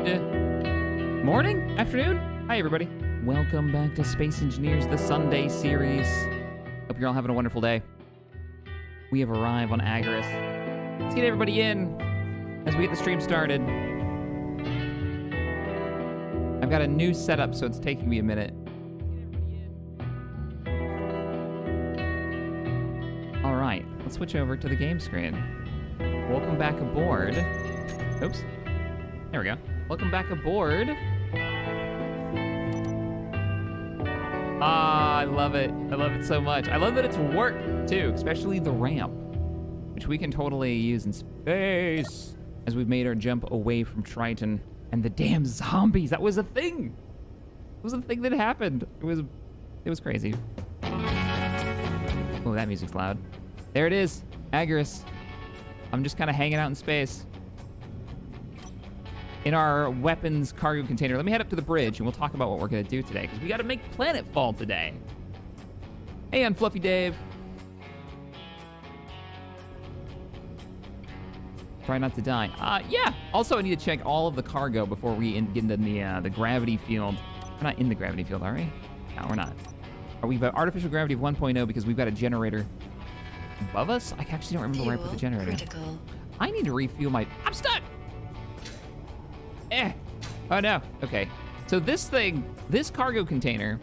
Morning? Afternoon? Hi, everybody. Welcome back to Space Engineers, the Sunday series. Hope you're all having a wonderful day. We have arrived on Agaris. Let's get everybody in as we get the stream started. I've got a new setup, so it's taking me a minute. All right, let's switch over to the game screen. Welcome back aboard. Oops. There we go. Welcome back aboard. Ah, I love it. I love it so much. I love that it's worked, too, especially the ramp, which we can totally use in space as we've made our jump away from Triton and the damn zombies. That was a thing. It was a thing that happened. It was crazy. Oh, that music's loud. There it is, Agaris. I'm just kind of hanging out in space in our weapons cargo container. Let me head up to the bridge and we'll talk about what we're gonna do today, because we gotta make planetfall today. Hey, Unfluffy Dave. Try not to die. Yeah. Also, I need to check all of the cargo before we get into the gravity field. We're not in the gravity field, are we? No, we're not. We've got artificial gravity of 1.0 because we've got a generator above us. I actually don't remember where I put the generator. Critical. I need to refuel my... I'm stuck! Oh no. Okay. So this cargo container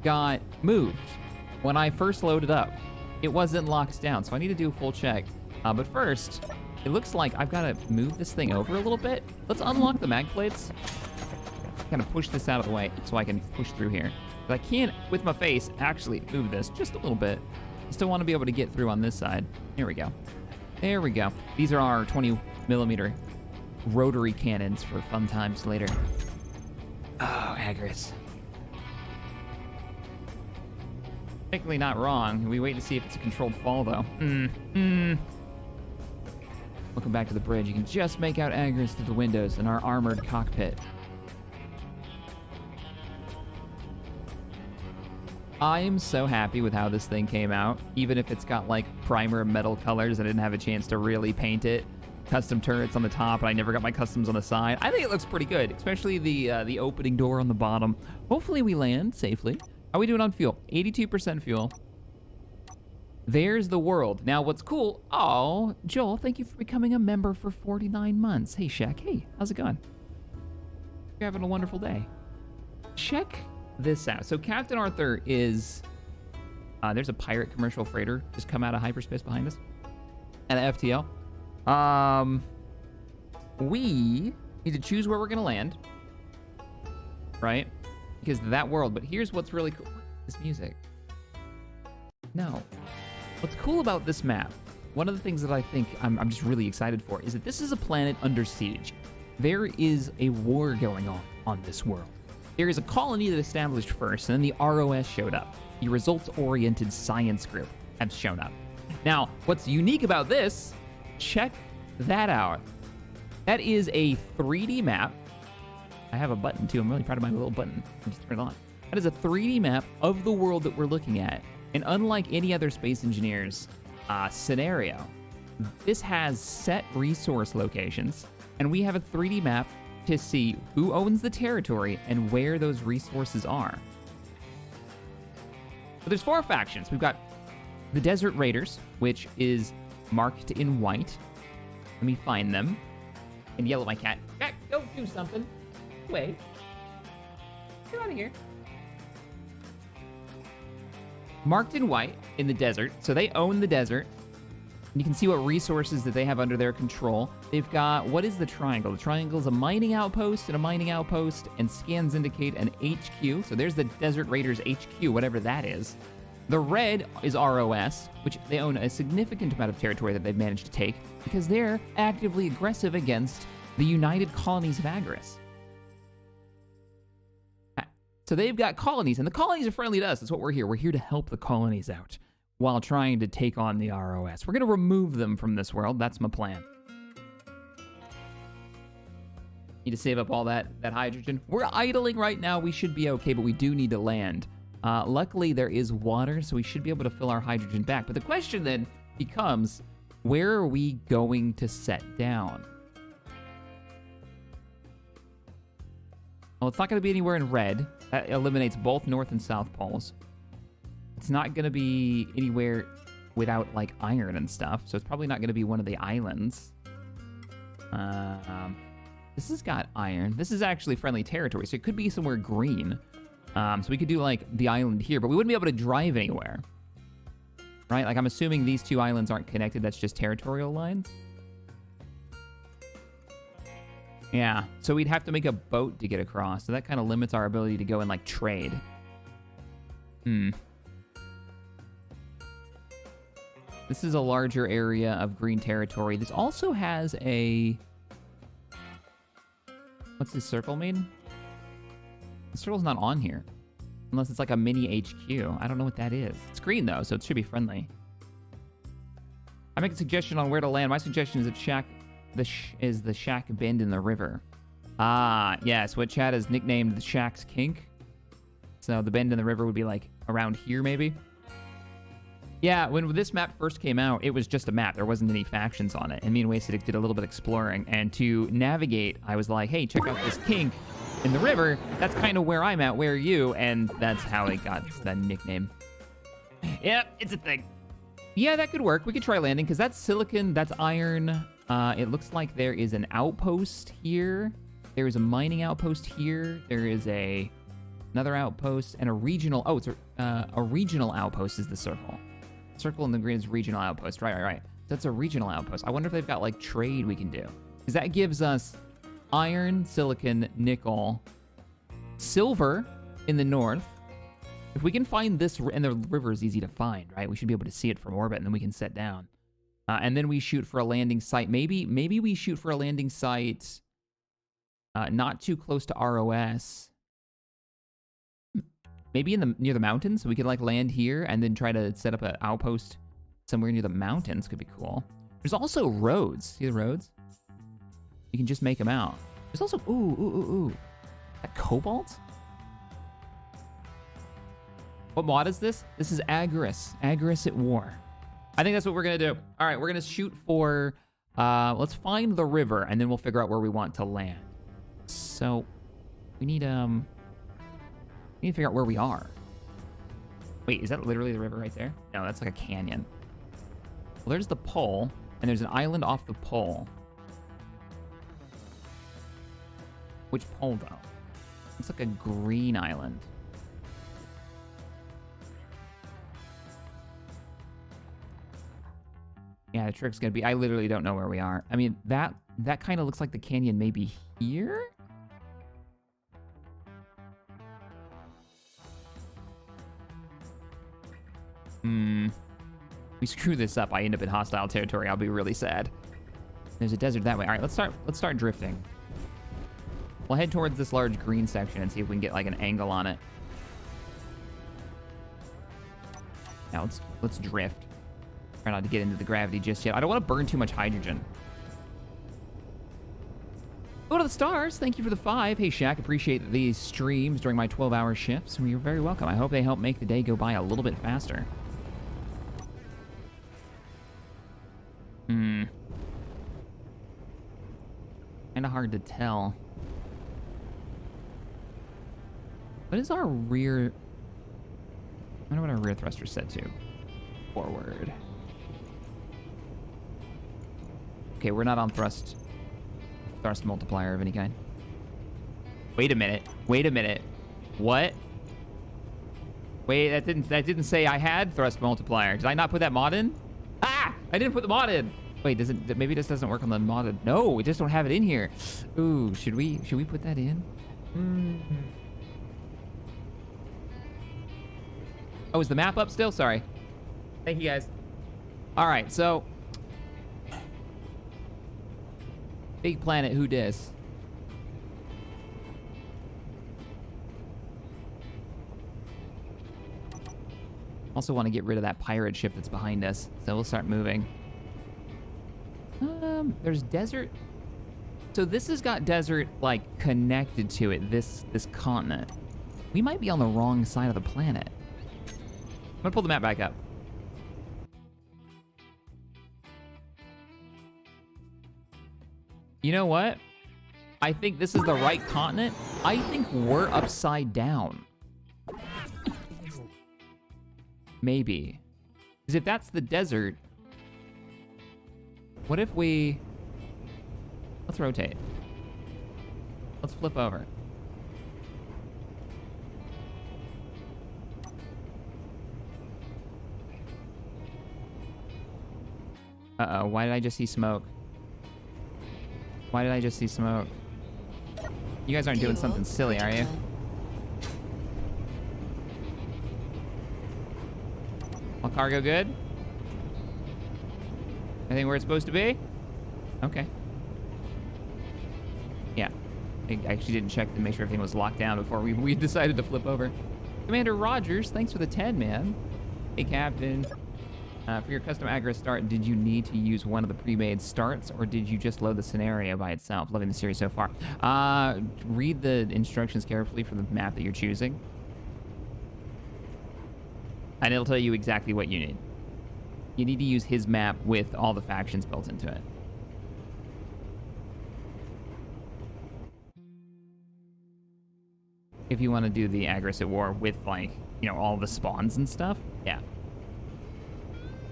got moved when I first loaded up. It wasn't locked down, so I need to do a full check. But first, it looks like I've got to move this thing over a little bit. Let's unlock the mag plates. Kind of push this out of the way so I can push through here. But I can't, with my face, actually move this just a little bit. I still want to be able to get through on this side. Here we go. There we go. These are our 20mm rotary cannons for fun times later. Oh, Agaris. Technically not wrong. We wait to see if it's a controlled fall, though. Welcome back to the bridge. You can just make out Agaris through the windows in our armored cockpit. I am so happy with how this thing came out, even if it's got like primer metal colors. I didn't have a chance to really paint it. Custom turrets on the top, and I never got my customs on the side. I think it looks pretty good, especially the opening door on the bottom. Hopefully we land safely. How are we doing on fuel? 82% fuel. There's the world. Now what's cool, oh, Joel, thank you for becoming a member for 49 months. Hey, Shaq, hey, how's it going? You're having a wonderful day. Check this out. So Captain Arthur is, there's a pirate commercial freighter just come out of hyperspace behind us. And an FTL. We need to choose where we're gonna land, right? Because that world, but here's what's really cool. This music. No. What's cool about this map, one of the things that I think I'm just really excited for, is that this is a planet under siege. There is a war going on this world. There is a colony that established first, and then the ROS showed up. The results-oriented science group has shown up. Now, what's unique about this, check that out. That is a 3D map. I have a button too. I'm really proud of my little button. I just turned it on. That is a 3D map of the world that we're looking at. And unlike any other Space Engineers scenario, this has set resource locations, and we have a 3D map to see who owns the territory and where those resources are. So there's 4 factions. We've got the Desert Raiders, which is marked in white. Let me find them. And yell at my cat. Cat, go do something. Wait. Get out of here. Marked in white in the desert. So they own the desert. And you can see what resources that they have under their control. They've got, what is the triangle? The triangle is a mining outpost and a mining outpost, and scans indicate an HQ. So there's the Desert Raiders HQ, whatever that is. The red is ROS, which they own a significant amount of territory that they've managed to take because they're actively aggressive against the United Colonies of Agaris. So they've got colonies, and the colonies are friendly to us. That's what we're here. We're here to help the colonies out while trying to take on the ROS. We're going to remove them from this world. That's my plan. Need to save up all that hydrogen. We're idling right now. We should be okay, but we do need to land. Luckily, there is water, so we should be able to fill our hydrogen back. But the question then becomes, where are we going to set down? Well, it's not going to be anywhere in red. That eliminates both north and south poles. It's not going to be anywhere without, like, iron and stuff. So it's probably not going to be one of the islands. This has got iron. This is actually friendly territory, so it could be somewhere green. So we could do, like, the island here, but we wouldn't be able to drive anywhere. Right? Like, I'm assuming these two islands aren't connected. That's just territorial lines. Yeah, so we'd have to make a boat to get across. So that kind of limits our ability to go and, like, trade. This is a larger area of green territory. This also has a... What's this circle mean? The circle's not on here. Unless it's like a mini HQ. I don't know what that is. It's green, though, so it should be friendly. I make a suggestion on where to land. My suggestion is that the shack bend in the river. Ah, yes. What Chad has nicknamed the shack's kink. So the bend in the river would be like around here, maybe. Yeah, when this map first came out, it was just a map. There wasn't any factions on it. And me and Wasted did a little bit of exploring. And to navigate, I was like, hey, check out this kink in the river. That's kind of where I'm at. Where are you? And that's how it got that nickname. Yep, it's a thing. Yeah, that could work. We could try landing because that's silicon, that's iron. It looks like there is an outpost here. There is a mining outpost here. There is another outpost and a regional. Oh, it's a regional outpost is the circle. Circle in the green is regional outpost. Right. That's a regional outpost. I wonder if they've got like trade we can do. Because that gives us iron, silicon, nickel, silver in the north. If we can find this, and the river is easy to find, right? We should be able to see it from orbit, and then we can set down. And then we shoot for a landing site. Maybe we shoot for a landing site not too close to ROS. Maybe near the mountains, so we could like land here and then try to set up an outpost somewhere near the mountains. Could be cool. There's also roads. See the roads? You can just make them out. There's also ooh. That cobalt? What mod is this? This is Agaris. Agaris at war. I think that's what we're gonna do. All right, we're gonna shoot for. Let's find the river and then we'll figure out where we want to land. So we need to figure out where we are. Wait, is that literally the river right there? No, that's like a canyon. Well, there's the pole, and there's an island off the pole. Which pole, though? It's like a green island. Yeah, the trick's gonna be, I literally don't know where we are. I mean, that kind of looks like the canyon maybe here? We screw this up, I end up in hostile territory. I'll be really sad. There's a desert that way. All right, let's start drifting. We'll head towards this large green section and see if we can get like an angle on it. Now let's drift. Try not to get into the gravity just yet. I don't want to burn too much hydrogen. Go to the stars. Thank you for the 5. Hey, Shaq, appreciate these streams during my 12-hour shifts. You're very welcome. I hope they help make the day go by a little bit faster. Kind of hard to tell. What is our rear... I wonder what our rear thruster set to. Forward. Okay, we're not on thrust multiplier of any kind. Wait a minute. What? Wait, that didn't say I had thrust multiplier. Did I not put that mod in? Ah! I didn't put the mod in. Wait, maybe this doesn't work on the modded. No, we just don't have it in here. Ooh, should we put that in? Oh, is the map up still? Sorry. Thank you, guys. All right, so big planet, who dis? Also want to get rid of that pirate ship that's behind us, so we'll start moving. There's desert. So this has got desert like connected to it, this continent. We might be on the wrong side of the planet. I'm gonna pull the map back up. You know what? I think this is the right continent. I think we're upside down. Maybe. Because if that's the desert, what if we... Let's rotate. Let's flip over. Uh-oh, why did I just see smoke? Why did I just see smoke? You guys aren't doing something silly, are you? All cargo good? Everything where it's supposed to be? Okay. Yeah. I actually didn't check to make sure everything was locked down before we decided to flip over. Commander Rogers, thanks for the 10, man. Hey, Captain. For your custom Agaris start, did you need to use one of the pre-made starts, or did you just load the scenario by itself? Loving the series so far. Read the instructions carefully for the map that you're choosing. And it'll tell you exactly what you need. You need to use his map with all the factions built into it. If you want to do the Agaris at War with, like, you know, all the spawns and stuff, yeah.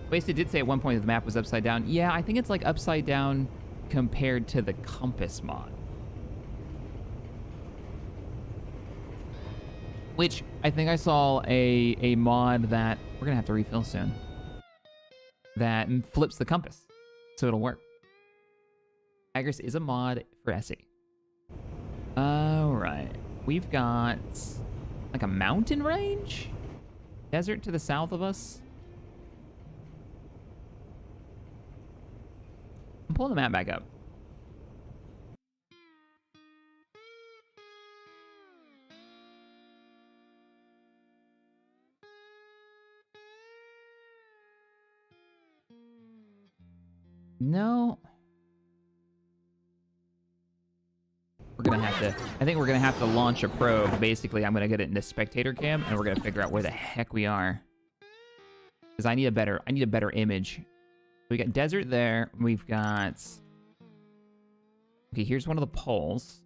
Wasted did say at one point that the map was upside down. Yeah, I think it's like upside down compared to the compass mod. Which I think I saw a mod that we're gonna have to refill soon. That flips the compass, so it'll work. Agaris is a mod for SE. Alright. We've got like a mountain range? Desert to the south of us. I'm pulling the map back up. No. We're gonna have to, I think we're gonna have to launch a probe. Basically, I'm gonna get it into spectator cam and we're gonna figure out where the heck we are. Because I need a better image. We got desert there. We've got... Okay, here's one of the poles.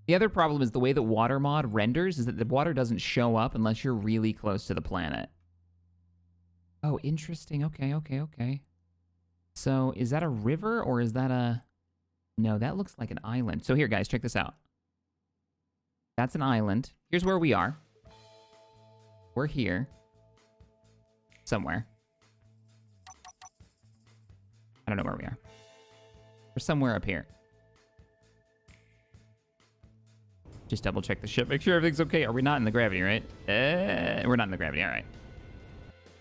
The other problem is the way that water mod renders is that the water doesn't show up unless you're really close to the planet. Oh, interesting. Okay. So, is that a river or is that a... No, that looks like an island. So here, guys, check this out. That's an island. Here's where we are. We're here. Somewhere. I don't know where we are. We're somewhere up here. Just double check the ship. Make sure everything's okay. Are we not in the gravity, right? We're not in the gravity. All right.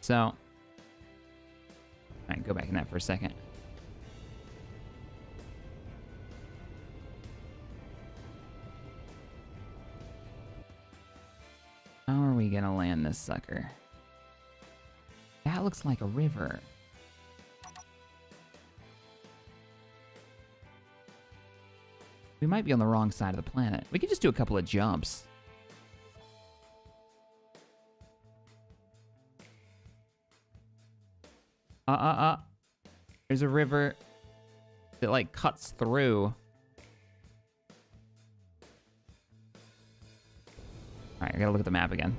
So. All right, go back in that for a second. How are we gonna land this sucker? That looks like a river. We might be on the wrong side of the planet. We could just do a couple of jumps. There's a river that, like, cuts through. Alright, I gotta look at the map again.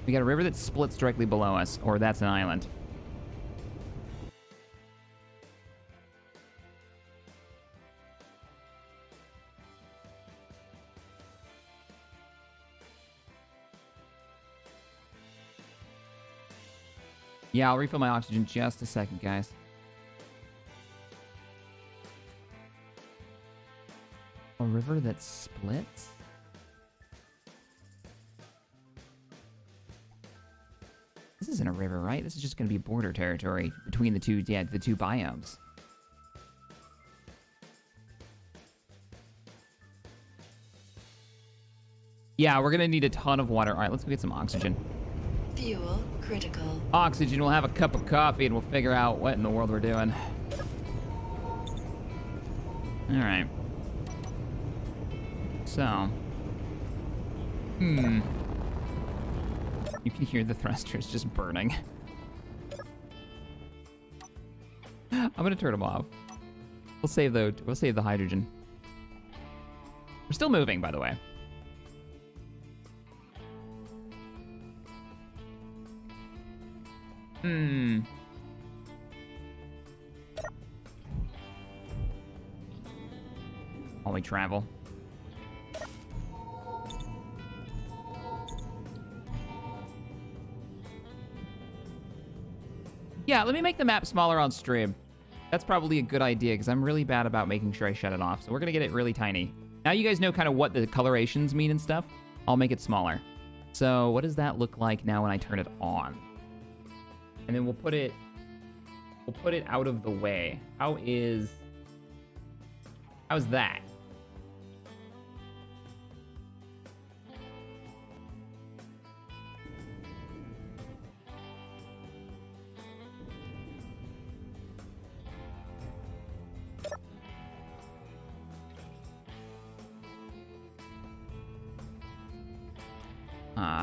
We got a river that splits directly below us, or that's an island. Yeah, I'll refill my oxygen just a second, guys. A river that splits? This isn't a river, right? This is just going to be border territory between the two biomes. Yeah, we're going to need a ton of water. All right, let's go get some oxygen. Fuel critical. Oxygen, we'll have a cup of coffee and we'll figure out what in the world we're doing. All right. So. You can hear the thrusters just burning. I'm gonna turn them off. We'll save the hydrogen. We're still moving, by the way. While we travel. Yeah, let me make the map smaller on stream. That's probably a good idea, because I'm really bad about making sure I shut it off. So we're going to get it really tiny. Now you guys know kind of what the colorations mean and stuff. I'll make it smaller. So what does that look like now when I turn it on? And then we'll put it out of the way. How's that?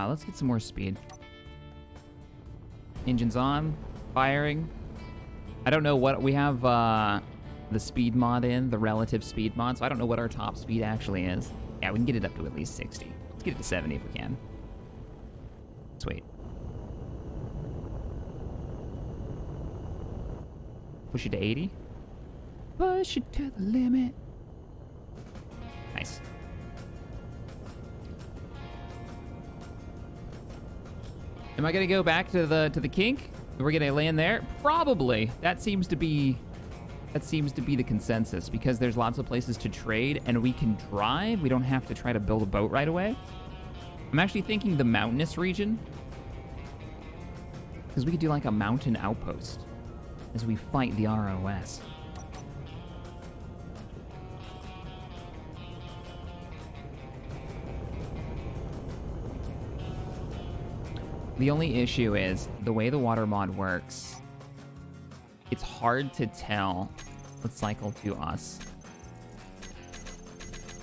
Let's get some more speed. Engines on, firing. I don't know what we have the speed mod in, the relative speed mod, so I don't know what our top speed actually is. Yeah, we can get it up to at least 60. Let's get it to 70 if we can. Sweet. Push it to 80. Push it to the limit. Nice. Am I gonna go back to the kink? We're gonna land there? Probably. That seems to be the consensus, because there's lots of places to trade and we can drive. We don't have to try to build a boat right away. I'm actually thinking the mountainous region, because we could do like a mountain outpost as we fight the ROS. The only issue is the way the water mod works. It's hard to tell what's cycle to us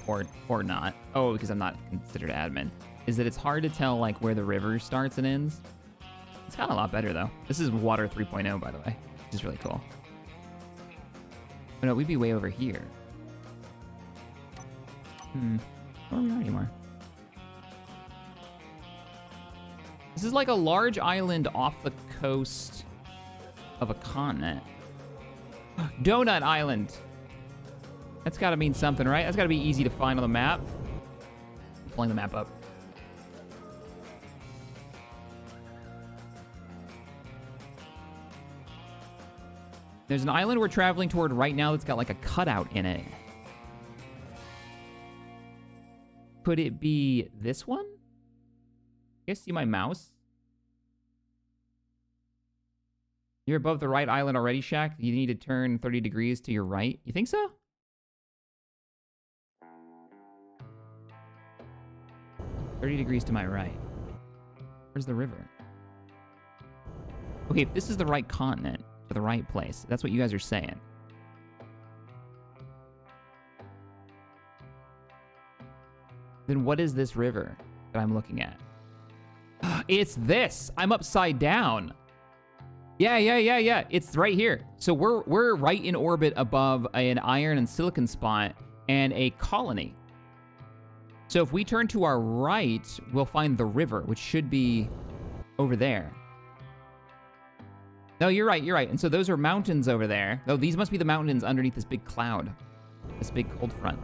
or not. Oh, because I'm not considered admin. Is that it's hard to tell like where the river starts and ends. It's kind of a lot better though. This is water 3.0 by the way, which is really cool. Oh no, we'd be way over here. Where are we anymore? This is like a large island off the coast of a continent. Donut Island. That's gotta mean something, right? That's gotta be easy to find on the map. I'm pulling the map up. There's an island we're traveling toward right now that's got like a cutout in it. Could it be this one? You guys see my mouse? You're above the right island already, Shaq. You need to turn 30 degrees to your right. You think so? "30 degrees to my right." Where's the river? Okay, if this is the right continent, to the right place, that's what you guys are saying. Then what is this river that I'm looking at? It's this. I'm upside down. Yeah. It's right here. So we're right in orbit above an iron and silicon spot and a colony. So if we turn to our right, we'll find the river, which should be over there. No, you're right. And so those are mountains over there. Oh, these must be the mountains underneath this big cloud, this big cold front.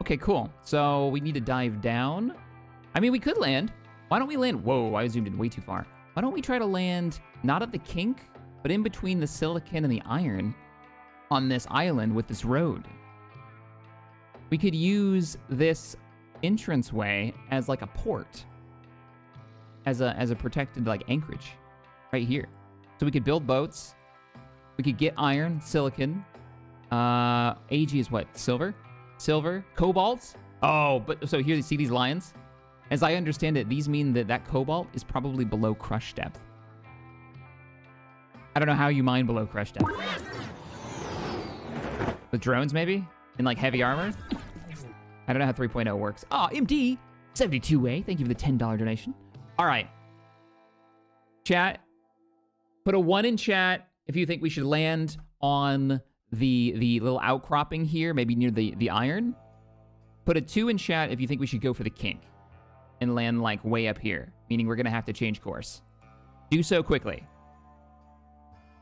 Okay, cool. So we need to dive down. I mean, we could land. Why don't we land? Whoa, I zoomed in way too far. Why don't we try to land not at the kink, but in between the silicon and the iron on this island with this road? We could use this entranceway as like a port, as a protected like anchorage right here. So we could build boats. We could get iron, silicon. AG is what? Silver? Silver? Cobalt? Oh, but so here you see these lines? As I understand it, these mean that cobalt is probably below crush depth. I don't know how you mine below crush depth. With drones, maybe? In like heavy armor? I don't know how 3.0 works. Oh, MD! 72A, thank you for the $10 donation. All right. Chat. Put a 1 in chat if you think we should land on the little outcropping here, maybe near the iron. Put a 2 in chat if you think we should go for the kink and land like way up here, meaning we're gonna have to change course. Do so quickly.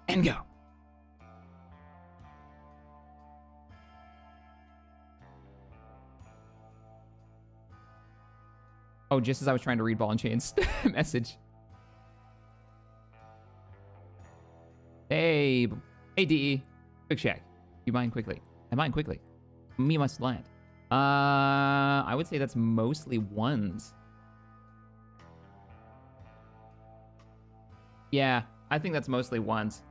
And go. Oh, just as I was trying to read Ball and Chain's message. Hey, DE. Quick check. You mine quickly. I mine quickly. Me must land. I would say that's mostly ones. Yeah, I think that's mostly ones.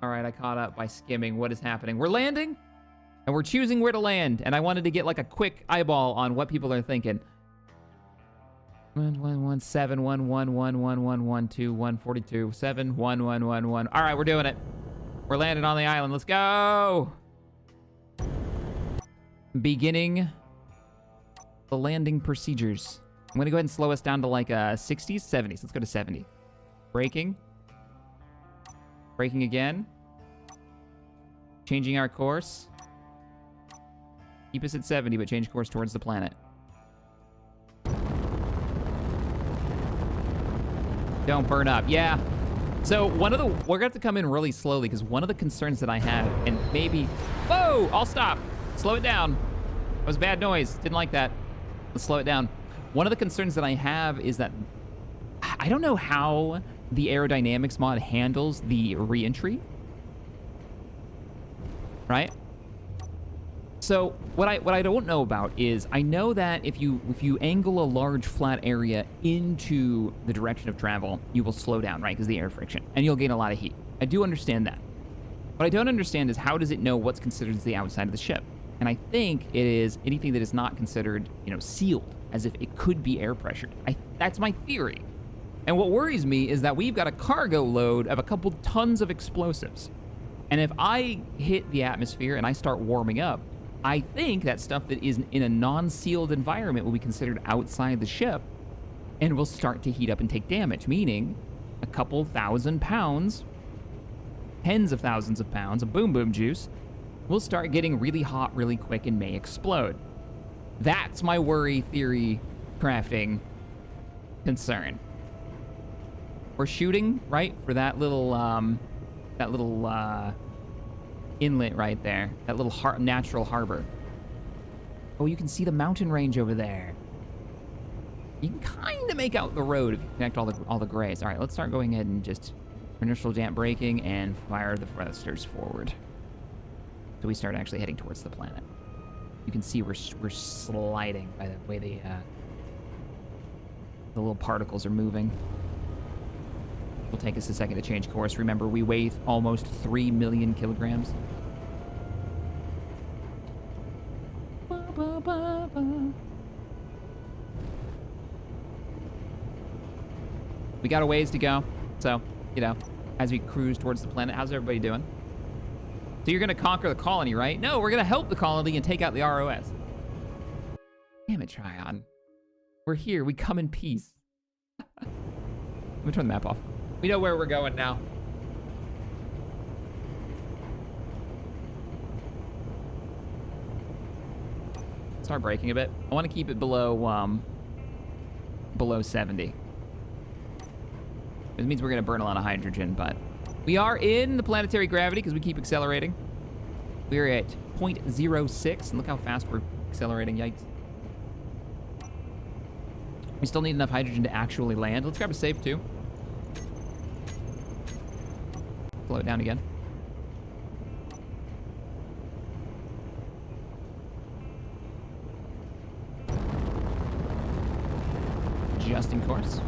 All right, I caught up by skimming. What is happening? We're landing, and we're choosing where to land. And I wanted to get like a quick eyeball on what people are thinking. 117 1111112 142 71111. All right, we're doing it. We're landing on the island. Let's go. Beginning the landing procedures. I'm gonna go ahead and slow us down to like 60s, 70s. Let's go to 70. Braking. Braking again. Changing our course. Keep us at 70, but change course towards the planet. Don't burn up. Yeah. So we're gonna have to come in really slowly because one of the concerns that I had, and maybe, whoa, I'll stop. Slow it down. That was bad noise. Didn't like that. Let's slow it down. One of the concerns that I have is that I don't know how the aerodynamics mod handles the re-entry. Right? So what I don't know about is I know that if you angle a large flat area into the direction of travel, you will slow down, right? Because the air friction, and you'll gain a lot of heat. I do understand that. What I don't understand is how does it know what's considered as the outside of the ship? And I think it is anything that is not considered, sealed, as if it could be air pressured. That's my theory. And what worries me is that we've got a cargo load of a couple tons of explosives. And if I hit the atmosphere and I start warming up, I think that stuff that is in a non-sealed environment will be considered outside the ship and will start to heat up and take damage, meaning a couple thousand pounds, tens of thousands of pounds of boom boom juice will start getting really hot really quick and may explode. That's my worry theory crafting concern. We're shooting, right, for that little inlet right there, that little natural harbor. Oh, you can see the mountain range over there. You can kind of make out the road if you connect all the grays. All right, let's start going ahead and just inertial damp braking and fire the thrusters forward. So we start actually heading towards the planet. You can see we're sliding by the way the little particles are moving. It'll take us a second to change course. Remember, we weigh almost 3 million kilograms. We got a ways to go. So, as we cruise towards the planet, how's everybody doing? So you're going to conquer the colony, right? No, we're going to help the colony and take out the ROS. Damn it, Tryon. We're here. We come in peace. Let me turn the map off. We know where we're going now. Start braking a bit. I want to keep it below 70. This means we're going to burn a lot of hydrogen, but we are in the planetary gravity because we keep accelerating. We're at 0.06, and look how fast we're accelerating. Yikes. We still need enough hydrogen to actually land. Let's grab a save, too. Slow it down again. Just in course.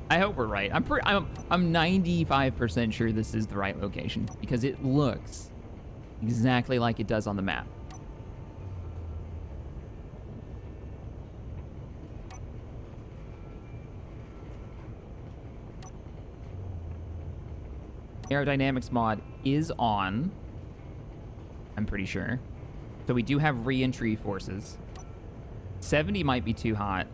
I hope we're right. I'm 95% sure this is the right location because it looks exactly like it does on the map. Aerodynamics mod is on, I'm pretty sure. So we do have re-entry forces. 70 might be too hot.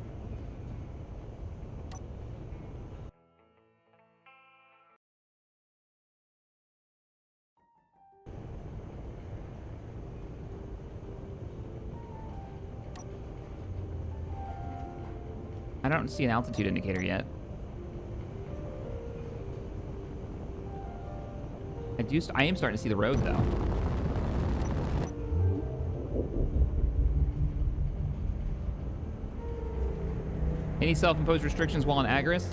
I don't see an altitude indicator yet. I am starting to see the road, though. Any self-imposed restrictions while on Agaris?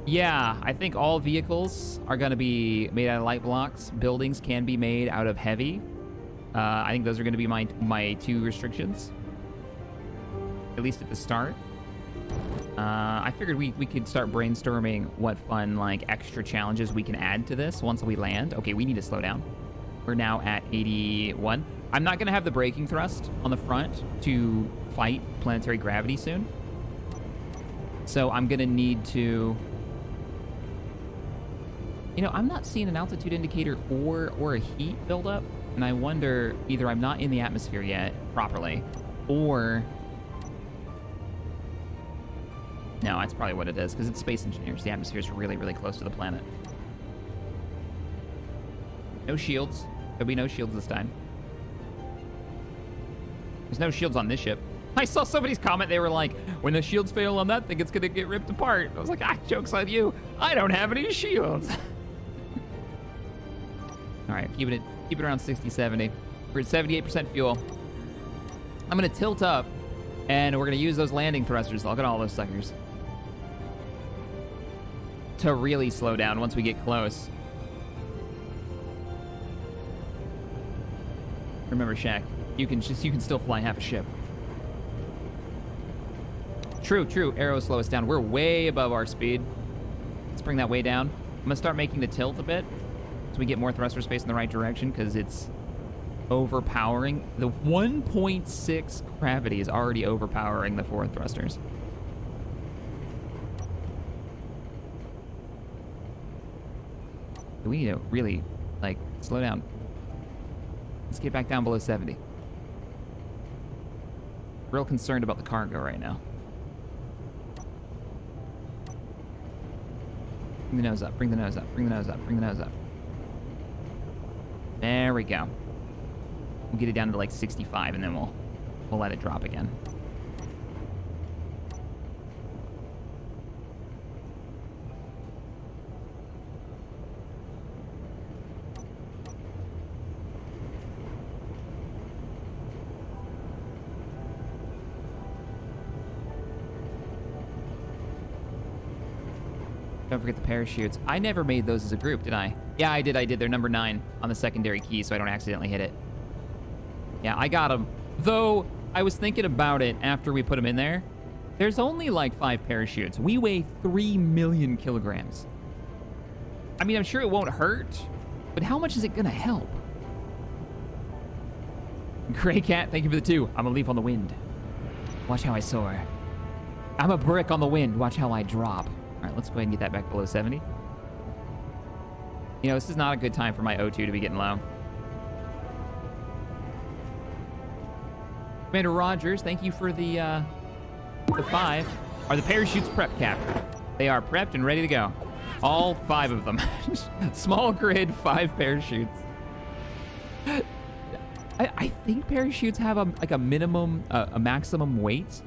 Yeah, I think all vehicles are going to be made out of light blocks. Buildings can be made out of heavy. I think those are going to be my 2 restrictions, at least at the start. I figured we could start brainstorming what fun, like, extra challenges we can add to this once we land. Okay, we need to slow down. We're now at 81. I'm not going to have the braking thrust on the front to fight planetary gravity soon. So I'm going to need to... You know, I'm not seeing an altitude indicator or a heat buildup. And I wonder, either I'm not in the atmosphere yet properly, or... No, that's probably what it is, because it's space engineers. The atmosphere is really, really close to the planet. No shields. There'll be no shields this time. There's no shields on this ship. I saw somebody's comment. They were like, when the shields fail on that thing, it's going to get ripped apart. I was like, joke's on you. I don't have any shields. All right, keep it around 60, 70. We're at 78% fuel. I'm going to tilt up, and we're going to use those landing thrusters. Look at all those suckers. To really slow down once we get close. Remember, Shaq, you can still fly half a ship. True. Arrows slow us down. We're way above our speed. Let's bring that way down. I'm gonna start making the tilt a bit so we get more thruster space in the right direction, because it's overpowering. The 1.6 gravity is already overpowering the forward thrusters. We need to really, like, slow down. Let's get back down below 70. Real concerned about the cargo right now. Bring the nose up, bring the nose up, bring the nose up, bring the nose up. There we go. We'll get it down to like 65, and then we'll let it drop again. Don't forget the parachutes. I never made those as a group, did I? Yeah, I did. They're number 9 on the secondary key, so I don't accidentally hit it. Yeah, I got them. Though, I was thinking about it after we put them in there. There's only like 5 parachutes. We weigh 3 million kilograms. I mean, I'm sure it won't hurt, but how much is it gonna help? Gray Cat, thank you for the 2. I'm a leaf on the wind. Watch how I soar. I'm a brick on the wind. Watch how I drop. All right, let's go ahead and get that back below 70. You know, this is not a good time for my O2 to be getting low. Commander Rogers, thank you for the 5. Are the parachutes prepped, Cap? They are prepped and ready to go. All 5 of them. Small grid, 5 parachutes. I think parachutes have a minimum, a maximum weight.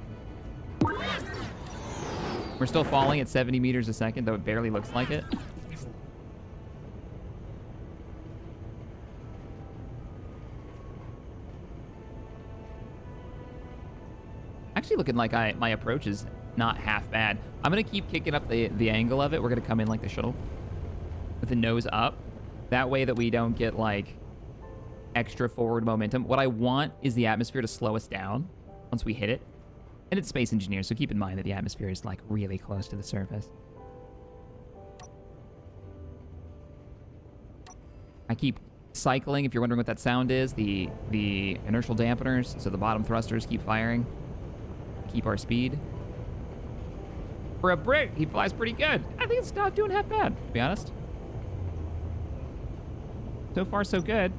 We're still falling at 70 meters a second, though it barely looks like it. Actually looking like my approach is not half bad. I'm going to keep kicking up the angle of it. We're going to come in like the shuttle with the nose up. That way that we don't get like extra forward momentum. What I want is the atmosphere to slow us down once we hit it. And it's space engineers, so keep in mind that the atmosphere is like really close to the surface. I keep cycling, if you're wondering what that sound is, the inertial dampeners, so the bottom thrusters keep firing. Keep our speed. For a brick, he flies pretty good. I think it's not doing half bad, to be honest. So far, so good.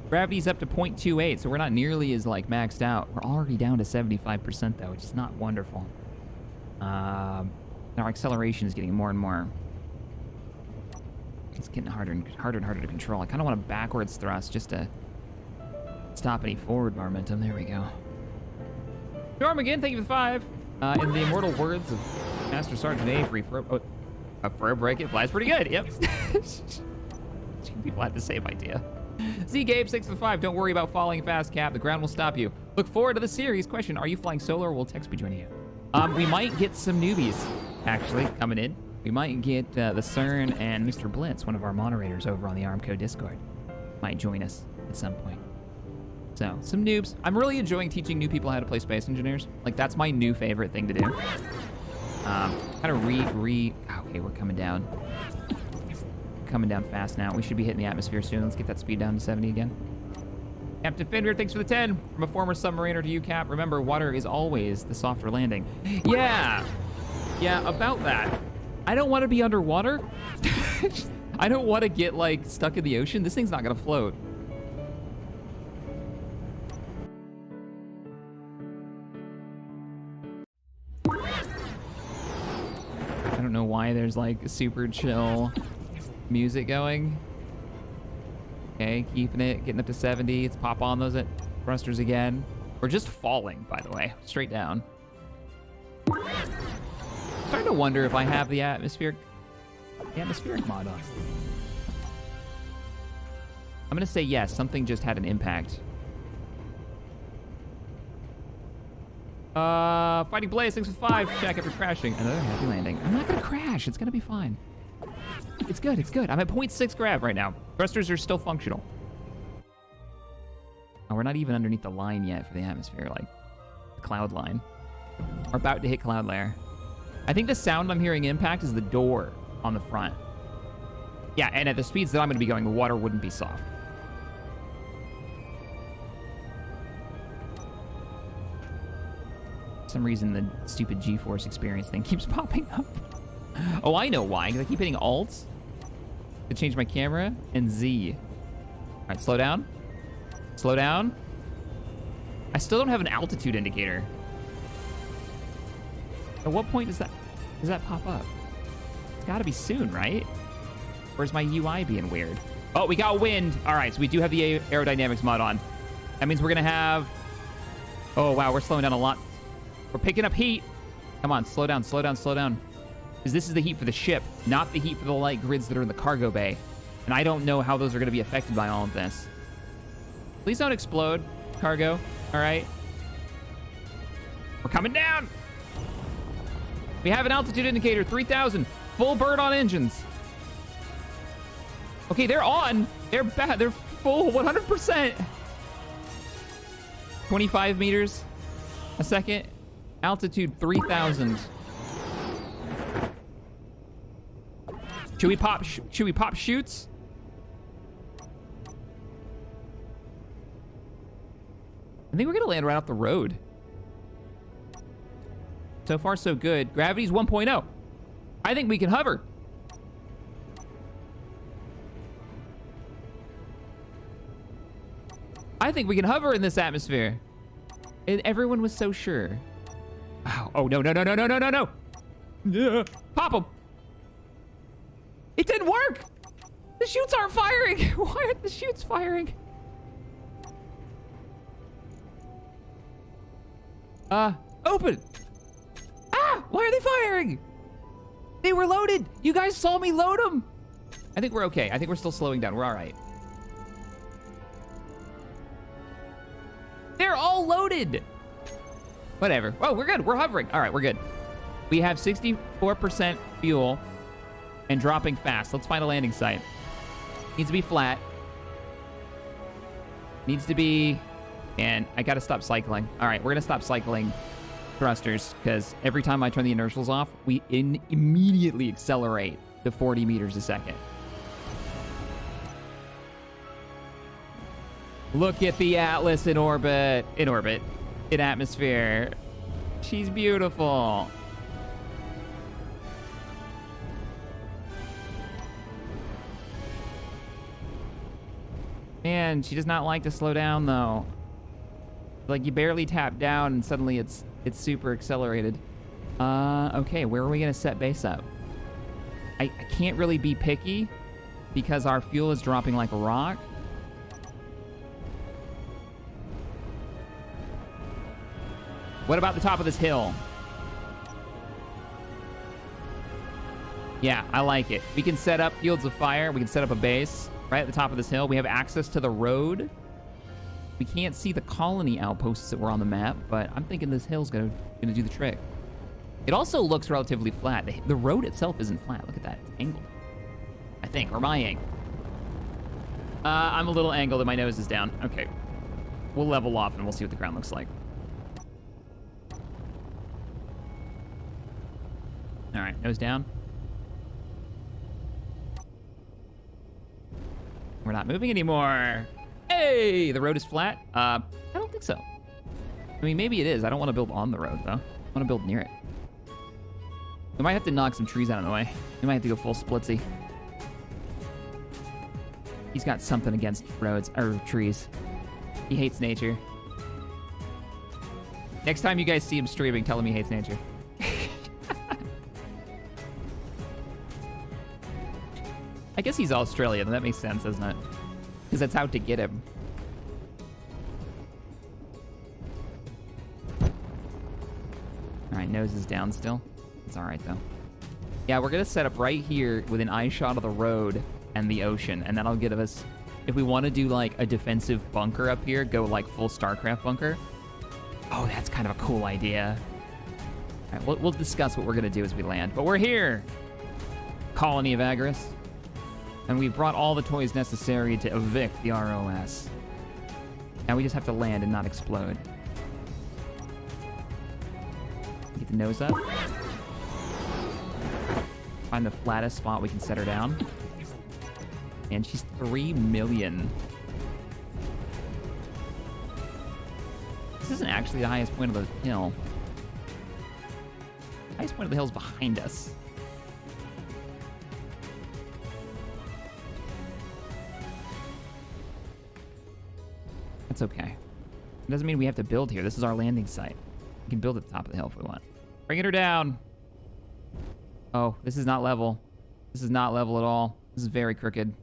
Gravity's up to 0.28, so we're not nearly as, like, maxed out. We're already down to 75%, though, which is not wonderful. Our acceleration is getting more and more... It's getting harder and harder to control. I kind of want a backwards thrust just to stop any forward momentum. There we go. Norm again, thank you for the 5. In the immortal words of Master Sergeant Avery, for a break, it flies pretty good. Yep. People have the same idea. Z Gabe, 6 for 5. Don't worry about falling fast, Cap. The ground will stop you. Look forward to the series. Question: are you flying solo, or will Tex be joining you? We might get some newbies actually coming in. We might get the CERN and Mr. Blitz, one of our moderators over on the Armco Discord, might join us at some point. So, some noobs. I'm really enjoying teaching new people how to play Space Engineers. Like, that's my new favorite thing to do. Kind of okay, we're coming down. Coming down fast now. We should be hitting the atmosphere soon. Let's get that speed down to 70 again. Captain Fenrir, thanks for the 10. From a former submariner to you, Cap. Remember, water is always the softer landing. Yeah, about that. I don't want to be underwater. I don't want to get, like, stuck in the ocean. This thing's not going to float. I don't know why there's, like, super chill music going. Okay, keeping it, getting up to 70. Let's pop on those thrusters again. We're just falling, by the way, straight down. I'm starting to wonder if I have the atmospheric mod on. I'm gonna say yes, something just had an impact. Fighting Blaze, 6 for 5. Jack after crashing. Another happy landing. I'm not gonna crash, it's gonna be fine. It's good, it's good. I'm at 0.6 grav right now. Thrusters are still functional. Oh, we're not even underneath the line yet for the atmosphere, like the cloud line. We're about to hit cloud layer. I think the sound I'm hearing impact is the door on the front. Yeah, and at the speeds that I'm gonna be going, the water wouldn't be soft. For some reason, the stupid G-force experience thing keeps popping up. Oh, I know why, because I keep hitting Alt to change my camera, and Z. All right, slow down. Slow down. I still don't have an altitude indicator. At what point does that pop up? It's gotta be soon, right? Or is my UI being weird? Oh, we got wind. All right, so we do have the aerodynamics mod on. That means we're gonna have... Oh, wow, we're slowing down a lot. We're picking up heat. Come on, slow down, slow down, slow down. Because this is the heat for the ship, not the heat for the light grids that are in the cargo bay. And I don't know how those are going to be affected by all of this. Please don't explode, cargo. All right. We're coming down. We have an altitude indicator, 3,000. Full bird on engines. Okay, they're on. They're bad. They're full 100%. 25 meters a second. Altitude 3,000. Should we pop chutes? I think we're gonna land right off the road. So far, so good. Gravity's 1.0. I think we can hover. I think we can hover in this atmosphere. And everyone was so sure. Oh, no, no, no, no, no, no, no, no. Yeah. Pop them. It didn't work. The chutes aren't firing. Why aren't the chutes firing? Open. Ah, why are they firing? They were loaded. You guys saw me load them. I think we're okay. I think we're still slowing down. We're all right. They're all loaded. Whatever. Oh, we're good. We're hovering. All right, we're good. We have 64% fuel and dropping fast. Let's find a landing site. Needs to be flat. Needs to be... And I gotta stop cycling. All right, we're gonna stop cycling thrusters because every time I turn the inertials off, we immediately accelerate to 40 meters a second. Look at the Atlas in orbit. In atmosphere. She's beautiful. Man, she does not like to slow down though. Like you barely tap down and suddenly it's super accelerated. Okay, where are we gonna set base up? I can't really be picky because our fuel is dropping like a rock. What about the top of this hill? Yeah, I like it. We can set up fields of fire. We can set up a base right at the top of this hill. We have access to the road. We can't see the colony outposts that were on the map, but I'm thinking this hill's gonna do the trick. It also looks relatively flat. The road itself isn't flat. Look at that. It's angled. I think, or my angle. I'm a little angled and my nose is down. Okay. We'll level off and we'll see what the ground looks like. All right, nose down. We're not moving anymore. Hey, the road is flat. I don't think so. I mean, maybe it is. I don't want to build on the road, though. I want to build near it. We might have to knock some trees out of the way. We might have to go full splitsy. He's got something against roads, or trees. He hates nature. Next time you guys see him streaming, tell him he hates nature. I guess he's Australian. That makes sense, doesn't it? Because that's out to get him. All right, nose is down still. It's all right, though. Yeah, we're going to set up right here with an eye shot of the road and the ocean, and that'll give us, if we want to do, like, a defensive bunker up here, go, like, full StarCraft bunker. Oh, that's kind of a cool idea. All right, we'll discuss what we're going to do as we land. But we're here! Colony of Agaris. And we've brought all the toys necessary to evict the ROS. Now we just have to land and not explode. Get the nose up. Find the flattest spot we can set her down. And she's 3 million. This isn't actually the highest point of the hill. The highest point of the hill is behind us. That's okay. It doesn't mean we have to build here. This is our landing site. We can build at the top of the hill if we want. Bringing her down. Oh, this is not level. This is not level at all. This is very crooked.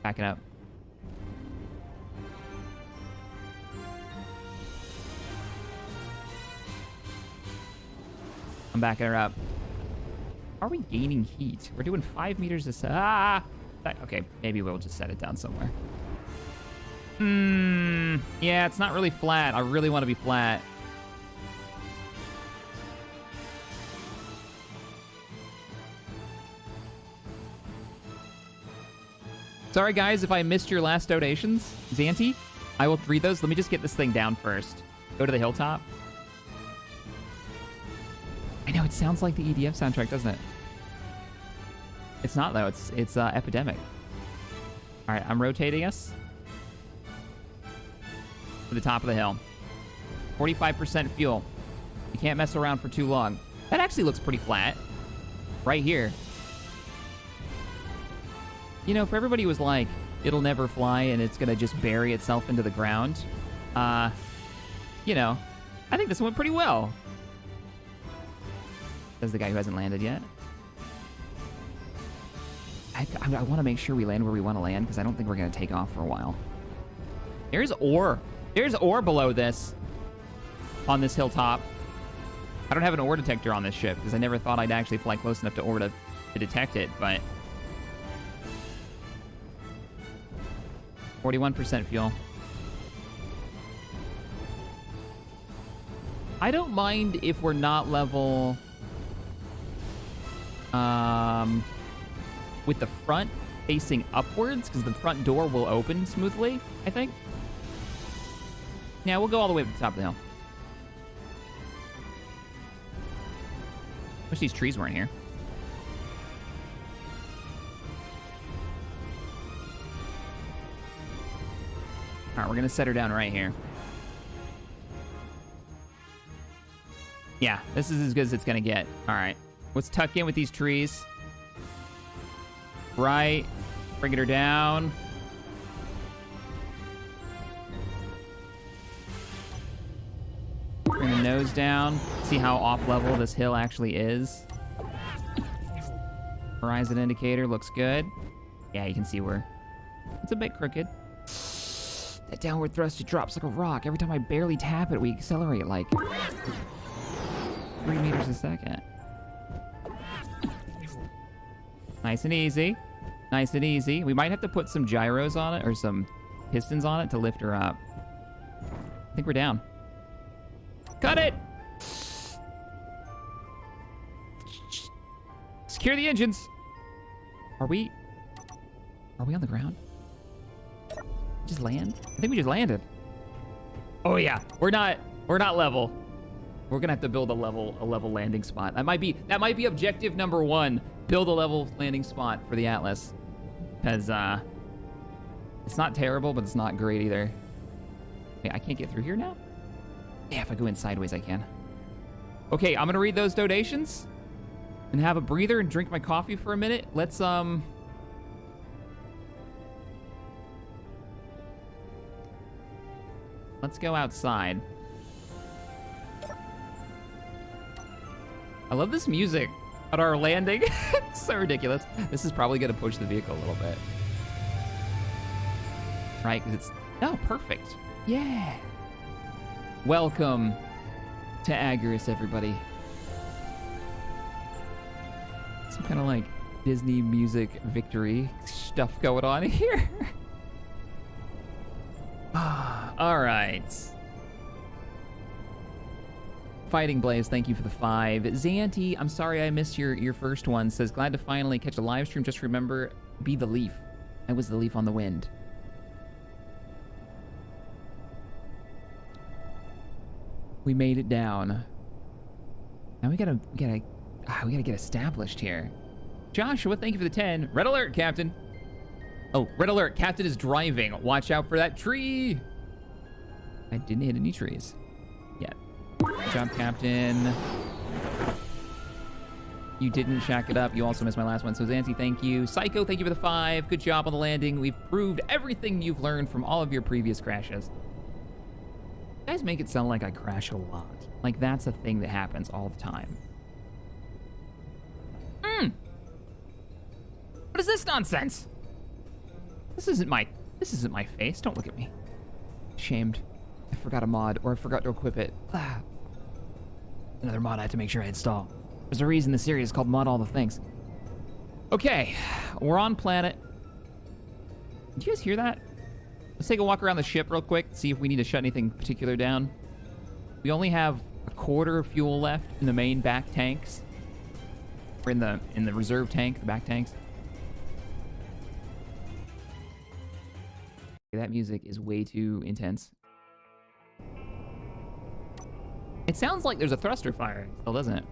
Backing up. I'm backing her up. Are we gaining heat? We're doing 5 meters a second. Ah! Okay, maybe we'll just set it down somewhere. Yeah, it's not really flat. I really want to be flat. Sorry, guys, if I missed your last donations. Zanti, I will read those. Let me just get this thing down first. Go to the hilltop. I know, it sounds like the EDF soundtrack, doesn't it? It's not, though. It's Epidemic. All right, I'm rotating us to the top of the hill. 45% fuel. You can't mess around for too long. That actually looks pretty flat. Right here. You know, for everybody who was like, it'll never fly and it's going to just bury itself into the ground, you know, I think this went pretty well. Says the guy who hasn't landed yet. I want to make sure we land where we want to land because I don't think we're going to take off for a while. There's ore. There's ore below this on this hilltop. I don't have an ore detector on this ship because I never thought I'd actually fly close enough to ore to detect it, but 41% fuel. I don't mind if we're not level with the front facing upwards, because the front door will open smoothly, I think. Yeah, we'll go all the way to the top of the hill. Wish these trees weren't here. All right, we're gonna set her down right here. Yeah, this is as good as it's gonna get. All right, let's tuck in with these trees. Right, bringing her down. Bring the nose down. See how off level this hill actually is. Horizon indicator looks good. Yeah, you can see where it's a bit crooked. That downward thrust, it drops like a rock. Every time I barely tap it, we accelerate like 3 meters a second. Nice and easy. Nice and easy. We might have to put some gyros on it or some pistons on it to lift her up. I think we're down. Cut it! Secure the engines. Are we on the ground? Just land? I think we just landed. Oh yeah, we're not level. We're gonna have to build a level landing spot. That might be objective number 1. Build a level landing spot for the Atlas. Because it's not terrible, but it's not great either. Wait, I can't get through here now? Yeah, if I go in sideways, I can. Okay, I'm gonna read those donations and have a breather and drink my coffee for a minute. Let's go outside. I love this music at our landing. It's so ridiculous. This is probably gonna push the vehicle a little bit. Right, because it's, oh, perfect. Yeah. Welcome to Agaris, everybody. Some kind of like Disney music victory stuff going on here. All right. Fighting Blaze, thank you for the 5. Zanti, I'm sorry I missed your first one. Says, glad to finally catch a live stream. Just remember, be the leaf. I was the leaf on the wind. We made it down. Now we gotta get established here. Joshua, thank you for the 10. Red alert, Captain. Oh, red alert, Captain is driving. Watch out for that tree. I didn't hit any trees yet. Good job, Captain. You didn't shack it up. You also missed my last one. So Zanti, thank you. Psycho, thank you for the 5. Good job on the landing. We've proved everything you've learned from all of your previous crashes. You guys make it sound like I crash a lot. Like that's a thing that happens all the time. What is this nonsense? This isn't my face. Don't look at me. Shamed. I forgot a mod, or I forgot to equip it. Another mod I had to make sure I install. There's a reason the series is called Mod All the Things. Okay, we're on planet. Did you guys hear that? Let's take a walk around the ship real quick, see if we need to shut anything particular down. We only have a quarter of fuel left in the main back tanks. We're in the reserve tank, the back tanks. Okay, that music is way too intense. It sounds like there's a thruster firing still, doesn't it?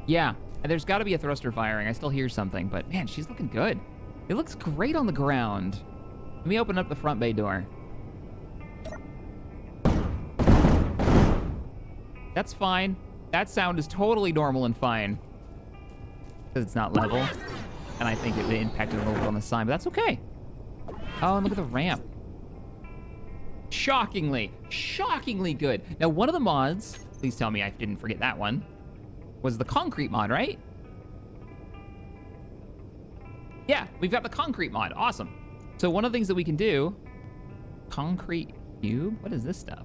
Yeah, there's got to be a thruster firing. I still hear something, but man, she's looking good. It looks great on the ground. Let me open up the front bay door. That's fine. That sound is totally normal and fine. Because it's not level. And I think it impacted a little bit on the sign, but that's okay. Oh, and look at the ramp. Shockingly good. Now, one of the mods, please tell me I didn't forget that one, was the concrete mod, right? Yeah, we've got the concrete mod. Awesome. So one of the things that we can do, concrete cube? What is this stuff?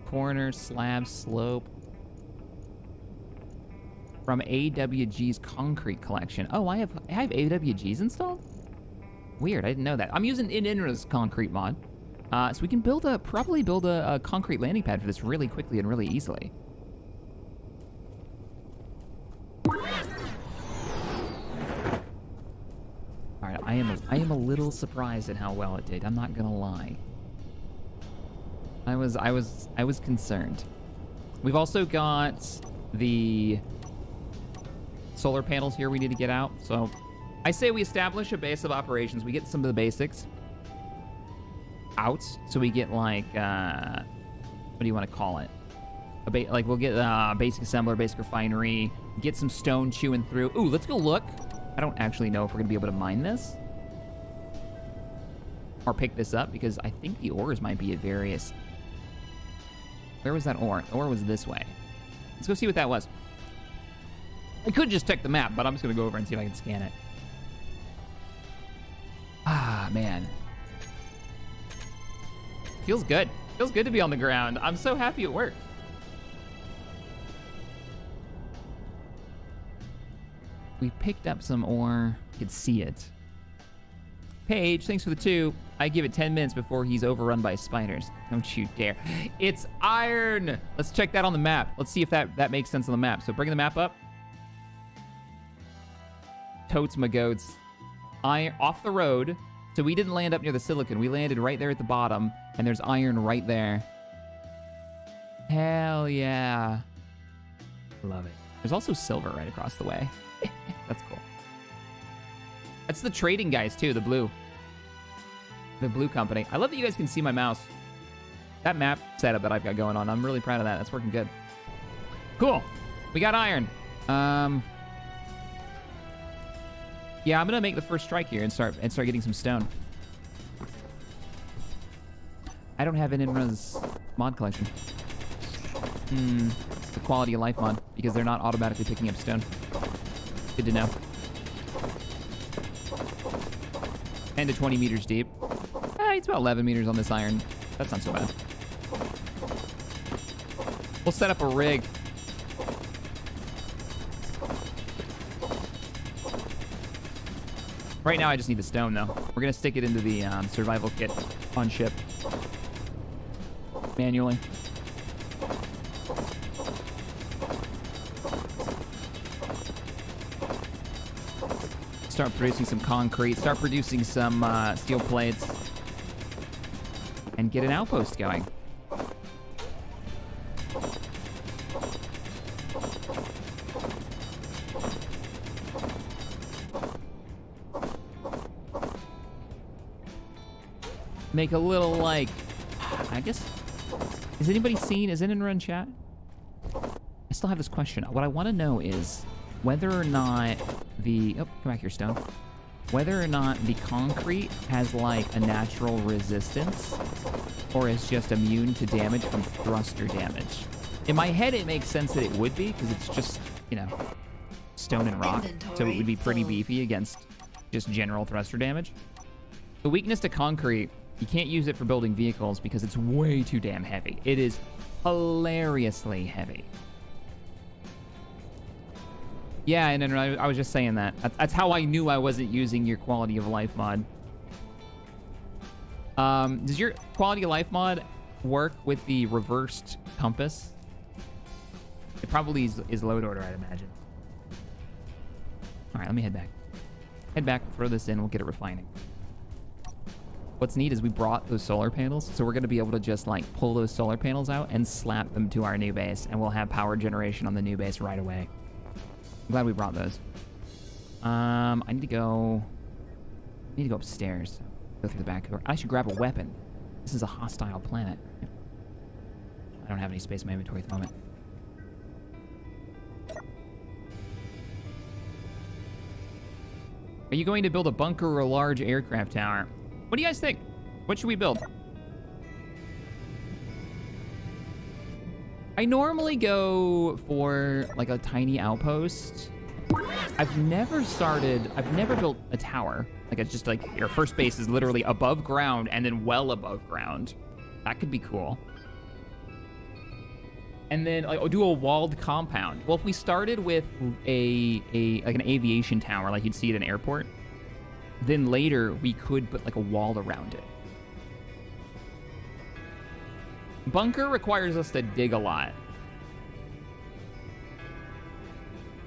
Corner, slab, slope. From AWG's concrete collection. Oh, I have AWGs installed? Weird, I didn't know that. I'm using Inra's concrete mod. So we can probably build a concrete landing pad for this really quickly and really easily. All right, I am a little surprised at how well it did. I'm not gonna lie. I was concerned. We've also got the solar panels here we need to get out. So I say we establish a base of operations. We get some of the basics out. So we get like, what do you want to call it? Like we'll get a basic assembler, basic refinery, get some stone chewing through. Ooh, let's go look. I don't actually know if we're gonna be able to mine this or pick this up because I think the ores might be at various Where was that ore? The ore was this way. Let's go see what that was. I could just check the map, but I'm just gonna go over and see if I can scan it. Ah, man. Feels good. Feels good to be on the ground. I'm so happy it worked. We picked up some ore. You could see it. Paige, thanks for the 2. I give it 10 minutes before he's overrun by spiders. Don't you dare. It's iron. Let's check that on the map. Let's see if that makes sense on the map. So bring the map up. Totes my goats. Iron off the road. So we didn't land up near the silicon. We landed right there at the bottom, and there's iron right there. Hell yeah. Love it. There's also silver right across the way. That's cool. That's the trading guys too, the blue company. I love that you guys can see my mouse. That map setup that I've got going on, I'm really proud of that. That's working good. Cool. We got iron. Yeah, I'm gonna make the first strike here and start getting some stone. I don't have an in-res mod collection. The quality of life mod, because they're not automatically picking up stone. Good to know. 10 to 20 meters deep. It's about 11 meters on this iron. That's not so bad. We'll set up a rig. Right now, I just need the stone, though. We're going to stick it into the survival kit on ship. Manually. Start producing some concrete. Start producing some steel plates. And get an outpost going. Make a little, like, I guess, is anybody seen, is anyone in chat? I still have this question. What I want to know is whether or not the, oh, come back here, stone. Whether or not the concrete has, like, a natural resistance or is just immune to damage from thruster damage. In my head, it makes sense that it would be, because it's just, you know, stone and rock, so it would be pretty beefy against just general thruster damage. The weakness to concrete, you can't use it for building vehicles because it's way too damn heavy. It is hilariously heavy. Yeah, and I was just saying that. That's how I knew I wasn't using your quality of life mod. Does your quality of life mod work with the reversed compass? It probably is load order, I'd imagine. All right, let me head back. Head back, throw this in, we'll get it refining. What's neat is we brought those solar panels, so we're going to be able to just, like, pull those solar panels out and slap them to our new base, and we'll have power generation on the new base right away. I'm glad we brought those. I need to go upstairs. Go through the back door. I should grab a weapon. This is a hostile planet. I don't have any space in my inventory at the moment. Are you going to build a bunker or a large aircraft tower? What do you guys think? What should we build? I normally go for, like, a tiny outpost. I've never built a tower. Like, it's just like your first base is literally above ground and then well above ground. That could be cool. And then, like, do a walled compound. Well, if we started with like an aviation tower, like you'd see at an airport, then later we could put, like, a wall around it. Bunker requires us to dig a lot.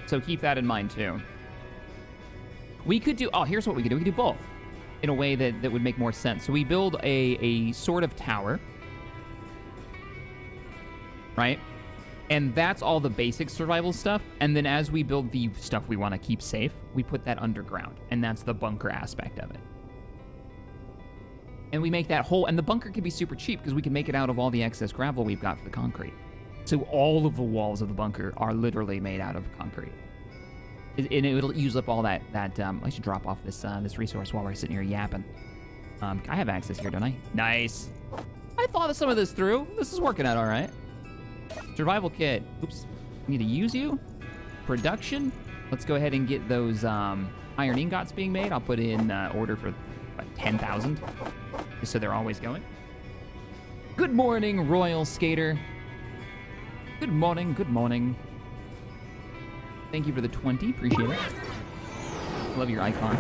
So keep that in mind, too. We could do... Oh, here's what we could do. We could do both in a way that would make more sense. So we build a sort of tower. Right? And that's all the basic survival stuff. And then as we build the stuff we want to keep safe, we put that underground. And that's the bunker aspect of it. And we make that whole... And the bunker can be super cheap because we can make it out of all the excess gravel we've got for the concrete. So all of the walls of the bunker are literally made out of concrete. And it'll use up all that I should drop off this resource while we're sitting here yapping. I have access here, don't I? Nice. I thought of some of this through. This is working out all right. Survival kit. Oops. Need to use you. Production. Let's go ahead and get those iron ingots being made. I'll put in order for 10,000, just so they're always going. Good morning, Royal Skater. Good morning, good morning. Thank you for the 20, appreciate it. Love your icon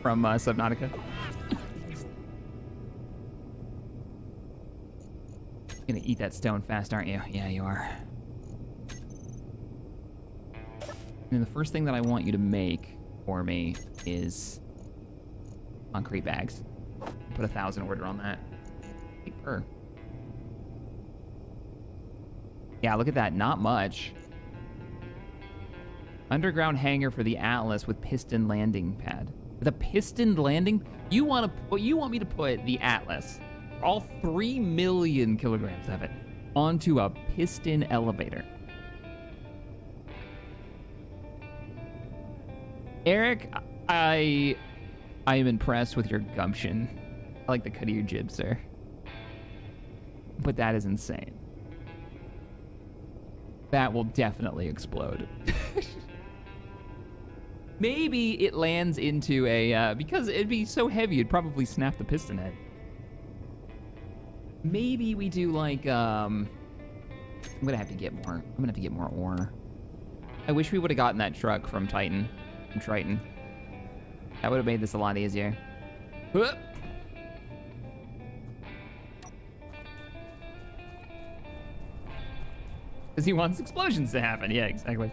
from Subnautica. Gonna eat that stone fast, aren't you? Yeah, you are. And the first thing that I want you to make for me is concrete bags. Put 1,000 order on that. Per. Yeah, look at that. Not much. Underground hangar for the Atlas with piston landing pad. With a piston landing? You want me to put the Atlas, all 3 million kilograms of it, onto a piston elevator? Eric, I am impressed with your gumption. I like the cut of your jib, sir. But that is insane. That will definitely explode. Maybe it lands into a, because it'd be so heavy, it'd probably snap the piston head. Maybe we do like, I'm gonna have to get more ore. I wish we would have gotten that truck from Triton. That would have made this a lot easier. Because he wants explosions to happen. Yeah, exactly.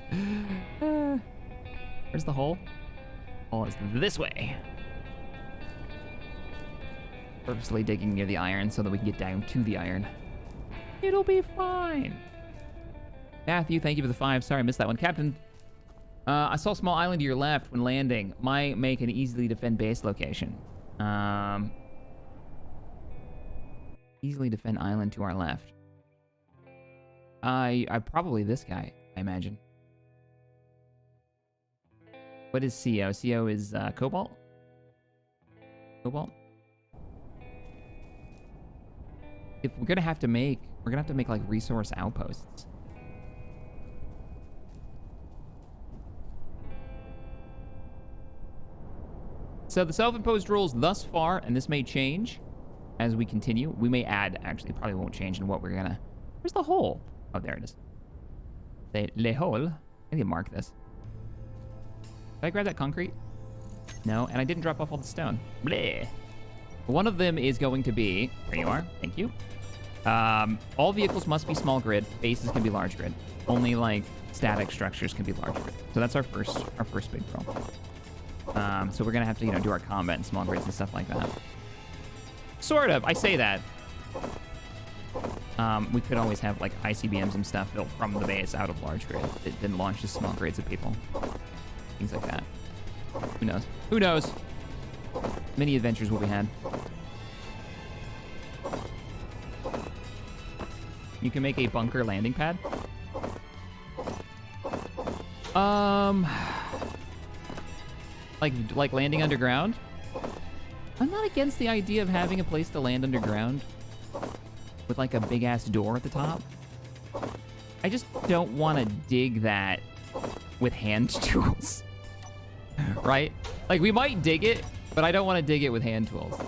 Where's the hole? Hole is this way. Purposely digging near the iron so that we can get down to the iron. It'll be fine. Matthew, thank you for the 5. Sorry, I missed that one. Captain, I saw a small island to your left when landing. Might make an easily defend base location. Easily defend island to our left. I probably this guy, I imagine. What is CO? CO is cobalt? Cobalt? If we're gonna have to make like resource outposts. So the self-imposed rules thus far, and this may change as we continue. We may add, actually, probably won't change in what we're gonna... Where's the hole? Oh, there it is. Le hole. I need to mark this. Did I grab that concrete? No, and I didn't drop off all the stone. Bleh. One of them is going to be... There you are. Thank you. All vehicles must be small grid. Bases can be large grid. Only, like, static structures can be large grid. So that's our first big rule. So we're gonna have to, you know, do our combat and small grids and stuff like that. Sort of. I say that. We could always have like ICBMs and stuff built from the base out of large grid. It then launches small grids at people. Things like that. Who knows? Who knows? Many adventures will be had. You can make a bunker landing pad. Like landing underground? I'm not against the idea of having a place to land underground with like a big ass door at the top. I just don't want to dig that with hand tools. Right? Like we might dig it, but I don't want to dig it with hand tools.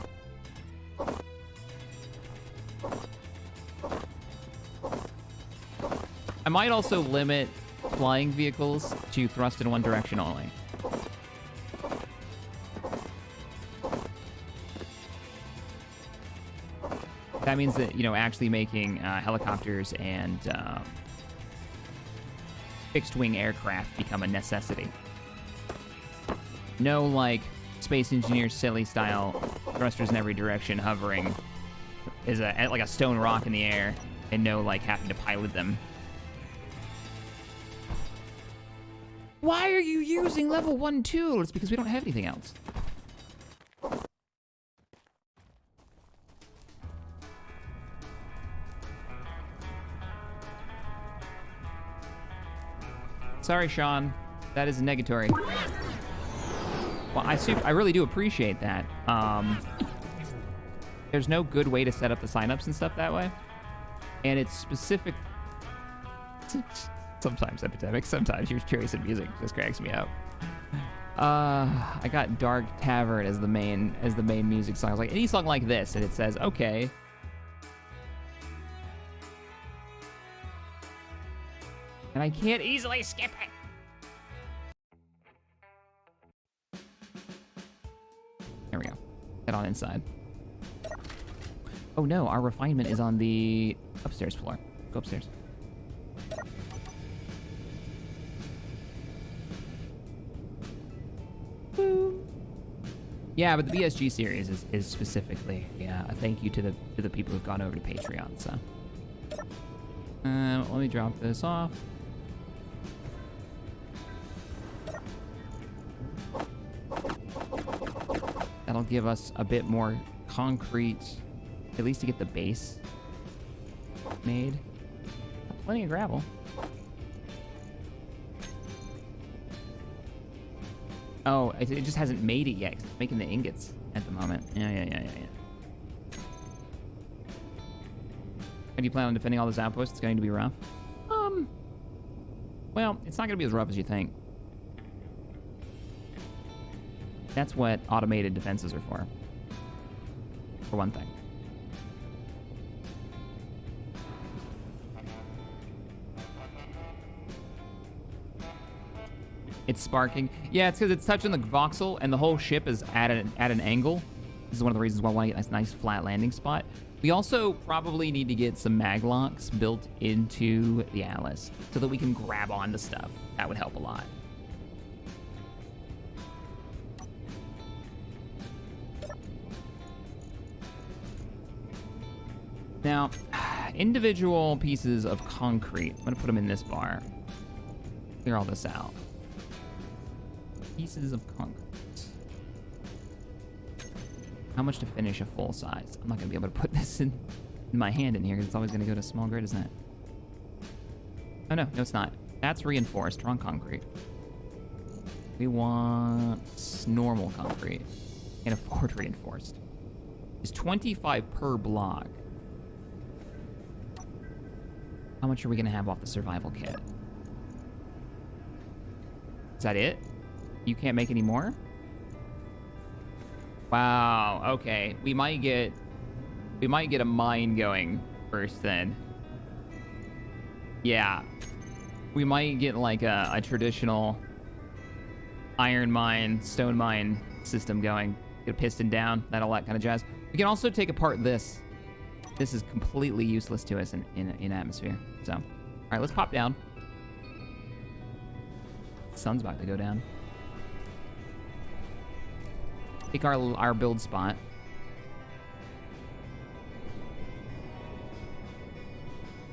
I might also limit flying vehicles to thrust in one direction only. That means that, you know, actually making helicopters and fixed-wing aircraft become a necessity. No, like, Space Engineer silly style thrusters in every direction hovering is like a stone rock in the air, and no, like, having to pilot them. Why are you using level 1 tools? Because we don't have anything else. Sorry, Sean. That is negatory. Well, I really do appreciate that. There's no good way to set up the signups and stuff that way. And it's specific... Sometimes epidemic, sometimes your choice in music just cracks me up. I got Dark Tavern as the main music song. I was like, any song like this, and it says, okay. And I can't easily skip it. There we go. Head on inside. Oh no, our refinement is on the upstairs floor. Go upstairs. Woo. Yeah, but the BSG series is specifically, yeah, a thank you to the people who've gone over to Patreon, so. Let me drop this off. That'll give us a bit more concrete, at least to get the base made. Plenty of gravel. Oh, it just hasn't made it yet. 'Cause it's making the ingots at the moment. Yeah. How do you plan on defending all those outposts? It's going to be rough. Well, it's not going to be as rough as you think. That's what automated defenses are for one thing. It's sparking. Yeah, it's because it's touching the voxel and the whole ship is at an angle. This is one of the reasons why I want to get a nice flat landing spot. We also probably need to get some mag locks built into the Atlas so that we can grab onto stuff. That would help a lot. Now, individual pieces of concrete. I'm gonna put them in this bar. Clear all this out. Pieces of concrete. How much to finish a full size? I'm not gonna be able to put this in my hand in here because it's always gonna go to small grid, isn't it? Oh no, it's not. That's reinforced, wrong concrete. We want normal concrete. Can't afford reinforced. It's 25 per block. How much are we gonna have off the survival kit? Is that it? You can't make any more? Wow, okay. We might get a mine going first then. Yeah. We might get like a traditional iron mine, stone mine system going. Get a piston down, that all that kind of jazz. We can also take apart this. This is completely useless to us in atmosphere. So, all right, let's pop down. Sun's about to go down. Take our build spot.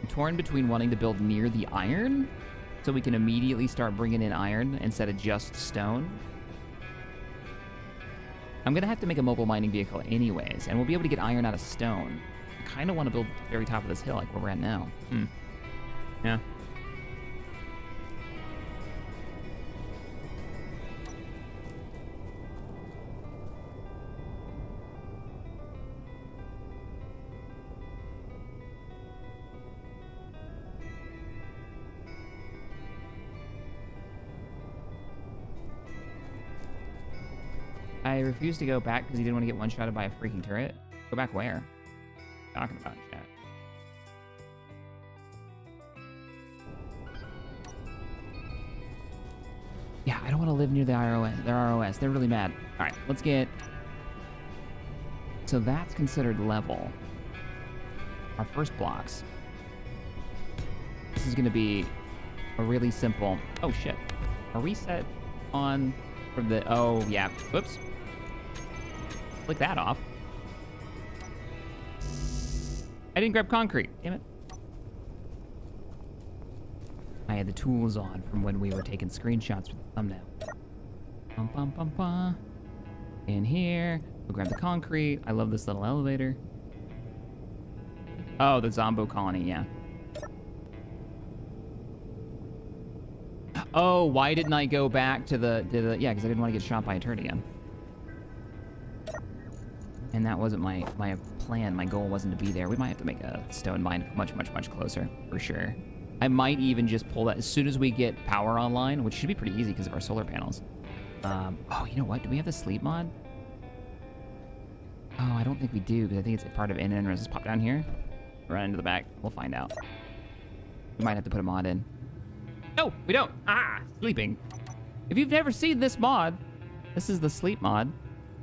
I'm torn between wanting to build near the iron, so we can immediately start bringing in iron instead of just stone. I'm gonna have to make a mobile mining vehicle anyways, and we'll be able to get iron out of stone. I kind of want to build at the very top of this hill, like where we're at now. Yeah. I refuse to go back because he didn't want to get one-shotted by a freaking turret. Go back where? Talking about chat. Yeah, I don't want to live near the ROS. Their ROS. They're really mad. All right, let's get. So that's considered level. Our first blocks. This is going to be a really simple. Oh shit. A reset on from the. Oh yeah. Whoops. Click that off. I didn't grab concrete. Damn it. I had the tools on from when we were taking screenshots with the thumbnail. Bum, bum, bum, bum. In here. We'll grab the concrete. I love this little elevator. Oh, the Zombo colony, yeah. Oh, why didn't I go back to the yeah, because I didn't want to get shot by a turret again. And that wasn't my plan. My goal wasn't to be there. We might have to make a stone mine much, much, much closer, for sure. I might even just pull that as soon as we get power online, which should be pretty easy because of our solar panels. Oh, you know what? Do we have the sleep mod? Oh, I don't think we do, because I think it's a part of in-and. Let's pop down here, run into the back. We'll find out. We might have to put a mod in. No, we don't. Ah, sleeping. If you've never seen this mod, this is the sleep mod.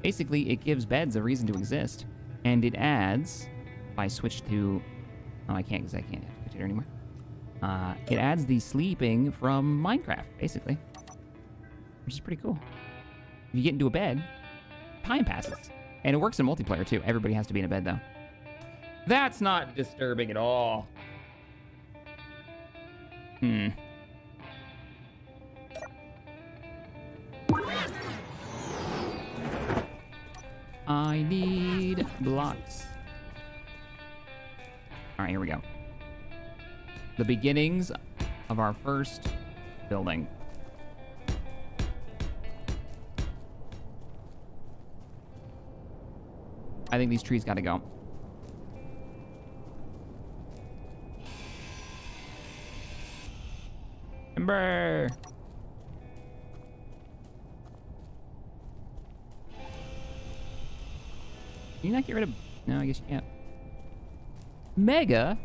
Basically, it gives beds a reason to exist. And it adds, if I switch to, oh, I can't because I can't switch it anymore. It adds the sleeping from Minecraft, basically. Which is pretty cool. If you get into a bed, time passes. And it works in multiplayer, too. Everybody has to be in a bed, though. That's not disturbing at all. I need blocks. All right, here we go. The beginnings of our first building. I think these trees gotta go. Timber! Can you not get rid of... No, I guess you can't. Mega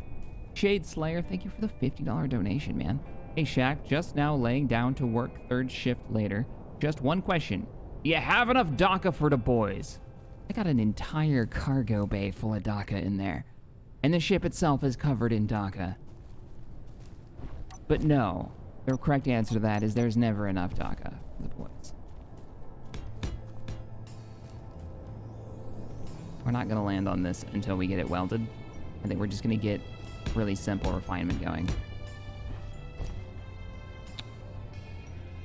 Shade Slayer, thank you for the $50 donation, man. Hey, Shaq, just now laying down to work third shift later. Just one question. Do you have enough DACA for the boys? I got an entire cargo bay full of DACA in there. And the ship itself is covered in DACA. But no, the correct answer to that is there's never enough DACA for the boys. We're not gonna land on this until we get it welded. I think we're just gonna get really simple refinement going.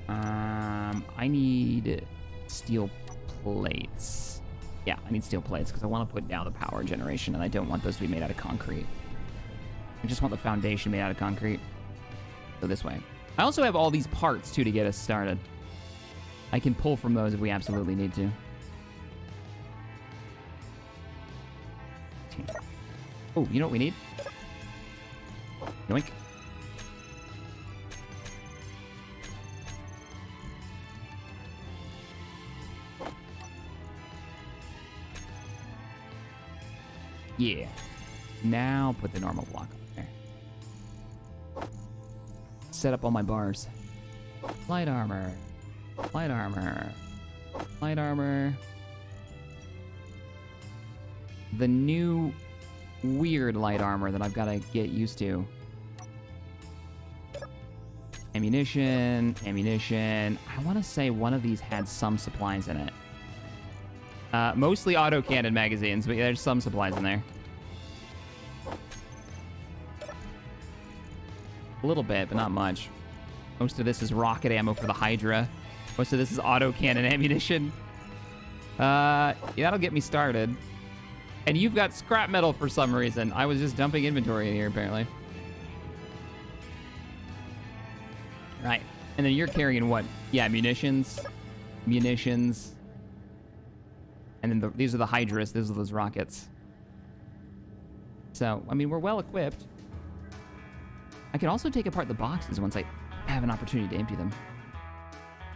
I need steel plates. Yeah, I need steel plates because I want to put down the power generation and I don't want those to be made out of concrete. I just want the foundation made out of concrete. So this way. I also have all these parts too to get us started. I can pull from those if we absolutely need to. Oh, you know what we need? Yoink. Yeah. Now put the normal block up there. Set up all my bars. Light armor. Light armor. Light armor. The new weird light armor that I've got to get used to. Ammunition, ammunition. I want to say one of these had some supplies in it. Mostly autocannon magazines, but yeah, there's some supplies in there. A little bit, but not much. Most of this is rocket ammo for the Hydra. Most of this is autocannon ammunition. Yeah, that'll get me started. And you've got scrap metal for some reason. I was just dumping inventory in here, apparently. Right. And then you're carrying what? Yeah, munitions. Munitions. And then these are the Hydras. These are those rockets. So, I mean, we're well equipped. I can also take apart the boxes once I have an opportunity to empty them.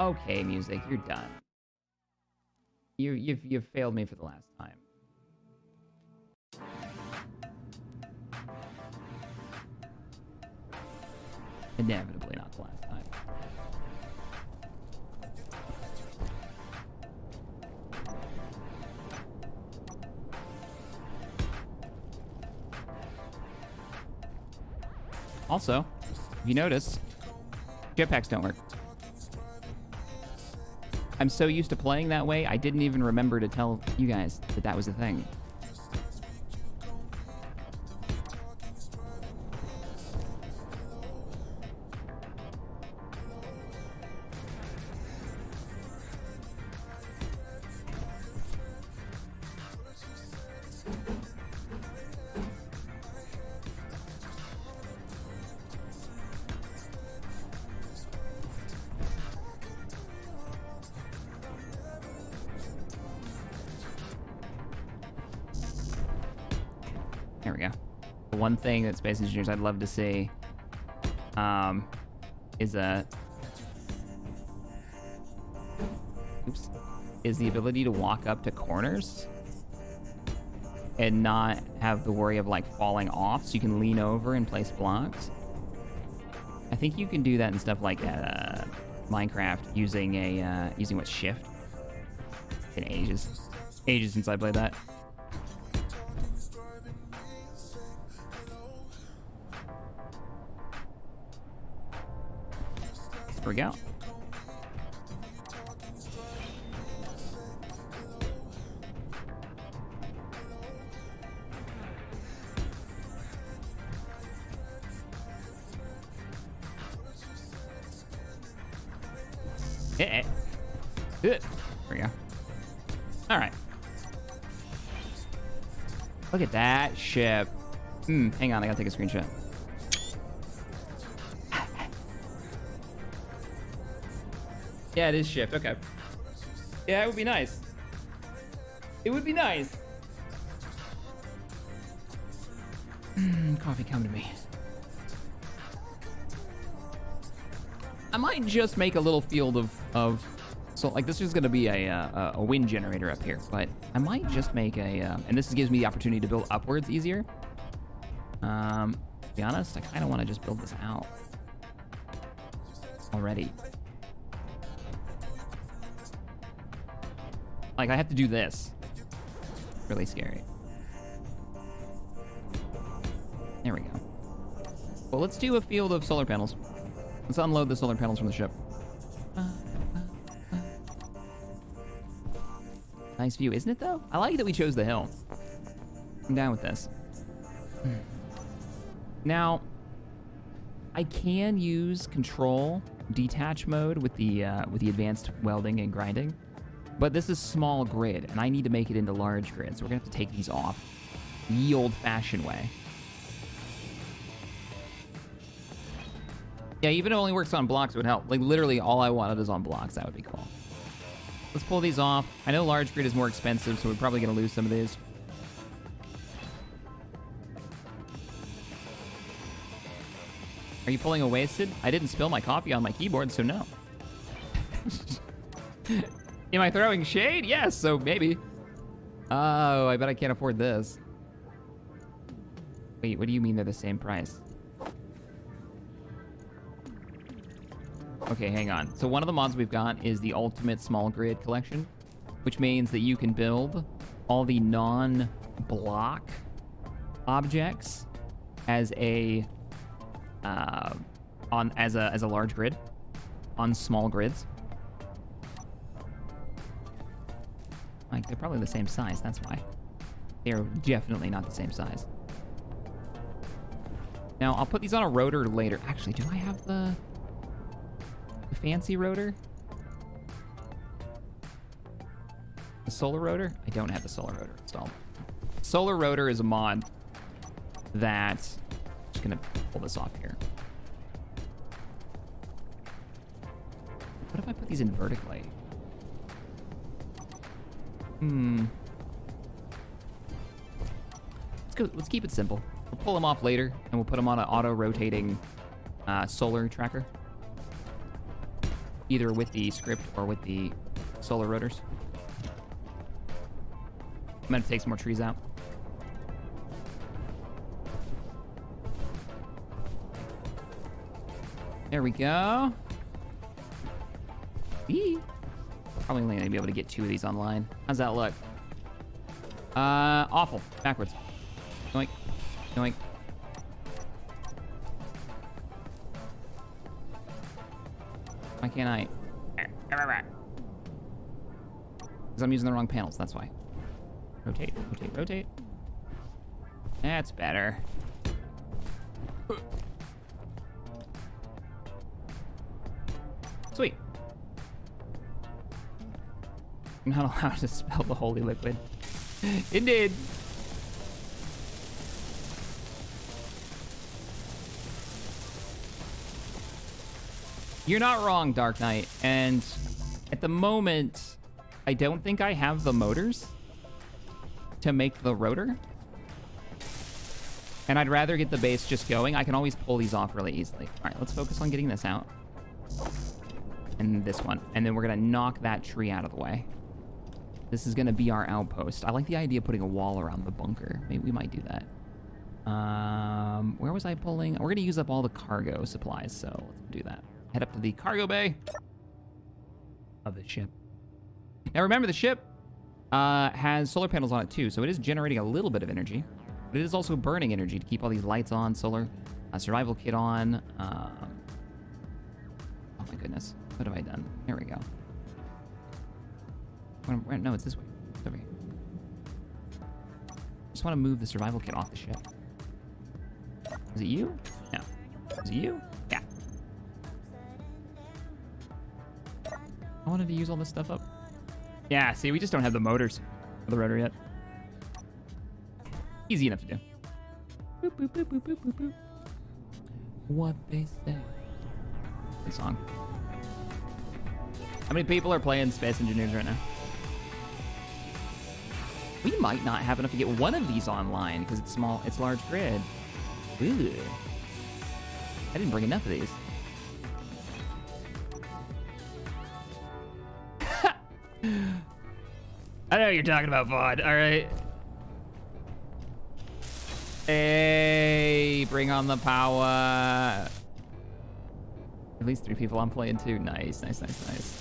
Okay, music, you're done. You've failed me for the last time. Inevitably not the last time. Also, if you notice, jetpacks don't work. I'm so used to playing that way, I didn't even remember to tell you guys that that was a thing. There we go. The one thing that space engineers I'd love to see is the ability to walk up to corners and not have the worry of like falling off, so you can lean over and place blocks. I think you can do that in stuff like Minecraft using using what, shift? It's been ages since I played that. There we go. Good. There we go. All right. Look at that ship. Hang on, I gotta take a screenshot. Yeah, it is shift. Okay. Yeah, it would be nice. It would be nice. Coffee, come to me. I might just make a little field of so like this is gonna be a wind generator up here, but I might just make and this gives me the opportunity to build upwards easier. To be honest, I kind of want to just build this out already. Like I have to do this. Really scary. There we go. Well, let's do a field of solar panels. Let's unload the solar panels from the ship. Nice view, isn't it, though? I like that we chose the hill. I'm down with this. Now, I can use control detach mode with the advanced welding and grinding, but this is small grid, and I need to make it into large grid, so we're gonna have to take these off the old-fashioned way. Yeah, even if it only works on blocks, it would help. Like, literally, all I wanted is on blocks. That would be cool. Let's pull these off. I know large grid is more expensive, so we're probably going to lose some of these. Are you pulling a wasted? I didn't spill my coffee on my keyboard, so no. Am I throwing shade? Yes, so maybe. Oh, I bet I can't afford this. Wait, what do you mean they're the same price? Okay, hang on. So one of the mods we've got is the Ultimate Small Grid Collection, which means that you can build all the non-block objects as a as a large grid on small grids. Like, they're probably the same size, that's why. They're definitely not the same size. Now, I'll put these on a rotor later. Actually, do I have the fancy rotor? The solar rotor? I don't have the solar rotor installed. Solar rotor is a mod that... I'm just gonna pull this off here. What if I put these in vertically? Let's keep it simple. We'll pull them off later, and we'll put them on an auto-rotating solar tracker. Either with the script or with the solar rotors. I'm gonna take some more trees out. There we go. Eee. Probably only gonna be able to get 2 of these online. How's that look? Awful. Backwards. Yoink. Yoink. Why can't I? Because I'm using the wrong panels, that's why. Rotate, rotate, rotate. That's better. Sweet. I'm not allowed to spill the holy liquid. Indeed. You're not wrong, Dark Knight. And at the moment, I don't think I have the motors to make the rotor. And I'd rather get the base just going. I can always pull these off really easily. All right, let's focus on getting this out. And this one. And then we're going to knock that tree out of the way. This is going to be our outpost. I like the idea of putting a wall around the bunker. Maybe we might do that. Where was I pulling? We're going to use up all the cargo supplies, so let's do that. Head up to the cargo bay of the ship. Now remember, the ship has solar panels on it too, so it is generating a little bit of energy. But it is also burning energy to keep all these lights on, solar survival kit on. Oh my goodness. What have I done? There we go. No, it's this way. It's over here. Just want to move the survival kit off the ship. Is it you? No. Is it you? Yeah. I wanted to use all this stuff up. Yeah, see, we just don't have the motors for the rotor yet. Easy enough to do. Boop, boop, boop, boop, boop, boop, boop. What they say. Good song. How many people are playing Space Engineers right now? We might not have enough to get one of these online because it's small. It's large grid. Ooh. I didn't bring enough of these. I know what you're talking about, VOD. All right. Hey, bring on the power. At least 3 people I'm playing too. Nice, nice, nice, nice.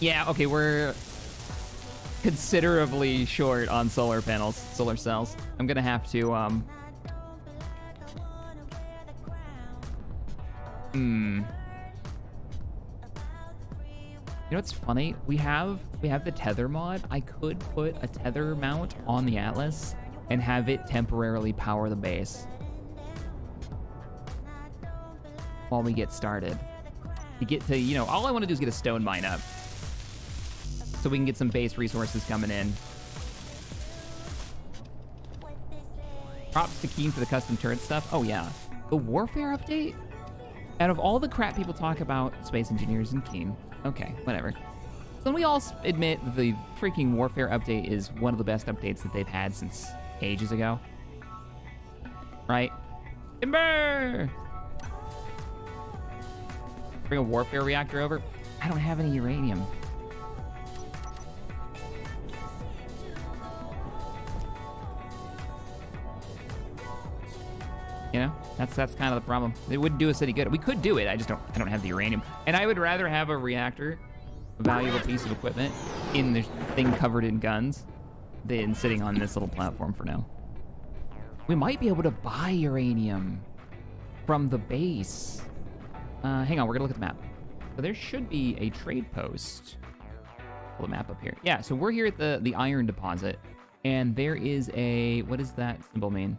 Yeah, okay, we're considerably short on solar panels, solar cells. I'm gonna have to, You know what's funny? We have the tether mod. I could put a tether mount on the Atlas and have it temporarily power the base while we get started. To get to, you know, all I want to do is get a stone mine up so we can get some base resources coming in. Props to Keen for the custom turret stuff. Oh yeah, the warfare update. Out of all the crap people talk about, Space Engineers and Keen. Okay, whatever. So we all admit the freaking warfare update is one of the best updates that they've had since ages ago. Right? Timber! Bring a warfare reactor over. I don't have any uranium. You know, that's kind of the problem. It wouldn't do us any good. We could do it. I don't have the uranium. And I would rather have a reactor, a valuable piece of equipment, in the thing covered in guns than sitting on this little platform for now. We might be able to buy uranium from the base. Hang on, we're gonna look at the map. So there should be a trade post. Pull the map up here. Yeah, so we're here at the iron deposit, and there is a, what does that symbol mean?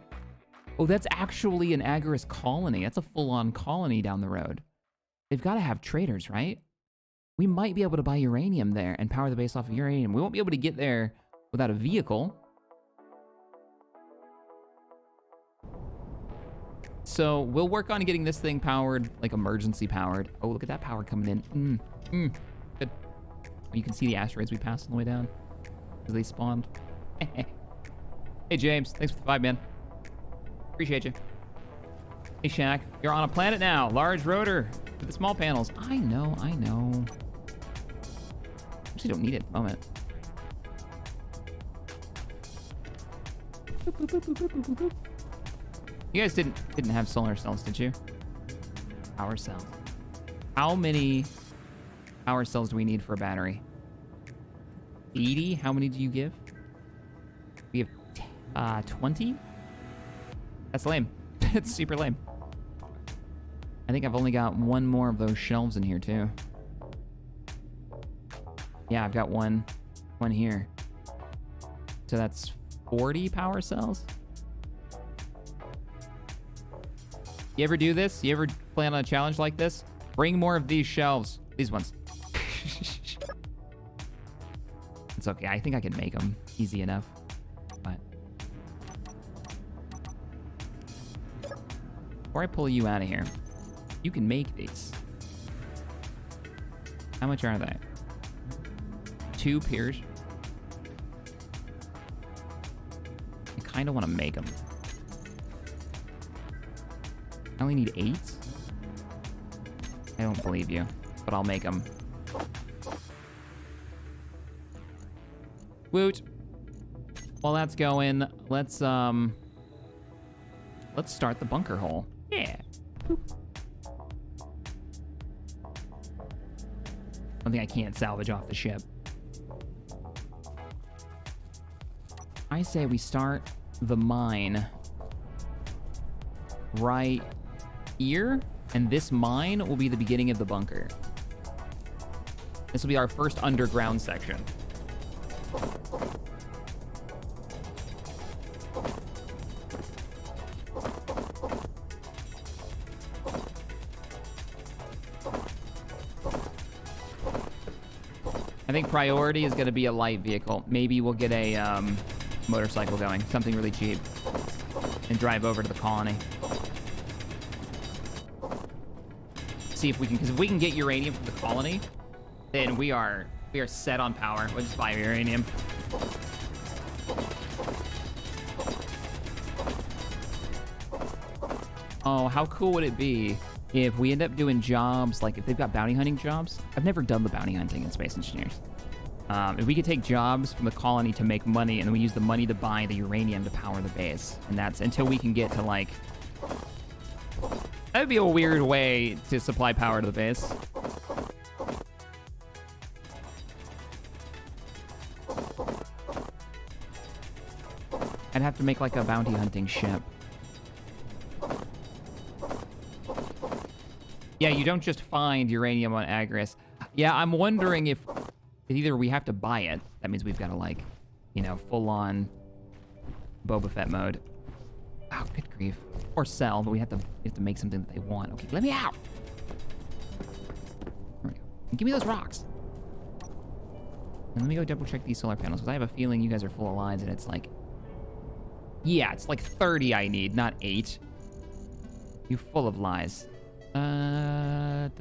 Oh, that's actually an Agaris colony. That's a full-on colony down the road. They've got to have traders, right? We might be able to buy uranium there and power the base off of uranium. We won't be able to get there without a vehicle. So we'll work on getting this thing powered, like emergency powered. Oh, look at that power coming in. Good. You can see the asteroids we passed on the way down as they spawned. Hey, James. Thanks for the 5, man. Appreciate you. Hey, Shaq. You're on a planet now. Large rotor with the small panels. I know. Actually, don't need it at the moment. Boop, boop, boop, boop, boop, boop, boop. You guys didn't have solar cells, did you? Power cells. How many power cells do we need for a battery? 80? How many do you give? We have 20? That's lame. It's super lame. I think I've only got one more of those shelves in here too. Yeah, I've got one here. So that's 40 power cells. You ever do this? You ever plan on a challenge like this? Bring more of these shelves. These ones. It's okay. I think I can make them easy enough. But before I pull you out of here, you can make these. How much are they? 2 piers. I kind of want to make them. I only need 8? I don't believe you, but I'll make them. Woot. While that's going, let's start the bunker hole. Yeah. Boop. One thing I can't salvage off the ship. I say we start the mine right here, and this mine will be the beginning of the bunker. This will be our first underground section. I think priority is going to be a light vehicle. Maybe we'll get a motorcycle going, something really cheap, and drive over to the colony. See if we can, because if we can get uranium from the colony, then we are set on power. We'll just buy uranium. Oh, how cool would it be if we end up doing jobs, like if they've got bounty hunting jobs? I've never done the bounty hunting in Space Engineers. If we could take jobs from the colony to make money, and then we use the money to buy the uranium to power the base. And that's until we can get to, like... That would be a weird way to supply power to the base. I'd have to make, like, a bounty hunting ship. Yeah, you don't just find uranium on Agaris. Yeah, I'm wondering if either we have to buy it. That means we've got to, like, you know, full-on Boba Fett mode. Oh, good grief. Or sell, but we have to make something that they want. Okay, let me out. There we go. And give me those rocks. And let me go double check these solar panels, because I have a feeling you guys are full of lines, and it's like... Yeah, it's like 30 I need, not 8. You full of lies. What's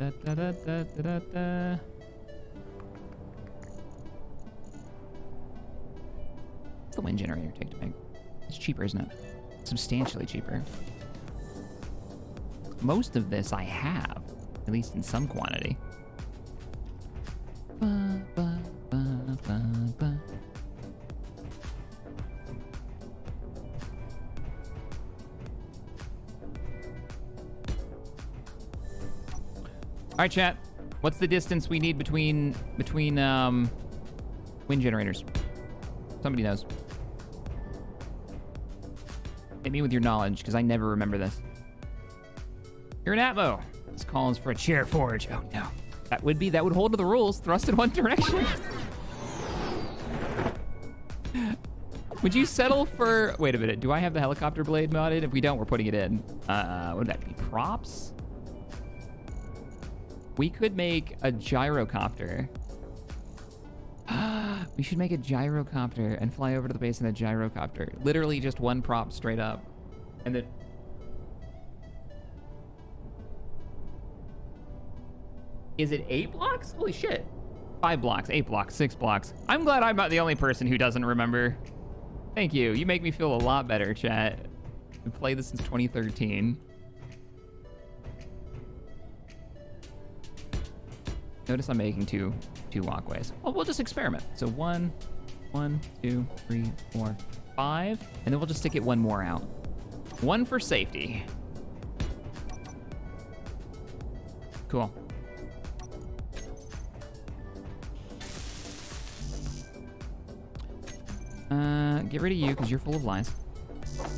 the wind generator take to make? It's cheaper, isn't it? Substantially cheaper. Most of this I have, at least in some quantity. All right, chat. What's the distance we need between wind generators? Somebody knows. Hit me with your knowledge, because I never remember this. You're an Atmo. This calls for a chair forge. Oh no. That would hold to the rules. Thrust in one direction. Would you settle for... Wait a minute. Do I have the helicopter blade modded? If we don't, we're putting it in. Would that be props? We could make a gyrocopter. We should make a gyrocopter and fly over to the base in a gyrocopter. Literally just one prop straight up. And then... Is it 8 blocks? Holy shit. 5 blocks, 8 blocks, 6 blocks. I'm glad I'm not the only person who doesn't remember. Thank you. You make me feel a lot better, chat. I've played this since 2013. Notice I'm making two walkways. Well, we'll just experiment. So 1, 2, 3, 4, 5, and then we'll just stick it one more out. 1 for safety. Cool. Get rid of you because you're full of lies.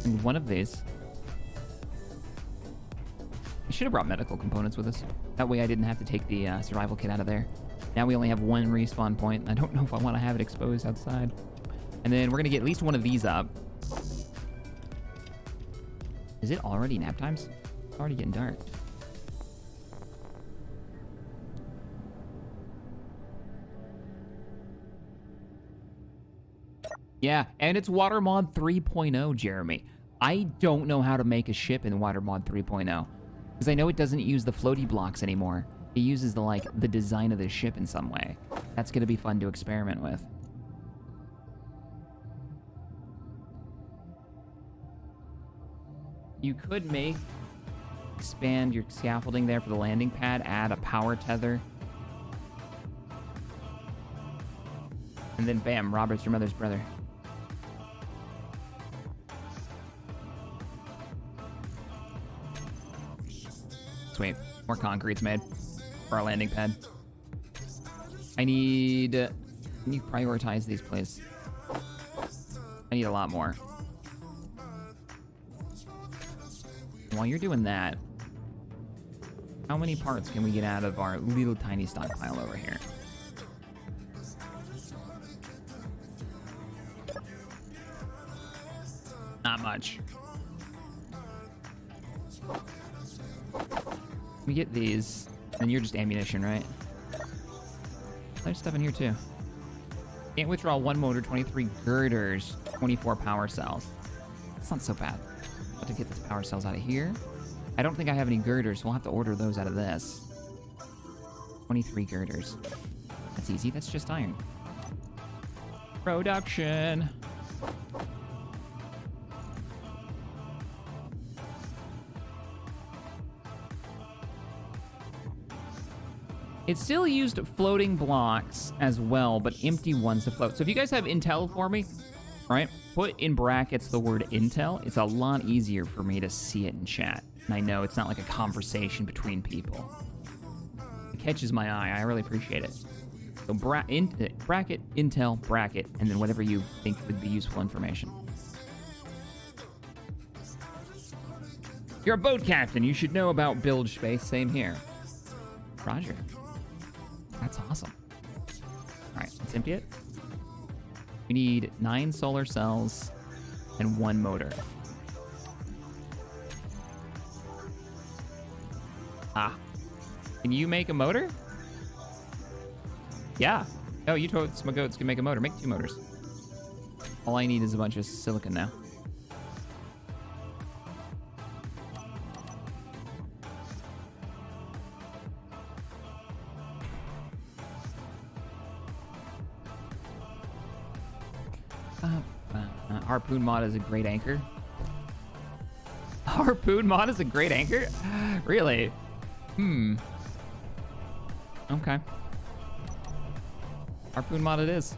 And one of these. I should have brought medical components with us. That way I didn't have to take the survival kit out of there. Now we only have 1 respawn point. I don't know if I want to have it exposed outside. And then we're going to get at least one of these up. Is it already nap times? It's already getting dark. Yeah, and it's Water Mod 3.0, Jeremy. I don't know how to make a ship in Water Mod 3.0. Because I know it doesn't use the floaty blocks anymore. It uses the design of the ship in some way. That's gonna be fun to experiment with. You could make Expand your scaffolding there for the landing pad. Add a power tether. And then bam, Robert's your mother's brother. Sweet. More concrete's made for our landing pad. I need to prioritize these, please. I need a lot more. While you're doing that, how many parts can we get out of our little tiny stockpile over here? Not much. We get these, and you're just ammunition, right? There's stuff in here too. Can't withdraw 1 motor, 23 girders, 24 power cells. That's not so bad. I'll have to get these power cells out of here. I don't think I have any girders, so we'll have to order those out of this. 23 girders. That's easy, that's just iron. Production. It still used floating blocks as well, but empty ones to float. So if you guys have intel for me, right, put in brackets the word intel. It's a lot easier for me to see it in chat. And I know it's not like a conversation between people. It catches my eye. I really appreciate it. So bracket, intel, bracket, and then whatever you think would be useful information. You're a boat captain. You should know about bilge space. Same here. Roger. That's awesome. All right, let's empty it. We need 9 solar cells and 1 motor. Ah. Can you make a motor? Yeah. Oh, you told my goats can make a motor. Make 2 motors. All I need is a bunch of silicon now. Harpoon mod is a great anchor. Harpoon mod is a great anchor? Really? Okay. Harpoon mod it is.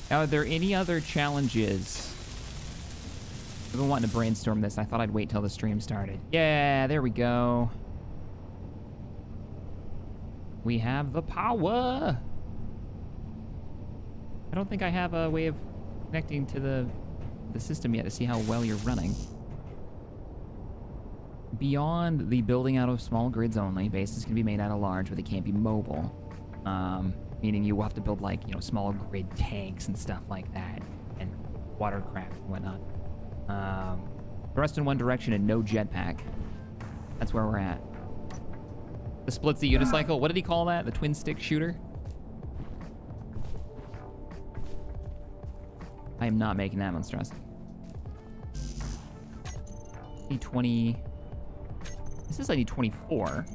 Now, are there any other challenges? I've been wanting to brainstorm this. I thought I'd wait till the stream started. Yeah, there we go. We have the power. I don't think I have a way of connecting to the system yet to see how well you're running. Beyond the building out of small grids only, bases can be made out of large, but they can't be mobile. Meaning you will have to build, like, you know, small grid tanks and stuff like that, and watercraft and whatnot. Thrust in one direction and no jetpack. That's where we're at. The splits the unicycle. What did he call that? The twin stick shooter? I am not making that monstrous. Need 20. This says I need 24.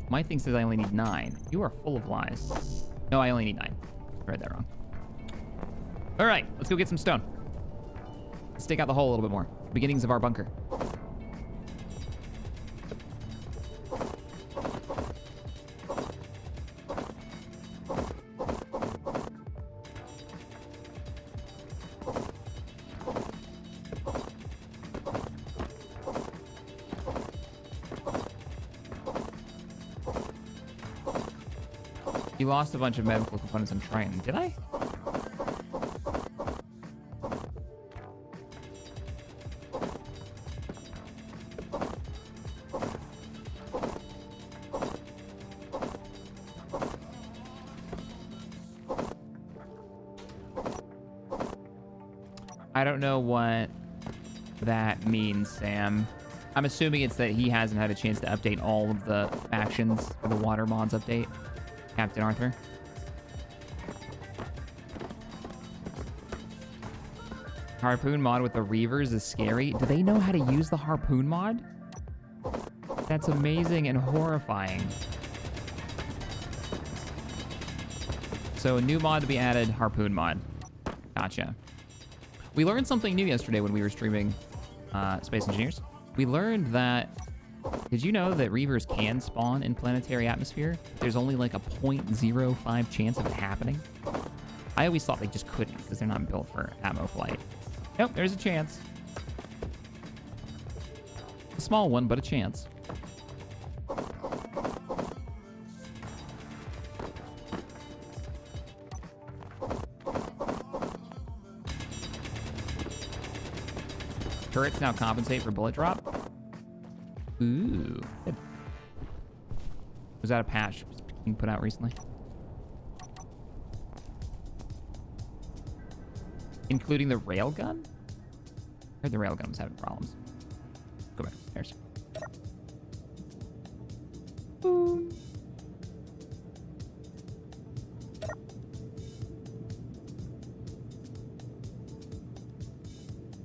My thing says I only need 9. You are full of lies. No, I only need 9. I read that wrong. All right, let's go get some stone. Let's take out the hole a little bit more. Beginnings of our bunker. You lost a bunch of medical components on Triton. Did I? I don't know what that means, Sam. I'm assuming it's that he hasn't had a chance to update all of the factions for the water mods update. Captain Arthur. Harpoon mod with the reavers is scary. Do they know how to use the harpoon mod? That's amazing and horrifying. So a new mod to be added, harpoon mod. Gotcha. We learned something new yesterday when we were streaming Space Engineers. We learned that, did you know that Reavers can spawn in planetary atmosphere? There's only like a 0.05 chance of it happening. I always thought they just couldn't because they're not built for atmo flight. Nope, there's a chance. A small one, but a chance. Turrets now compensate for bullet drop. Ooh. Good. Was that a patch being put out recently? Including the railgun? I heard the railgun was having problems. Go back upstairs. Boom.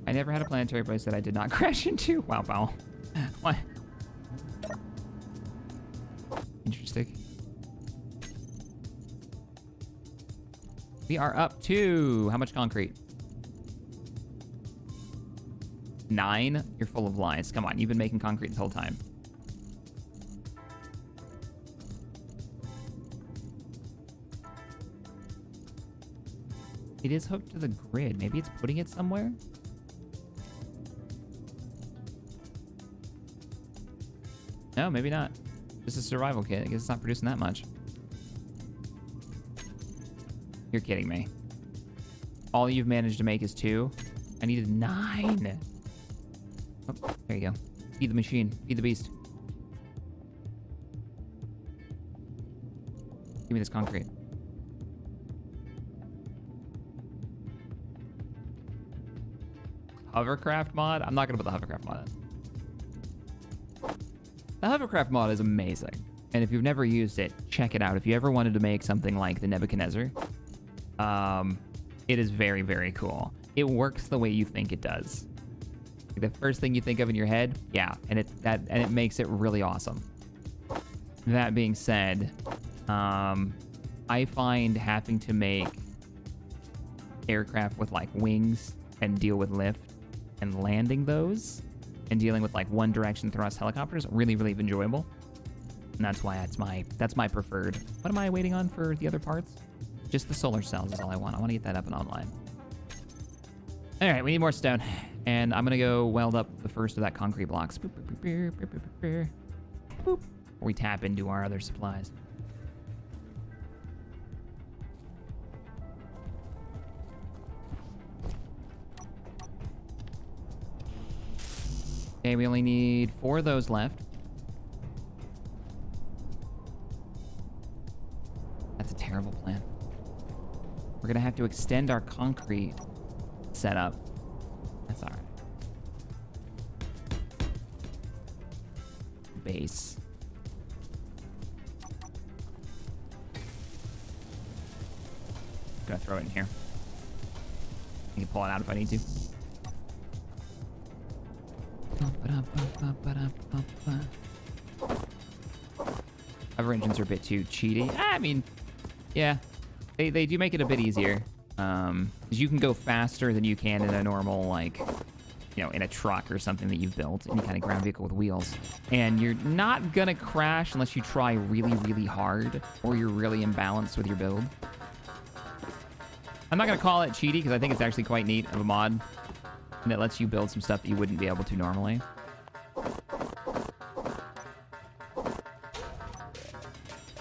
I never had a planetary place that I did not crash into. Wow, Powell. What? Interesting. We are up to how much concrete? 9? You're full of lies. Come on, you've been making concrete this whole time. It is hooked to the grid. Maybe it's putting it somewhere? No, maybe not. This is a survival kit. I guess it's not producing that much. You're kidding me. All you've managed to make is 2. I needed 9. Oh, there you go. Feed the machine. Feed the beast. Give me this concrete. Hovercraft mod? I'm not going to put the hovercraft mod in. The hovercraft mod is amazing. And if you've never used it, check it out. If you ever wanted to make something like the Nebuchadnezzar, it is very, very cool. It works the way you think it does. Like the first thing you think of in your head, yeah, and it makes it really awesome. That being said, I find having to make aircraft with like wings and deal with lift and landing those and dealing with like one direction thrust helicopters really, really enjoyable. And that's why that's my preferred. What am I waiting on for the other parts? Just the solar cells is all I want. I want to get that up and online. All right, we need more stone. And I'm going to go weld up the first of that concrete blocks. Boop, boop, boop, boop, boop, boop, boop. Before we tap into our other supplies. Okay, we only need 4 of those left. That's a terrible plan. We're gonna have to extend our concrete setup. That's all right. Base. Gonna throw it in here. I can pull it out if I need to. Hover engines are a bit too cheaty. I mean, yeah, they do make it a bit easier. Because you can go faster than you can in a normal, like, you know, in a truck or something that you've built, any kind of ground vehicle with wheels. And you're not gonna crash unless you try really, really hard, or you're really imbalanced with your build. I'm not gonna call it cheaty, because I think it's actually quite neat of a mod. And it lets you build some stuff that you wouldn't be able to normally.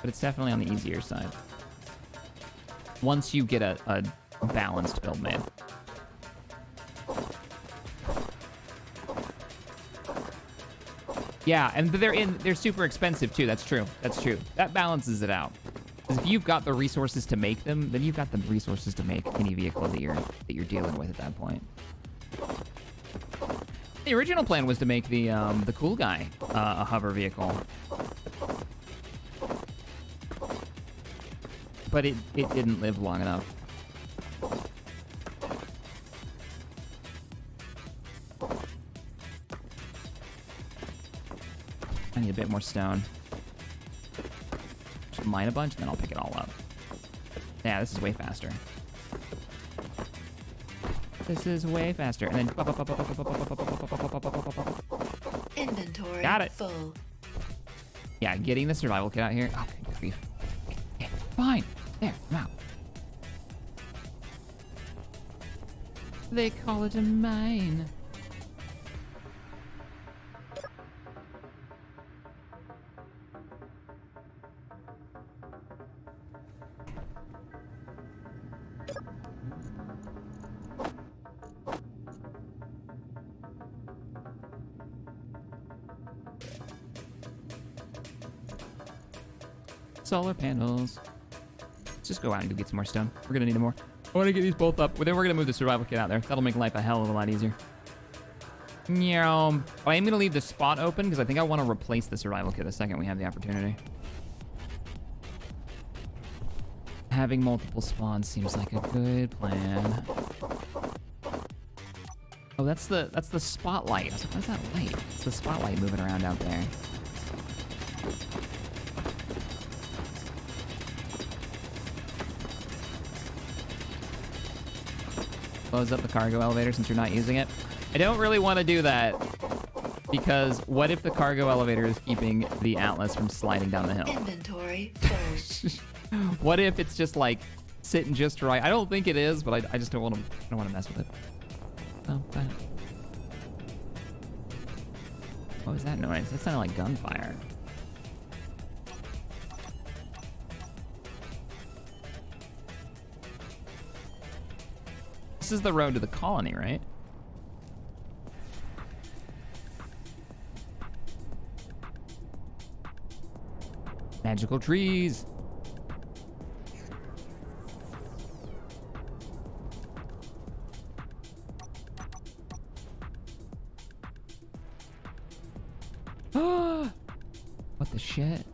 But it's definitely on the easier side. Once you get a balanced build made. Yeah, and they're super expensive too. That's true. That's true. That balances it out. Because if you've got the resources to make them, then you've got the resources to make any vehicle that you're dealing with at that point. The original plan was to make the cool guy a hover vehicle, but it didn't live long enough. I need a bit more stone. Just mine a bunch, and then I'll pick it all up. Yeah, this is way faster. This is way faster. And then... Inventory Got it. full. Yeah, getting the survival kit out here. Oh, good grief. Okay, fine. There, I'm out. They call it a mine. Solar panels. Let's just go out and go get some more stone. We're gonna need more. I want to get these both up. Well, then we're gonna move the survival kit out there. That'll make life a hell of a lot easier. Yeah. I am gonna leave the spot open because I think I want to replace the survival kit the second we have the opportunity. Having multiple spawns seems like a good plan. Oh, that's the spotlight. I was like, what is that light? It's the spotlight moving around out there. Close up the cargo elevator since you're not using it. I don't really want to do that because what if the cargo elevator is keeping the Atlas from sliding down the hill? Inventory full. What if it's just like sitting just right? I don't think it is, but I just don't want to mess with it. Oh, fine. What was that noise? That sounded like gunfire. This is the road to the colony, right? Magical trees. What the shit?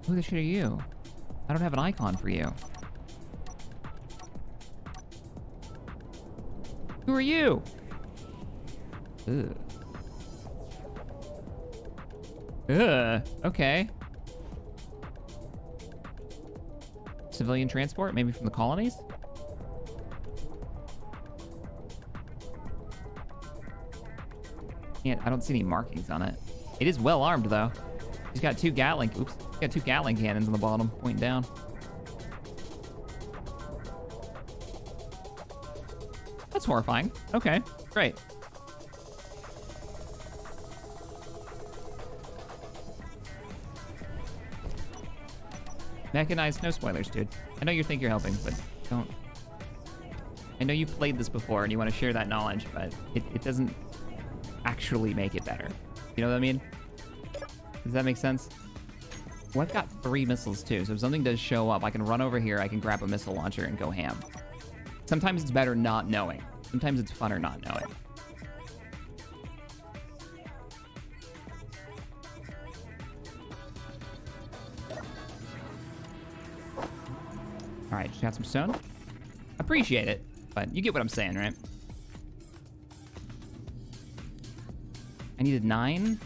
Who the shit are you? I don't have an icon for you. Who are you? Ugh. Okay. Civilian transport, maybe from the colonies? Yeah, I don't see any markings on it. It is well armed though. He's got two Gatling, he's got two Gatling cannons on the bottom, pointing down. That's horrifying. Okay, great. Mechanized, no spoilers, dude. I know you think you're helping, but don't. I know you've played this before and you want to share that knowledge, but it doesn't actually make it better. You know what I mean? Does that make sense? Well, I've got 3 missiles too, so if something does show up, I can run over here, I can grab a missile launcher and go ham. Sometimes it's better not knowing. Sometimes it's funner not knowing. All right, just got some stone. Appreciate it, but you get what I'm saying, right? I needed 9.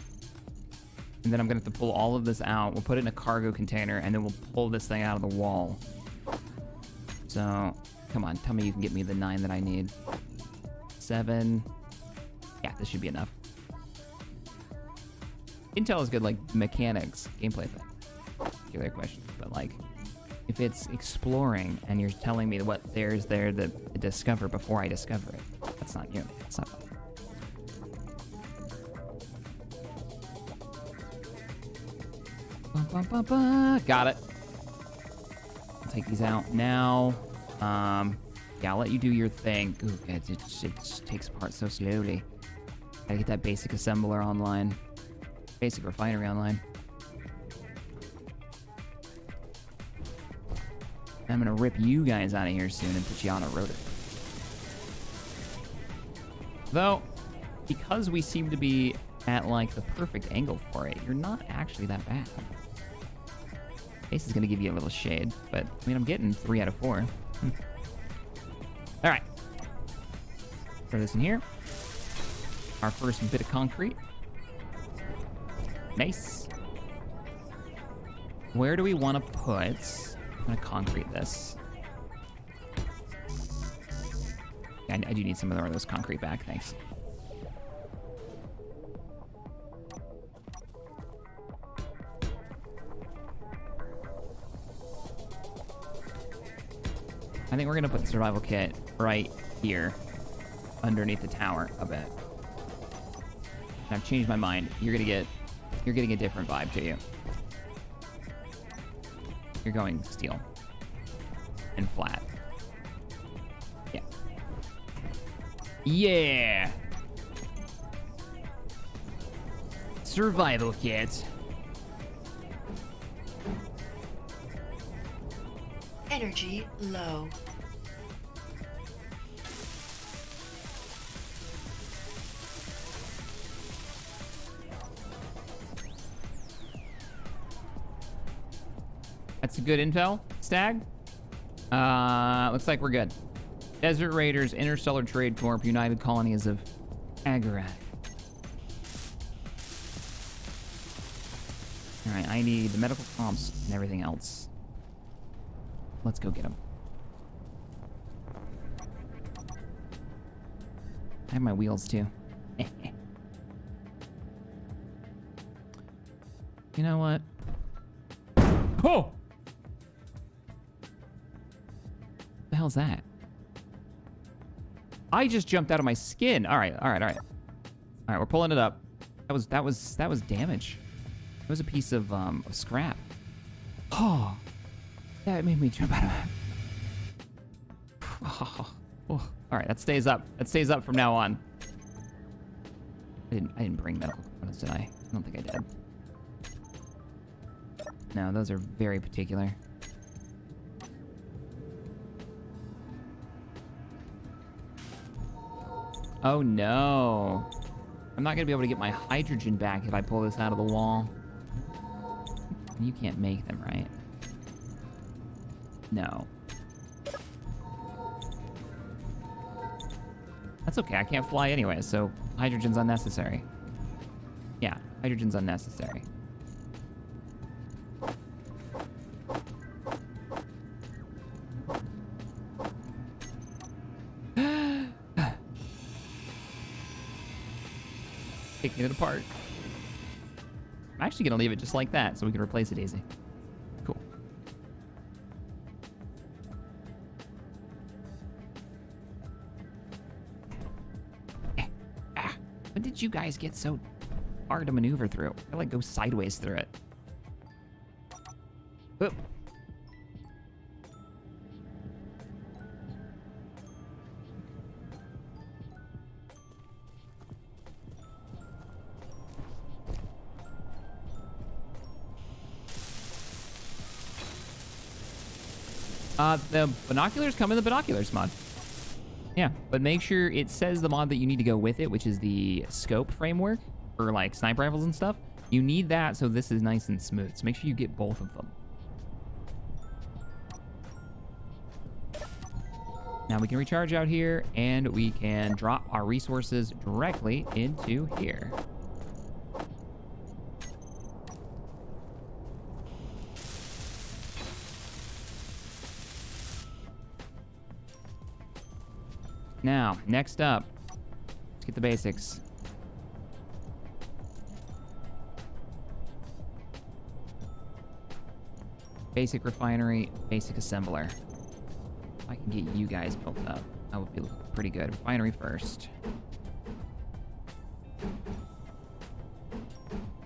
And then I'm gonna have to pull all of this out. We'll put it in a cargo container, and then we'll pull this thing out of the wall. So, come on, tell me you can get me the 9 that I need. 7. Yeah, this should be enough. Intel is good, like, mechanics, gameplay thing. Particular question, but like, if it's exploring and you're telling me what there's there to discover before I discover it, that's not you. That's not fun. Got it. I'll take these out now. Yeah, I'll let you do your thing. Ooh, it just takes apart so slowly. Gotta get that basic assembler online. Basic refinery online. I'm gonna rip you guys out of here soon and put you on a rotor. Though, because we seem to be at like the perfect angle for it, you're not actually that bad. Base is gonna give you a little shade, but I mean, I'm getting 3 out of 4. All right, throw this in here. Our first bit of concrete. Nice. Where do we want to put I'm gonna concrete this. Yeah, I do need some of those concrete back, thanks. I think we're gonna put the survival kit right here, underneath the tower a bit. And I've changed my mind. You're getting a different vibe to you. You're going steel and flat. Yeah. Yeah. Survival kit. Energy low. That's a good intel, Stag. Looks like we're good. Desert Raiders, Interstellar Trade Corp, United Colonies of Agaris. All right, I need the medical comps and everything else. Let's go get them. I have my wheels too. You know what? Oh! The hell's that? I just jumped out of my skin. All right. All right, we're pulling it up. That was damage. It was a piece of scrap. Oh, that made me jump out of my... Oh. All right, that stays up. That stays up from now on. I didn't bring medical components, did I? I don't think I did. No, those are very particular. Oh no. I'm not gonna be able to get my hydrogen back if I pull this out of the wall. You can't make them, right? No. That's okay, I can't fly anyway, so hydrogen's unnecessary. Yeah, hydrogen's unnecessary. Taking it apart. I'm actually gonna leave it just like that so we can replace it easy. Cool. When did you guys get so hard to maneuver through? I like go sideways through it. Oop. The binoculars come in the binoculars mod. Yeah, but make sure it says the mod that you need to go with it, which is the scope framework for like sniper rifles and stuff. You need that so this is nice and smooth. So make sure you get both of them. Now we can recharge out here and we can drop our resources directly into here. Now, next up, let's get the basics. Basic refinery, basic assembler. If I can get you guys built up, that would be pretty good. Refinery first.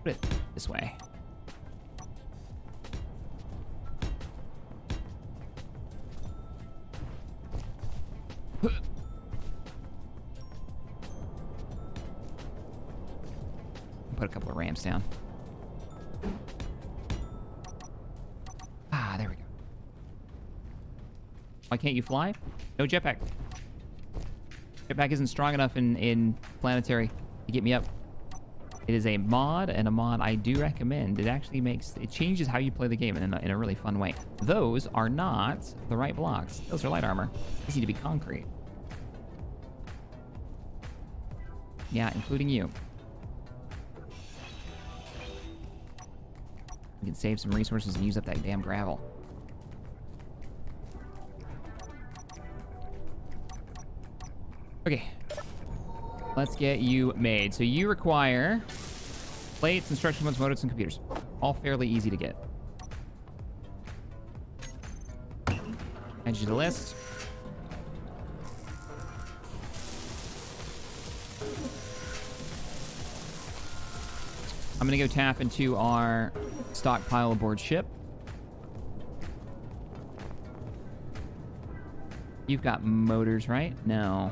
Put it this way. Put a couple of ramps down. Ah, there we go. Why can't you fly? No jetpack. Jetpack isn't strong enough in planetary to get me up. It is a mod, and a mod I do recommend. It actually it changes how you play the game in a really fun way. Those are not the right blocks. Those are light armor. These need to be concrete. Yeah, including you. We can save some resources and use up that damn gravel. Okay. Let's get you made. So you require plates, instruction books, motors, and computers. All fairly easy to get. Add you to the list. I'm gonna go tap into our stockpile aboard ship. You've got motors, right? No.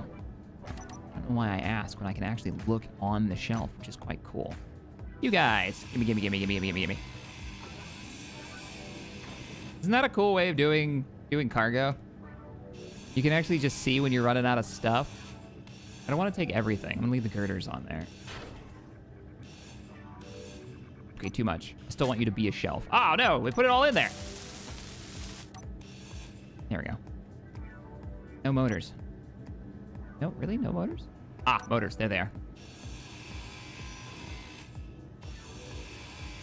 I don't know why I ask when I can actually look on the shelf, which is quite cool. You guys, gimme, gimme, gimme, gimme, gimme, gimme. Isn't that a cool way of doing cargo? You can actually just see when you're running out of stuff. I don't want to take everything. I'm gonna leave the girders on there. Okay, too much. I still want you to be a shelf. Oh no, we put it all in there. There we go. No motors. No, really? No motors? Ah, motors. There they are.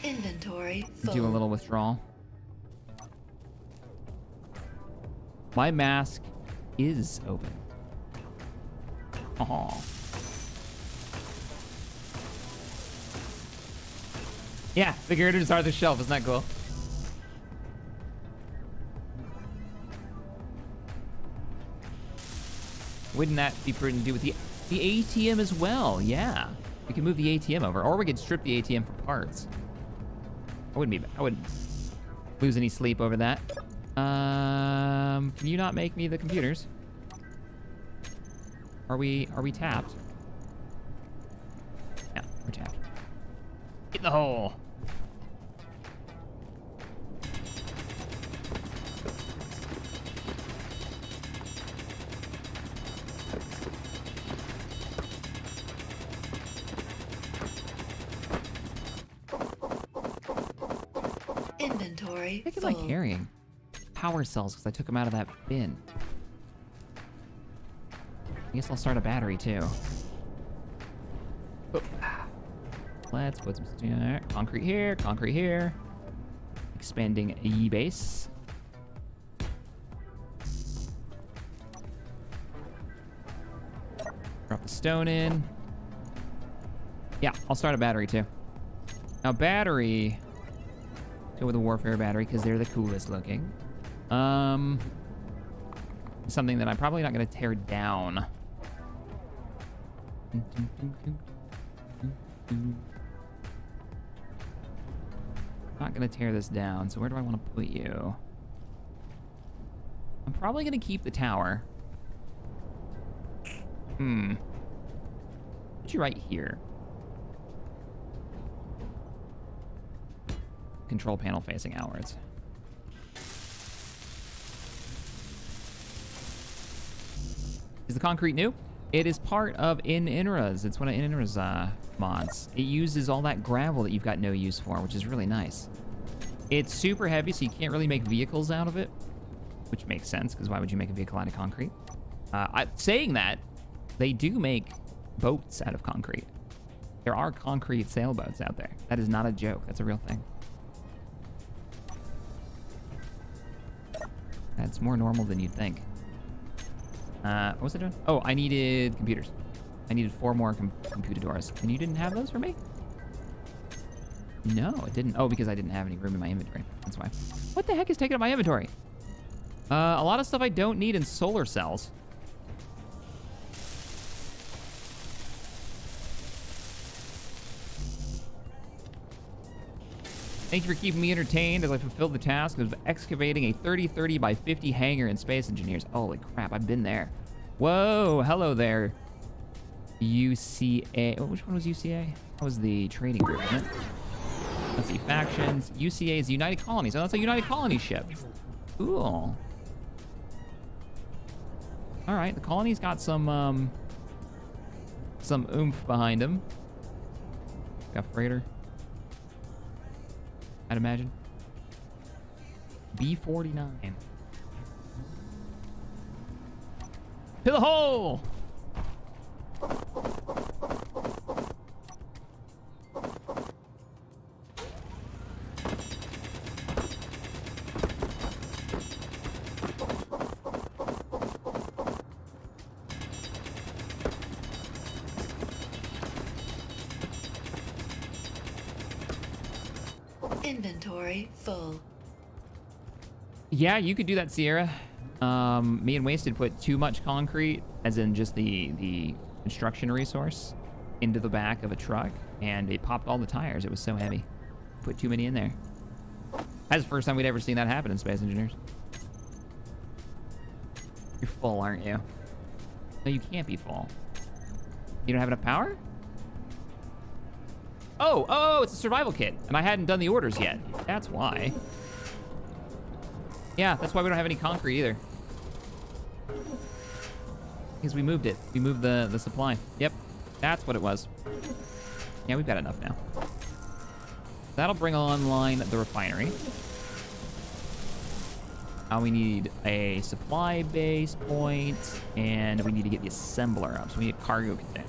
Inventory full. Do a little withdrawal. My mask is open. Oh. Yeah, the girders are the shelf. Isn't that cool? Wouldn't that be prudent to do with the ATM as well? Yeah. We can move the ATM over, or we could strip the ATM for parts. I wouldn't lose any sleep over that. Can you not make me the computers? Are we tapped? Yeah, we're tapped. Get in the hole. Inventory What full. am I carrying? Power cells, because I took them out of that bin. I guess I'll start a battery, too. Oh. Let's put some concrete here, concrete here. Expanding E-base. Drop the stone in. Yeah, I'll start a battery, too. Now, battery... Go with a warfare battery because they're the coolest looking. Something that I'm probably not going to tear down. Not going to tear this down. So where do I want to put you? I'm probably going to keep the tower. Put you right here. Control panel facing outwards. Is the concrete new? It is part of InInra's. It's one of InInra's mods. It uses all that gravel that you've got no use for, which is really nice. It's super heavy, so you can't really make vehicles out of it, which makes sense, because why would you make a vehicle out of concrete? Saying that, they do make boats out of concrete. There are concrete sailboats out there. That is not a joke. That's a real thing. That's more normal than you'd think. What was I doing? Oh, I needed computers. I needed 4 more computadors. And you didn't have those for me? No, it didn't. Oh, because I didn't have any room in my inventory. That's why. What the heck is taking up my inventory? A lot of stuff I don't need in solar cells. Thank you for keeping me entertained as I fulfilled the task of excavating a 3030 by 50 hangar in Space Engineers. Holy crap, I've been there. Whoa, hello there. UCA. Oh, which one was UCA? That was the trading group, isn't it? Let's see, factions. UCA is United Colonies. Oh, that's a United Colonies ship. Cool. All right, the colony's got some oomph behind them. Got freighter. I'd imagine. B-49. To the hole! Inventory full. Yeah, you could do that, Sierra. Me and Wasted put too much concrete, as in just the construction resource, into the back of a truck, and it popped all the tires. It was so heavy. Put too many in there. That's the first time we'd ever seen that happen in Space Engineers. You're full, aren't you? No, you can't be full. You don't have enough power? Oh, it's a survival kit, and I hadn't done the orders yet. That's why. Yeah, that's why we don't have any concrete either. Because we moved it. We moved the supply. Yep, that's what it was. Yeah, we've got enough now. That'll bring online the refinery. We need a supply base point, and we need to get the assembler up. So we need a cargo container.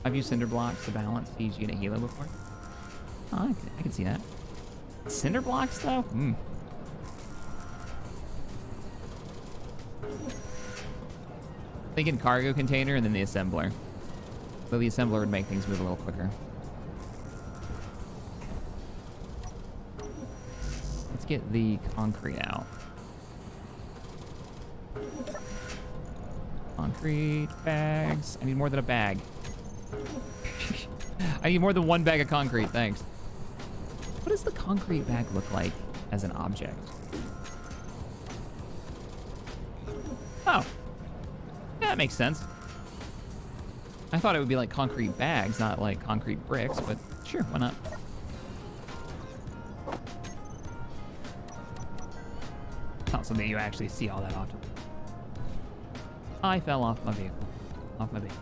I've used cinder blocks to balance these unit helo before. Oh, I can see that. Cinder blocks, though? Thinking cargo container and then the assembler. So the assembler would make things move a little quicker. Let's get the concrete out. Concrete bags. I need more than a bag. I need more than one bag of concrete, thanks. What does the concrete bag look like as an object? Oh. Yeah, that makes sense. I thought it would be like concrete bags, not like concrete bricks, but sure, why not? Not something you actually see all that often. I fell off my vehicle. Off my vehicle.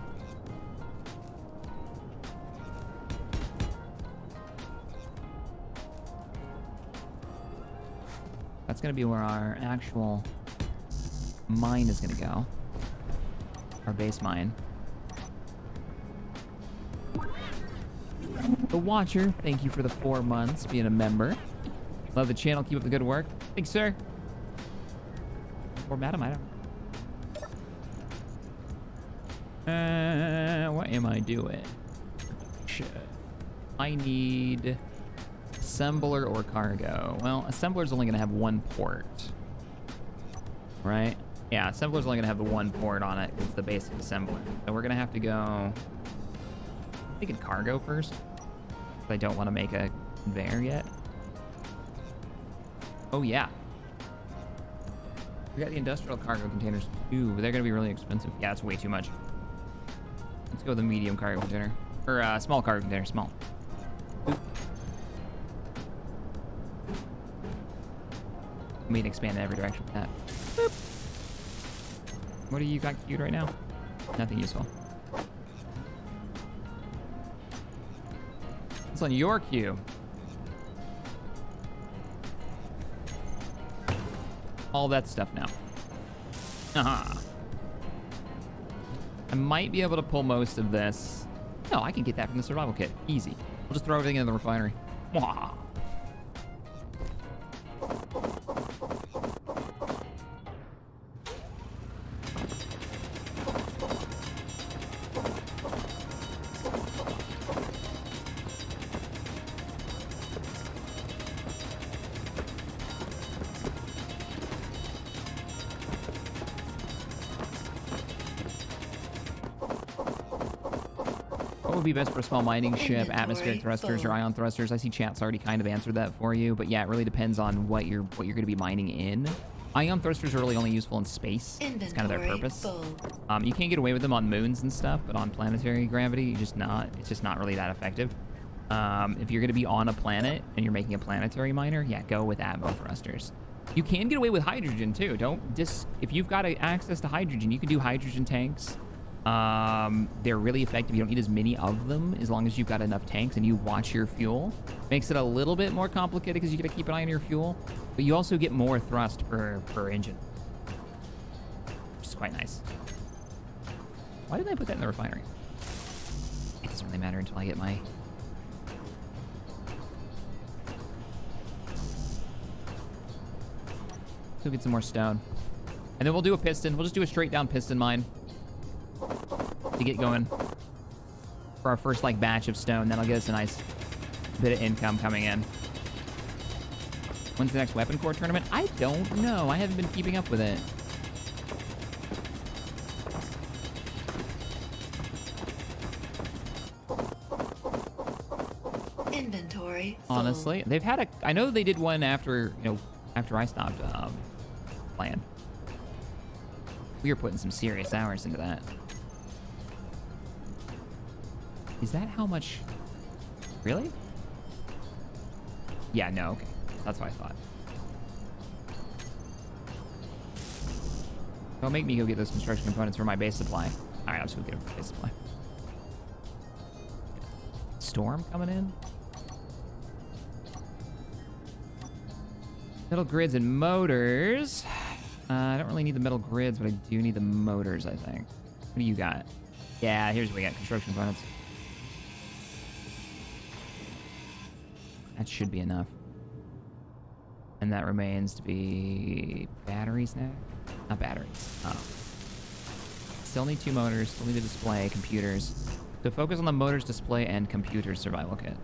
That's gonna be where our actual mine is gonna go. Our base mine. The Watcher, thank you for the 4 months being a member. Love the channel, keep up the good work. Thanks, sir. Or madam, I don't. What am I doing? Shit. I need assembler or cargo. Well, assembler's only gonna have one port. Right? Yeah, assembler's only gonna have the one port on it. It's the basic assembler. So we're gonna have to go... I'm thinking cargo first. I don't want to make a conveyor yet. Oh, yeah. We got the industrial cargo containers too, but they're gonna be really expensive. Yeah, it's way too much. Let's go with the medium cargo container. Or small cargo container, small. Oop. Let me expand in every direction with that. Boop. What do you got queued right now? Nothing useful. It's on your queue. All that stuff now. Aha. I might be able to pull most of this. No, I can get that from the survival kit. Easy. We'll just throw everything in the refinery. Mwah. Would be best for a small mining ship, atmospheric thrusters or ion thrusters. I see chat's already kind of answered that for you, but yeah, it really depends on what you're going to be mining in. Ion thrusters are really only useful in space. It's kind of their purpose. You can get away with them on moons and stuff, but on planetary gravity, it's just not really that effective. If you're going to be on a planet and you're making a planetary miner, yeah, go with atmo thrusters. You can get away with hydrogen too. If you've got access to hydrogen, you can do hydrogen tanks. They're really effective. You don't need as many of them as long as you've got enough tanks and you watch your fuel. Makes it a little bit more complicated because you got to keep an eye on your fuel, but you also get more thrust per engine, which is quite nice. Why did I put that in the refinery? It doesn't really matter until I get my... Let's go get some more stone. And then we'll do a piston. We'll just do a straight down piston mine to get going. for our first like batch of stone. That'll get us a nice bit of income coming in. When's the next weapon core tournament? I don't know. I haven't been keeping up with it. Inventory full. Honestly, they've had a. I know they did one after after I stopped playing. We were putting some serious hours into that. Is that how much? Really? Yeah. No. Okay. That's what I thought. Don't make me go get those construction components for my base supply. All right, I'll just go get them for base supply. Storm coming in. Metal grids and motors. I don't really need the metal grids, but I do need the motors, I think. What do you got? Yeah, here's what we got. Construction components. That should be enough. And that remains to be batteries now? Not batteries. Oh. Still need 2 motors. Still need a display, computers. So focus on the motors, display, and computers survival kit.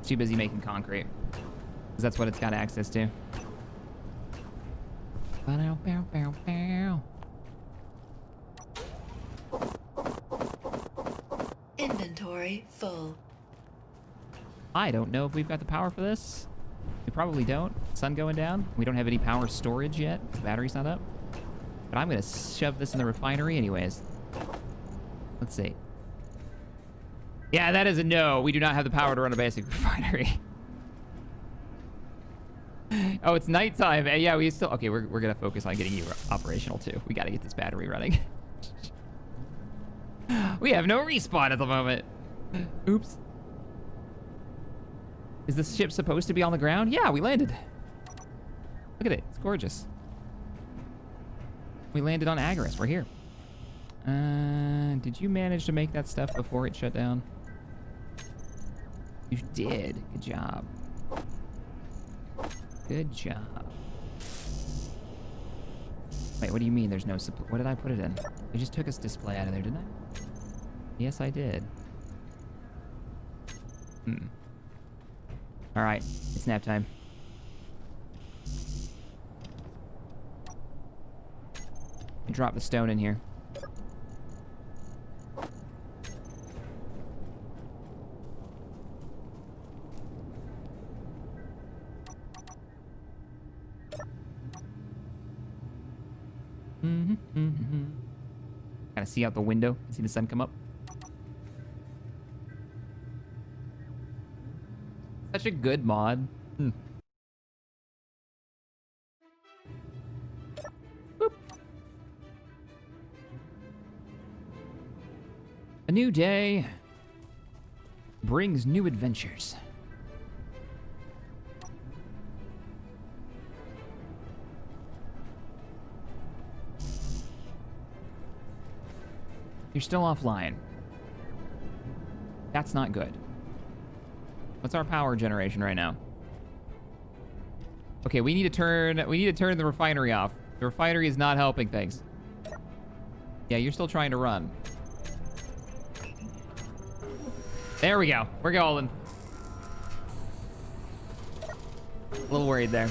Too busy making concrete. Because that's what it's got access to. Bow, bow, bow, bow. Inventory full. I don't know if we've got the power for this. We probably don't. Sun going down. We don't have any power storage yet. The battery's not up. But I'm going to shove this in the refinery anyways. Let's see. Yeah, that is a no. We do not have the power to run a basic refinery. Oh, it's nighttime. Yeah, we still... Okay, we're going to focus on getting you operational too. We got to get this battery running. We have no respawn at the moment. Oops. Is this ship supposed to be on the ground? Yeah, we landed. Look at it. It's gorgeous. We landed on Agaris. We're here. Did you manage to make that stuff before it shut down? You did. Good job. Good job. Wait, what do you mean there's no supply? What did I put it in? I just took its display out of there, didn't I? Yes, I did. All right, it's nap time. Drop the stone in here. Kind of see out the window, see the sun come up. Such a good mod. Boop. A new day brings new adventures. You're still offline. That's not good. What's our power generation right now? Okay, we need to turn the refinery off. The refinery is not helping things. Yeah, you're still trying to run. There we go. We're golden. A little worried there.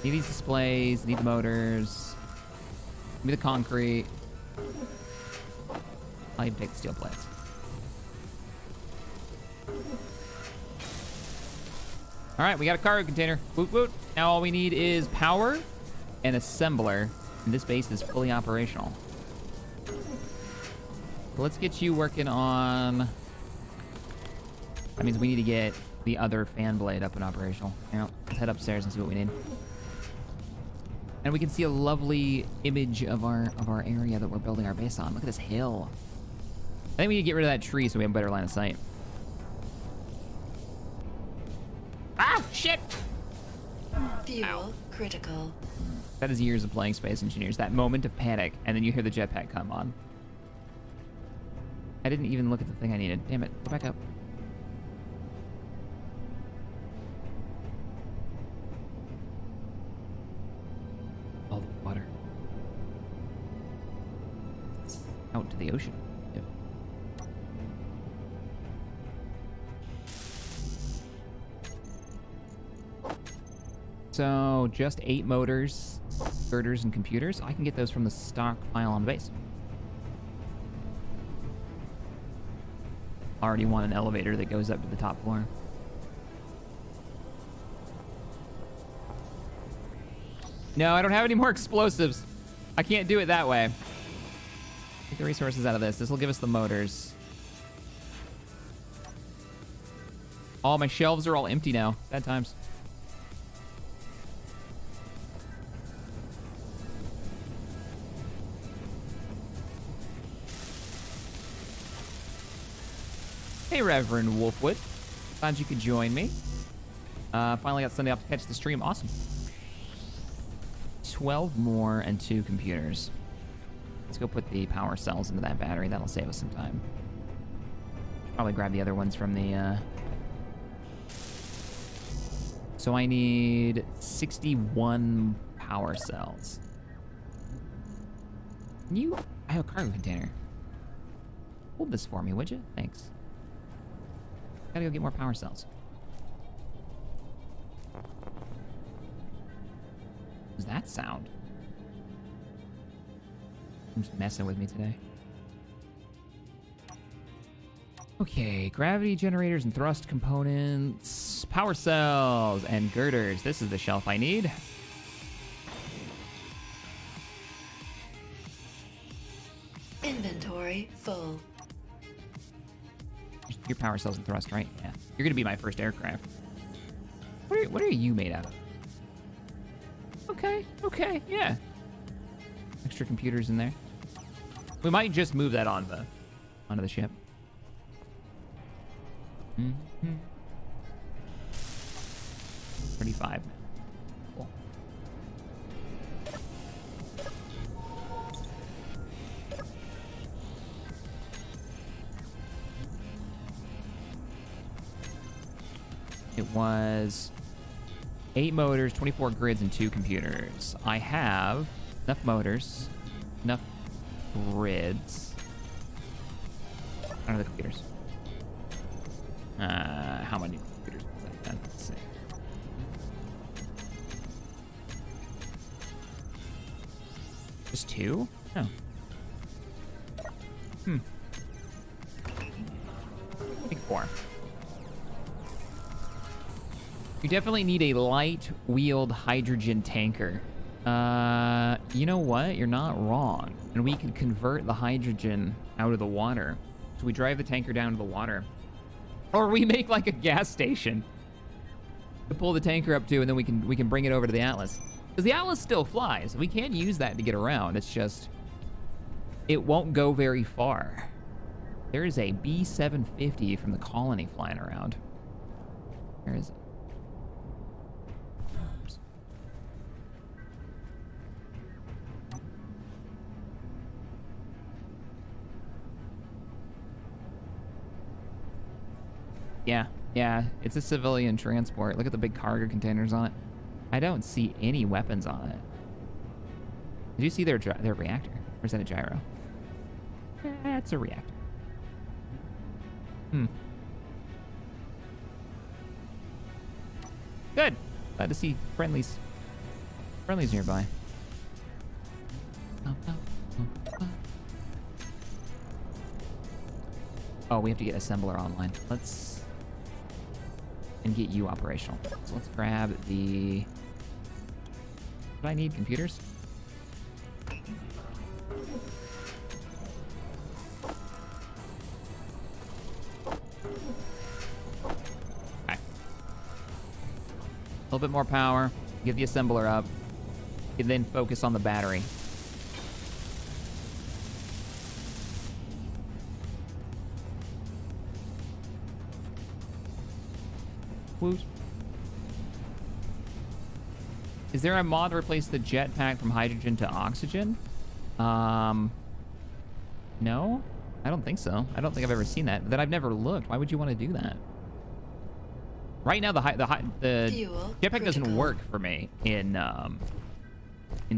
Need these displays, need the motors. Give me the concrete. I'll even take the steel plates. All right, we got a cargo container. Woot woot. Now all we need is power and assembler, and this base is fully operational. So let's get you working on... That means we need to get the other fan blade up and operational. Now, let's head upstairs and see what we need. And we can see a lovely image of our area that we're building our base on. Look at this hill. I think we need to get rid of that tree so we have a better line of sight. Ah, shit! Fuel Ow. critical. That is years of playing Space Engineers. That moment of panic, and then you hear the jetpack come on. I didn't even look at the thing I needed. Damn it, go back up. out to the ocean. Yep. So just 8 motors, girders, and computers. I can get those from the stockpile on the base. Already want an elevator that goes up to the top floor. No, I don't have any more explosives. I can't do it that way. Take the resources out of this. This will give us the motors. Oh, my shelves are all empty now. Bad times. Hey, Reverend Wolfwood. Glad you could join me. Finally got Sunday off to catch the stream. Awesome. 12 more and 2 computers. Let's go put the power cells into that battery. That'll save us some time. Probably grab the other ones from the... So I need 61 power cells. Can you... I have a cargo container. Hold this for me, would you? Thanks. Gotta go get more power cells. What was that sound? I'm just messing with me today. Okay, gravity generators and thrust components, power cells, and girders. This is the shelf I need. Inventory full. Your power cells and thrust, right? Yeah. You're gonna be my first aircraft. What are you made out of? Okay, yeah. Extra computers in there. We might just move that onto the ship. 35. Cool. It was 8 motors, 24 grids, and 2 computers. I have enough motors, enough grids. What are the computers? How many computers was that then? Let's see. Just 2? No. I think 4. You definitely need a light-wheeled hydrogen tanker. You know what? You're not wrong. And we can convert the hydrogen out of the water. So we drive the tanker down to the water. Or we make like a gas station to pull the tanker up to, and then we can bring it over to the Atlas. Because the Atlas still flies. We can use that to get around. It's just, it won't go very far. There is a B-750 from the Colony flying around. Where is it? Yeah, it's a civilian transport. Look at the big cargo containers on it. I don't see any weapons on it. Did you see their reactor? Or is that a gyro? It's a reactor. Good. Glad to see friendlies nearby. Oh, we have to get assembler online. And get you operational. So let's grab the... What do I need? Computers? Okay. A little bit more power. Get the assembler up. And then focus on the battery. Is there a mod to replace the jetpack from hydrogen to oxygen? No, I don't think so. I don't think I've ever seen that. That I've never looked. Why would you want to do that? Right now, the jetpack doesn't work for me in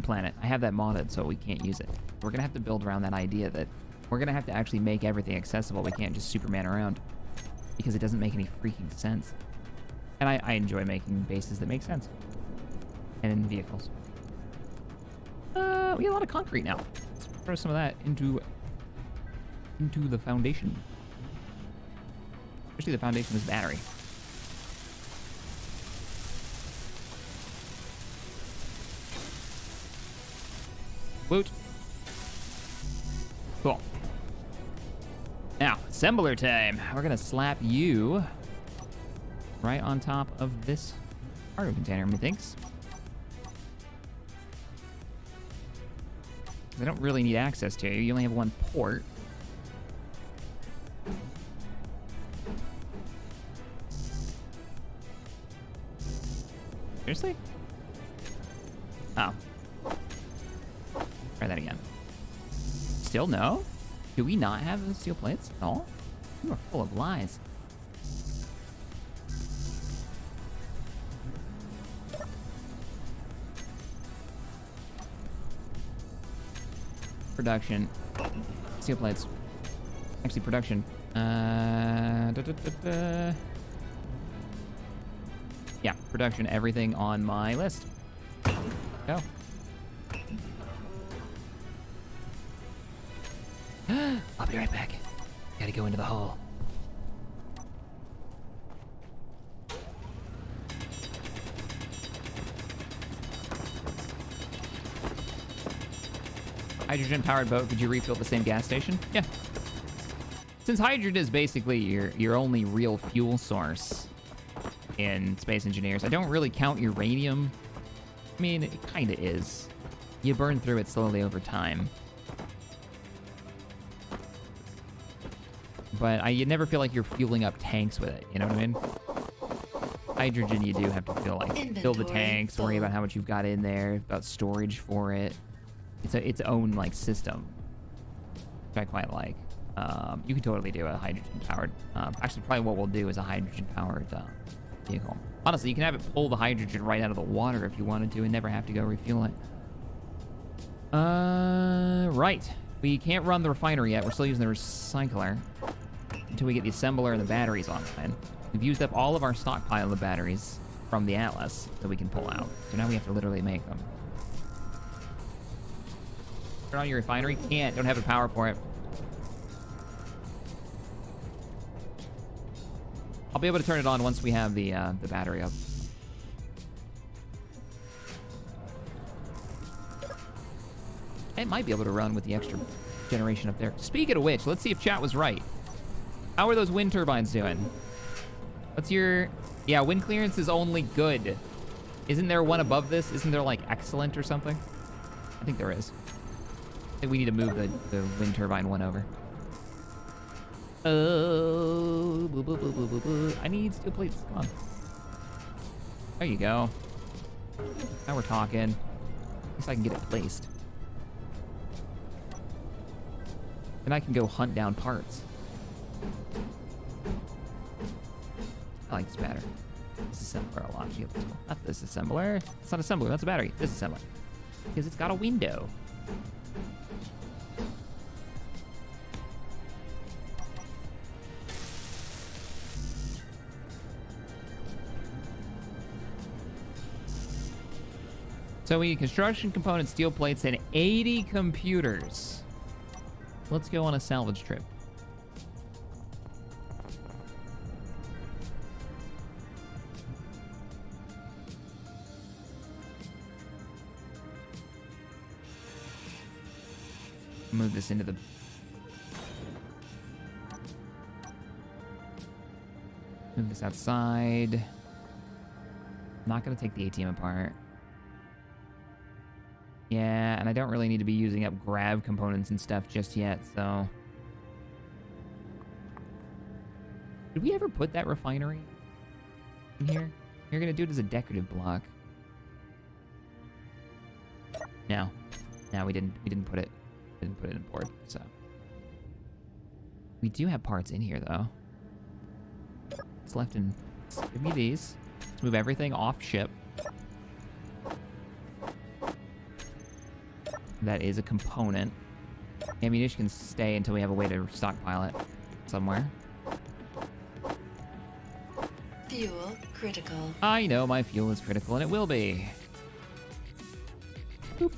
Planet. I have that modded, so we can't use it. We're gonna have to build around that idea that We're gonna have to actually make everything accessible. We can't just Superman around because it doesn't make any freaking sense. And I enjoy making bases that make sense. And in vehicles. We have a lot of concrete now. Let's throw some of that into the foundation. Especially the foundation of this battery. Woot. Cool. Now, assembler time. We're gonna slap you right on top of this cargo container, methinks. I don't really need access to you. You only have one port. Seriously? Oh. Try that again. Still no? Do we not have the steel plates at all? You are full of lies. Production. Steel plates. Actually, production. Yeah, production. Everything on my list. Go. I'll be right back. Gotta go into the hole. Hydrogen-powered boat, could you refill at the same gas station? Yeah. Since hydrogen is basically your only real fuel source in Space Engineers, I don't really count uranium. I mean, it kind of is. You burn through it slowly over time. But you never feel like you're fueling up tanks with it, you know what I mean? Hydrogen, you do have to fill the tanks, worry about how much you've got in there, about storage for it. It's its own like system, which I quite like. You could totally do a hydrogen-powered. Actually, probably what we'll do is a hydrogen-powered vehicle. Honestly, you can have it pull the hydrogen right out of the water if you wanted to, and never have to go refuel it. Right. We can't run the refinery yet. We're still using the recycler until we get the assembler and the batteries online. We've used up all of our stockpile of batteries from the Atlas that we can pull out. So now we have to literally make them. Turn on your refinery? Can't. Don't have the power for it. I'll be able to turn it on once we have the battery up. It might be able to run with the extra generation up there. Speaking of which, let's see if chat was right. How are those wind turbines doing? What's your... Yeah, wind clearance is only good. Isn't there one above this? Isn't there like excellent or something? I think there is. I think we need to move the wind turbine one over. Oh, boo, boo, boo, boo, boo, boo. I need steel plates. Come on. There you go. Now we're talking. At least I can get it placed. Then I can go hunt down parts. I like this battery. This assembler a lot. Not this assembler. It's not assembler. That's a battery. This assembler. Because it's got a window. So we need construction components, steel plates, and 80 computers. Let's go on a salvage trip. Move this into the... Move this outside. I'm not going to take the ATM apart. Yeah, and I don't really need to be using up grab components and stuff just yet, so... Did we ever put that refinery in here? You're gonna do it as a decorative block. No. No, we didn't put it. Didn't put it in board, so... We do have parts in here, though. What's left in... Give me these. Let's move everything off ship. That is a component. Ammunition can stay until we have a way to stockpile it somewhere. Fuel critical. I know my fuel is critical, and it will be. Boop.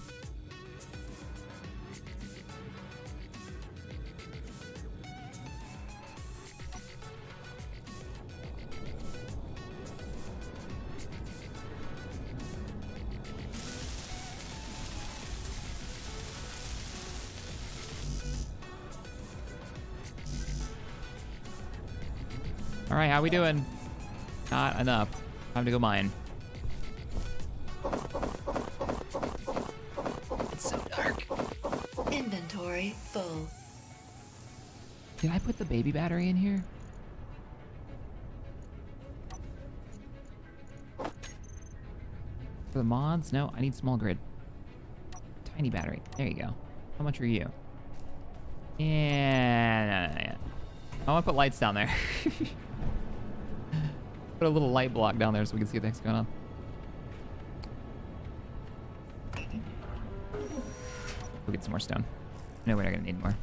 All right, how we doing? Not enough. Time to go mine. It's so dark. Inventory full. Did I put the baby battery in here? For the mods? No, I need small grid. Tiny battery. There you go. How much are you? Yeah, no. I want to put lights down there. Put a little light block down there so we can see things going on. We'll get some more stone. No, we're not gonna need more.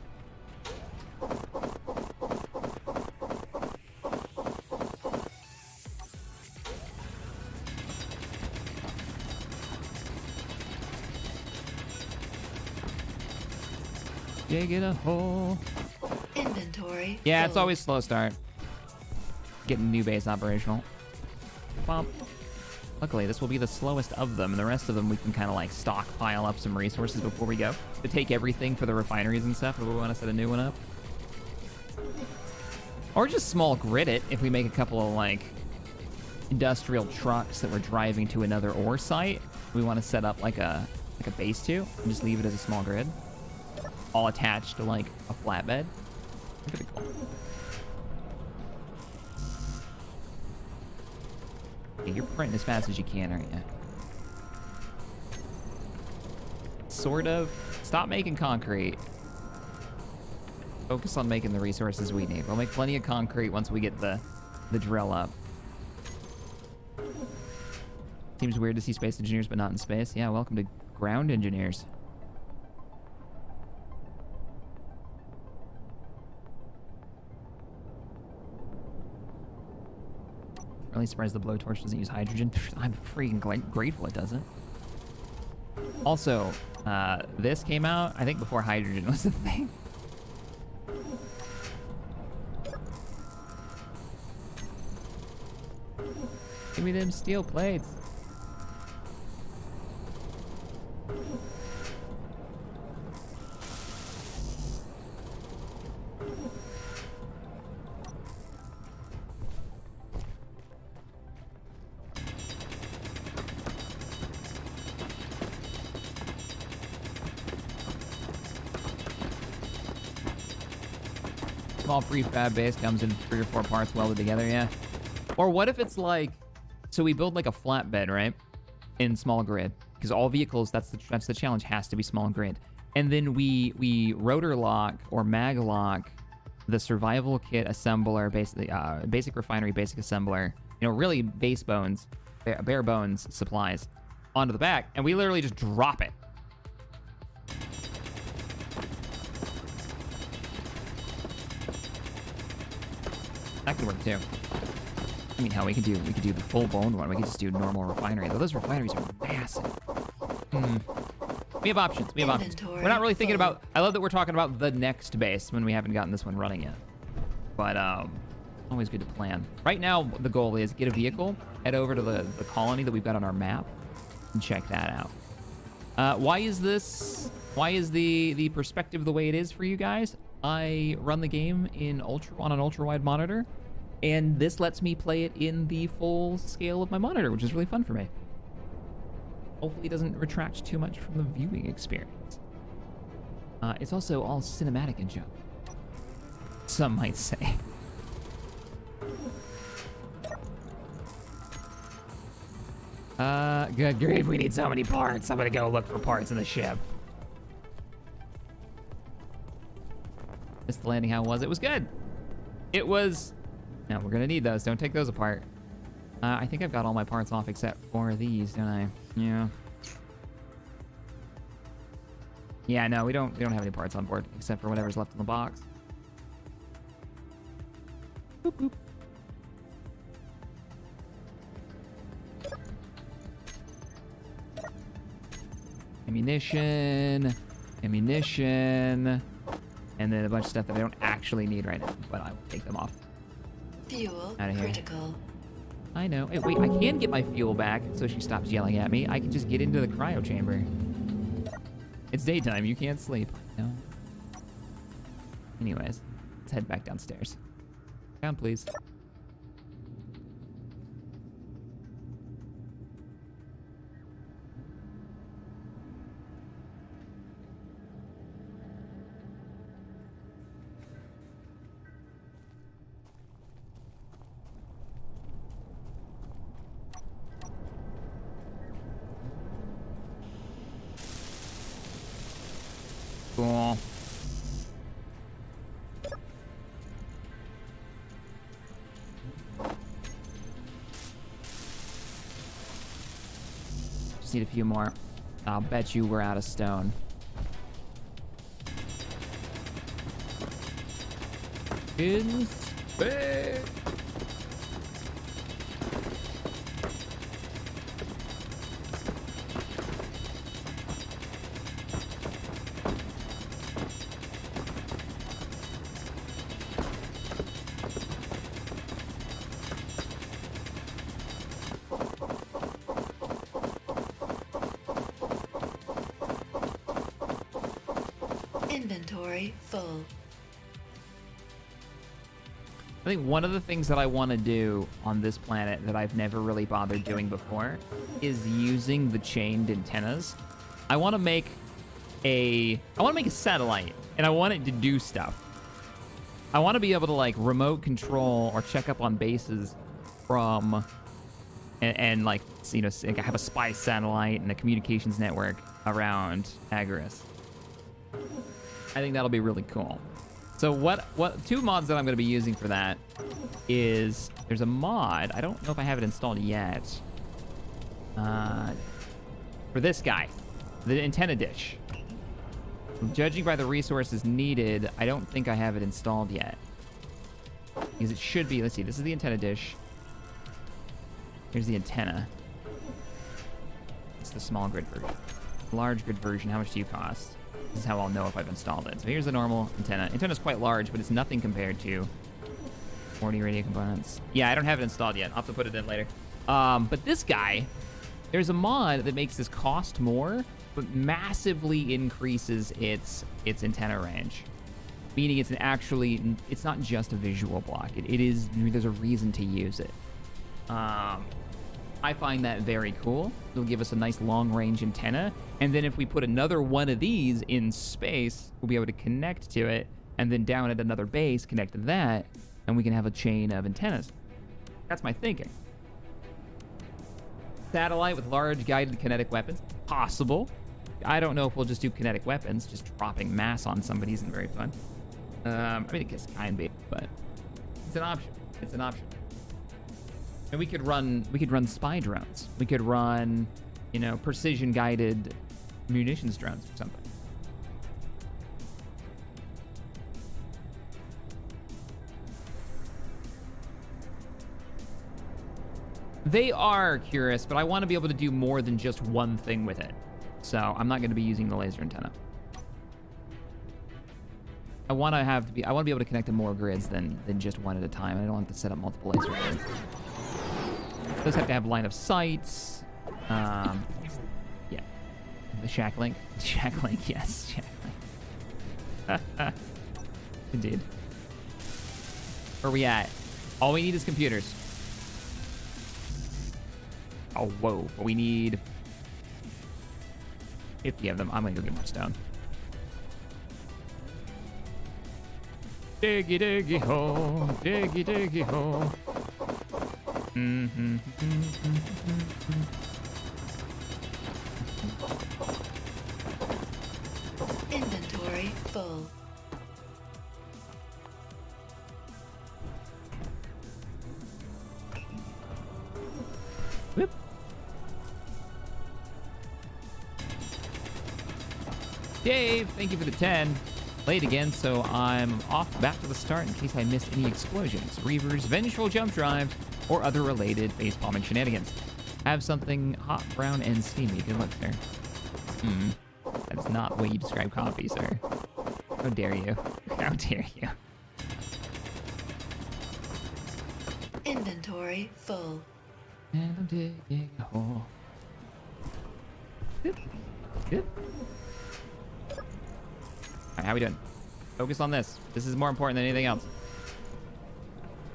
Dig a hole. Inventory. Yeah, it's full. always slow start. Getting new base operational. Well, luckily this will be the slowest of them, and the rest of them we can kind of like stockpile up some resources before we go to take everything for the refineries and stuff if we want to set a new one up. Or just small grid it if we make a couple of like industrial trucks that we're driving to another ore site. We want to set up like a base to, and just leave it as a small grid, all attached to like a flatbed. That could be cool. Yeah, you're printing as fast as you can, aren't you? Sort of. Stop making concrete. Focus on making the resources we need. We'll make plenty of concrete once we get the drill up. Seems weird to see space engineers but not in space. Yeah, welcome to ground engineers. Really surprised the blowtorch doesn't use hydrogen. I'm freaking grateful it doesn't. Also, this came out, I think, before hydrogen was a thing. Give me them steel plates. Small prefab base comes in 3 or 4 parts welded together, yeah. Or what if it's like, so we build like a flatbed, right? In small grid, because all vehicles, that's the challenge, has to be small grid. And then we rotor lock or mag lock the survival kit assembler, basically basic refinery, basic assembler, you know, really base bones, bare bones supplies onto the back, and we literally just drop it. That could work too. I mean, hell, we could do the full boned one. We could just do normal refinery. Though those refineries are massive. We have options. We have options. We're not really thinking about. I love that we're talking about the next base when we haven't gotten this one running yet. But always good to plan. Right now, the goal is get a vehicle, head over to the colony that we've got on our map, and check that out. Why is this? Why is the perspective the way it is for you guys? I run the game in on an ultra wide monitor, and this lets me play it in the full scale of my monitor, which is really fun for me. Hopefully it doesn't retract too much from the viewing experience. It's also all cinematic and junk, some might say. Good grief, we need so many parts. I'm gonna go look for parts in the ship. Missed the landing. How was it? It was good. It was. No, we're gonna need those. Don't take those apart. I think I've got all my parts off except for these, don't I? Yeah. Yeah, no, we don't have any parts on board except for whatever's left in the box. Boop, boop. Ammunition, and then a bunch of stuff that I don't actually need right now, but I will take them off. Fuel Outta here. critical. I know. Hey, wait, I can get my fuel back so she stops yelling at me. I can just get into the cryo chamber. It's daytime, you can't sleep. No. Anyways, let's head back downstairs. Down, please. Cool. Just need a few more. I'll bet you we're out of stone. In space. Inventory full. I think one of the things that I want to do on this planet that I've never really bothered doing before is using the chained antennas. I want to make a satellite, and I want it to do stuff. I want to be able to like remote control or check up on bases from, and like, you know, have a spy satellite and a communications network around Agaris. I think that'll be really cool. So what two mods that I'm going to be using for that is, there's a mod, I don't know if I have it installed yet, for this guy, the antenna dish. Judging by the resources needed, I don't think I have it installed yet. Because it should be, let's see, this is the antenna dish. Here's the antenna. It's the small grid version. Large grid version, how much do you cost? This is how I'll know if I've installed it. So here's the normal antenna. Antenna's quite large, but it's nothing compared to 40 radio components. Yeah, I don't have it installed yet. I'll have to put it in later. But this guy, there's a mod that makes this cost more, but massively increases its antenna range. Meaning it's not just a visual block. It is, there's a reason to use it. I find that very cool. It'll give us a nice long-range antenna, and then if we put another one of these in space, we'll be able to connect to it, and then down at another base, connect to that, and we can have a chain of antennas. That's my thinking. Satellite with large guided kinetic weapons. Possible. I don't know if we'll just do kinetic weapons. Just dropping mass on somebody isn't very fun. I mean, it gets kind of, but it's an option. It's an option. And we could run spy drones. We could run, you know, precision guided munitions drones or something. They are curious, but I want to be able to do more than just one thing with it. So I'm not going to be using the laser antenna. I want to be able to connect to more grids than just one at a time. I don't have to set up multiple laser grids. Those have to have line of sights. Yeah. The shack link. Shack link, yes. Shack link. Indeed. Where are we at? All we need is computers. Oh, whoa. We need 50 of them. I'm going to go get more stone. Diggy, diggy, ho. Diggy, diggy, ho. Inventory full. Whoop. Dave, thank you for the 10. Late again, so I'm off back to the start in case I missed any explosions, reavers, vengeful jump drives, or other related facepalming shenanigans. Have something hot, brown, and steamy. Good luck, sir. That's not the way you describe coffee, sir. How dare you? How dare you? Inventory full. And I'm digging a hole. Good. Good. Alright, how we doing? Focus on this. This is more important than anything else.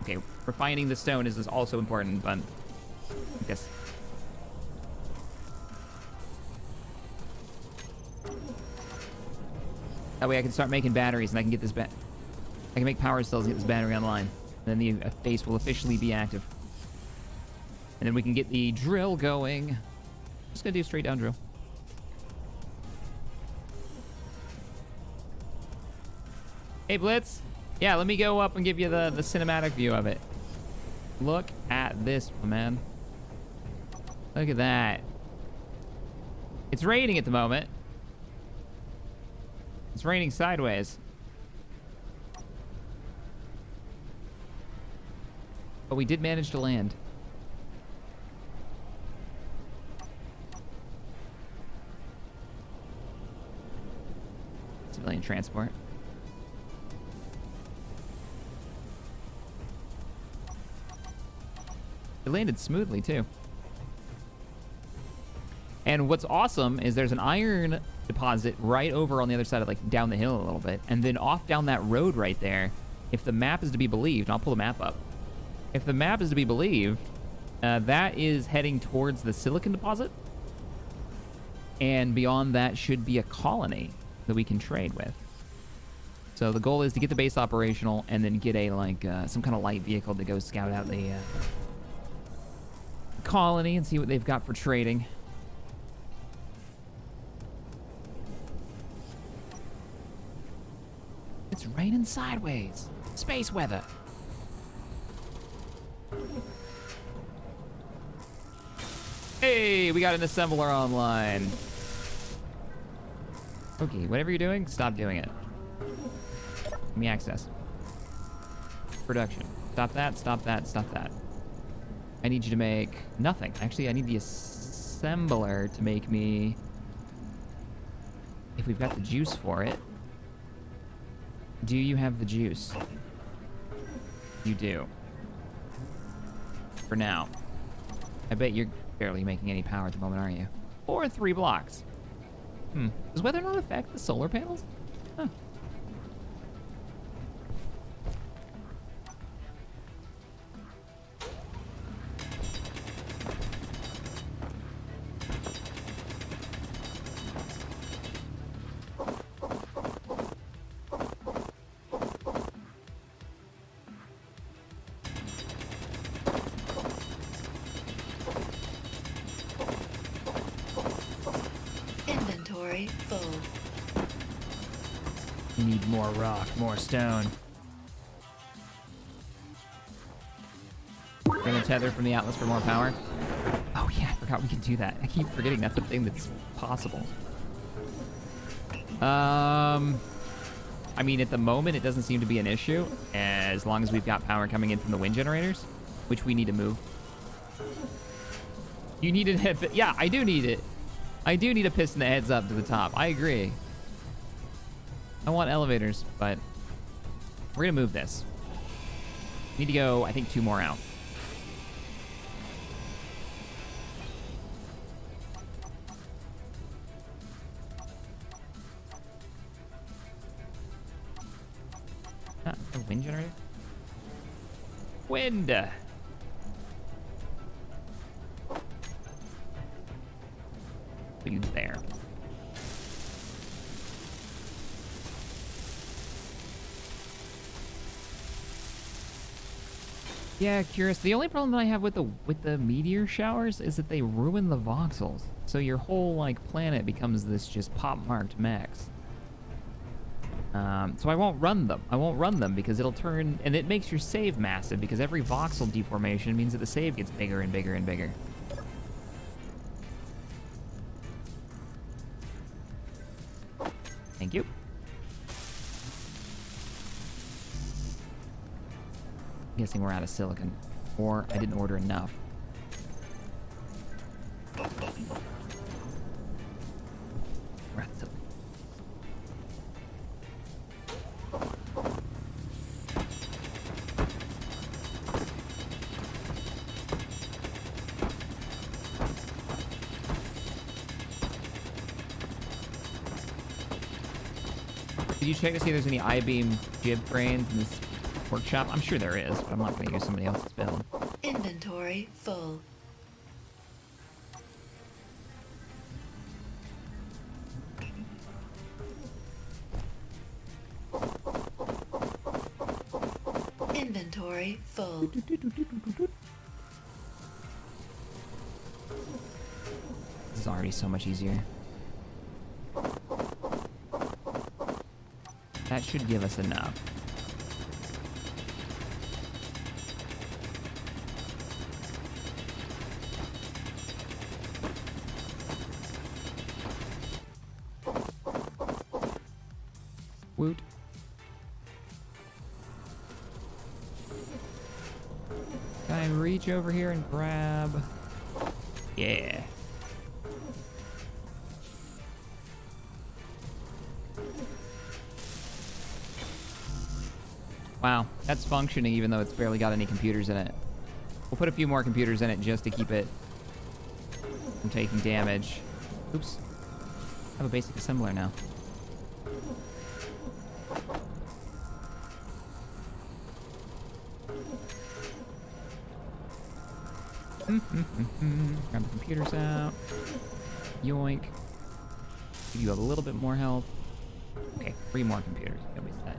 Okay, refining the stone is also important, but I guess. That way I can start making batteries and I can get this I can make power cells and get this battery online. And then the base will officially be active. And then we can get the drill going. Just gonna do a straight down drill. Hey, Blitz. Yeah, let me go up and give you the cinematic view of it. Look at this, man. Look at that. It's raining at the moment. It's raining sideways. But we did manage to land. Civilian transport. It landed smoothly, too. And what's awesome is there's an iron deposit right over on the other side of, like, down the hill a little bit. And then off down that road right there, if the map is to be believed, and I'll pull the map up. If the map is to be believed, that is heading towards the silicon deposit. And beyond that should be a colony that we can trade with. So the goal is to get the base operational and then get a, like, some kind of light vehicle to go scout out the colony and see what they've got for trading. It's raining sideways. Space weather. Hey, we got an assembler online. Okay, whatever you're doing, stop doing it. Give me access. Production. Stop that, stop that, stop that. I need you to make nothing. Actually, I need the assembler to make me... If we've got the juice for it. Do you have the juice? You do. For now. I bet you're barely making any power at the moment, aren't you? Or 3 blocks. Does weather not affect the solar panels? Huh. Inventory full. You need more rock, more stone. We're gonna tether from the Atlas for more power. Oh yeah, I forgot we can do that. I keep forgetting that's a thing that's possible. I mean, at the moment, it doesn't seem to be an issue, as long as we've got power coming in from the wind generators, which we need to move. You need it. Yeah, I do need it. I do need a piston that heads up to the top. I agree. I want elevators, but we're gonna move this. Need to go, I think, 2 more out. A wind generator? Wind! Leads there. Yeah, curious. The only problem that I have with the meteor showers is that they ruin the voxels. So your whole like planet becomes this just pop-marked mess. So I won't run them. I won't run them because it'll turn, and it makes your save massive because every voxel deformation means that the save gets bigger and bigger and bigger. Thank you. I'm guessing we're out of silicon. Or I didn't order enough. We're out of silicon. Did you check to see if there's any I-beam jib cranes in this workshop? I'm sure there is, but I'm not going to use somebody else's build. Inventory full. Inventory full. This is already so much easier. That should give us enough. Woot. Can I reach over here and grab? Yeah. Wow, that's functioning even though it's barely got any computers in it. We'll put a few more computers in it just to keep it from taking damage. Oops. I have a basic assembler now. Grab the computers out. Yoink. Give you a little bit more health. Okay, 3 more computers. You'll be set.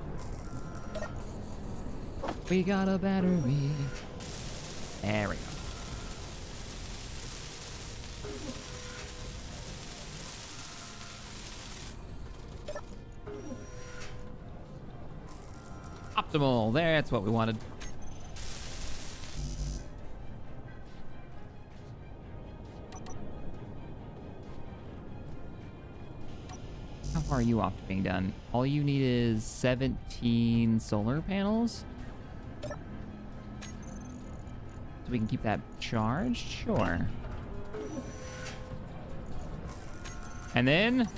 We got a battery. There we go. Optimal. That's what we wanted. How far are you off to being done? All you need is 17 solar panels. So we can keep that charged? Sure. And then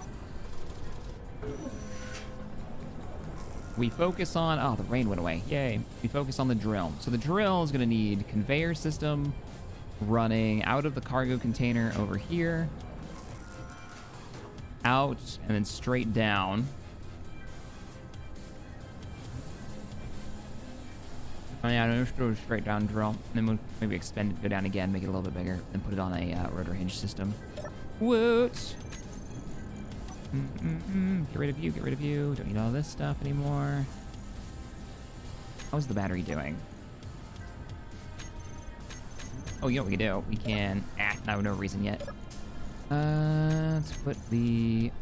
we focus on, oh, the rain went away. Yay. We focus on the drill. So the drill is gonna need conveyor system running out of the cargo container over here, out, and then straight down. Oh yeah, no, just do a straight down drill. And then we'll maybe expand it, go down again, make it a little bit bigger, and put it on a rotor hinge system. Woot! Get rid of you, get rid of you. Don't need all this stuff anymore. How's the battery doing? Oh, you know what we can do? We can... no reason yet. Let's put the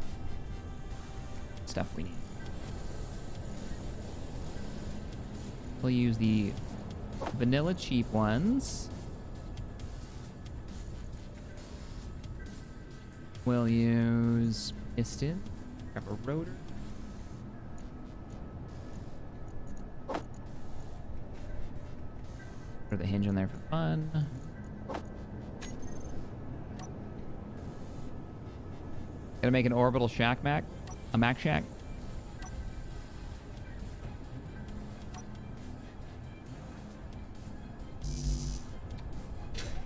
stuff we need. We'll use the vanilla cheap ones. We'll use piston. Grab a rotor. Put the hinge on there for fun. Gonna make an orbital shack Mac? A Mac shack?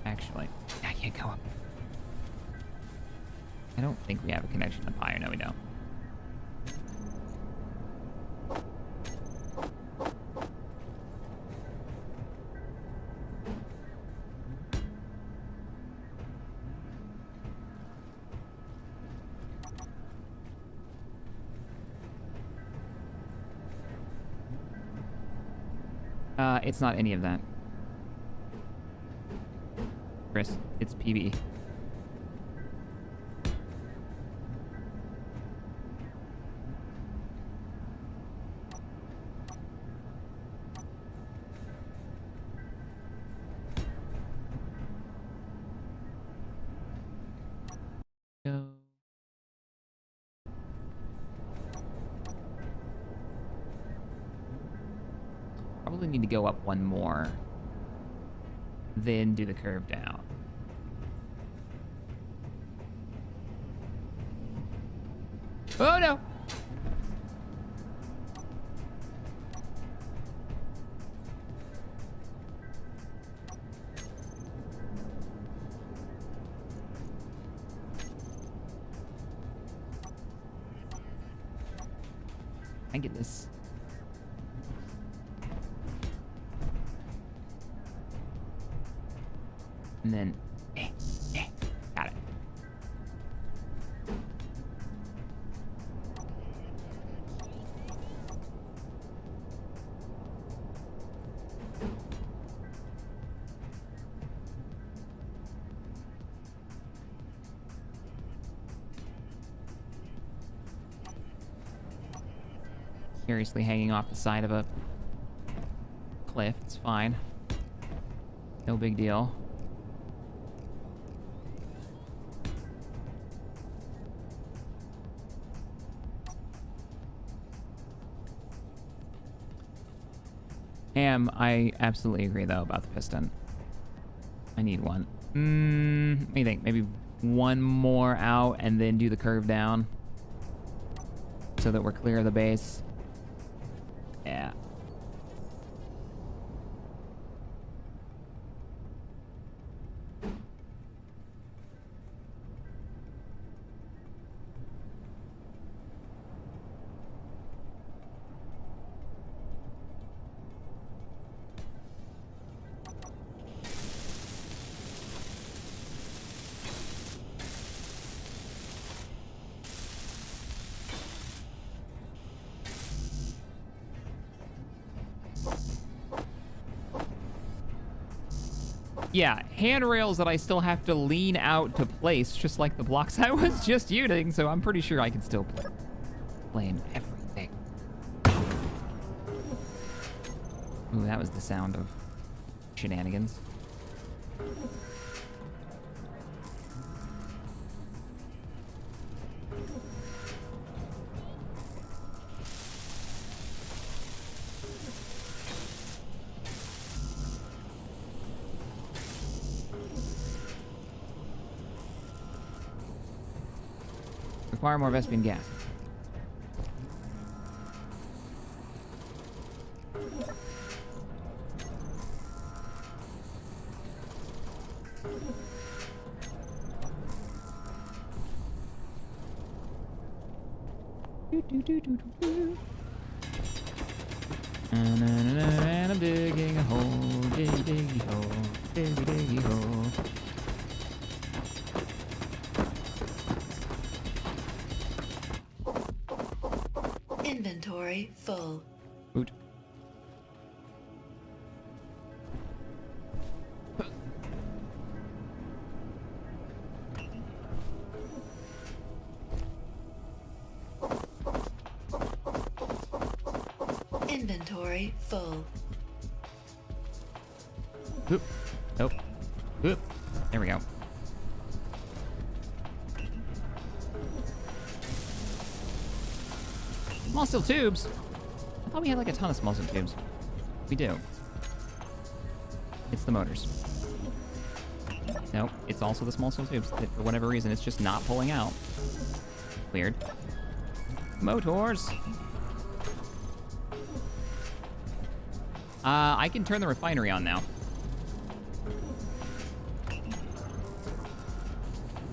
Actually, I can't go up. I don't think we have a connection to Pi, or no we don't. It's not any of that. Chris, it's PvE. probably need to go up one more, then do the curve down. Oh no! I get this. And then, got it. Seriously hanging off the side of a cliff. It's fine. No big deal. I absolutely agree though about the piston. I need one. What do you think? Maybe one more out and then do the curve down so that we're clear of the base. Yeah. Yeah, handrails that I still have to lean out to place, just like the blocks I was just using, so I'm pretty sure I can still blame everything. Ooh, that was the sound of shenanigans. Require more Vespian gas. And I'm digging a hole, diggy diggy hole, diggy diggy hole. Inventory full. Oot. Inventory full. Oop. Nope. Oop. There we go. Small steel tubes? I thought we had like a ton of small steel tubes. We do. It's the motors. Nope, it's also the small steel tubes that for whatever reason it's just not pulling out. Weird. Motors! I can turn the refinery on now.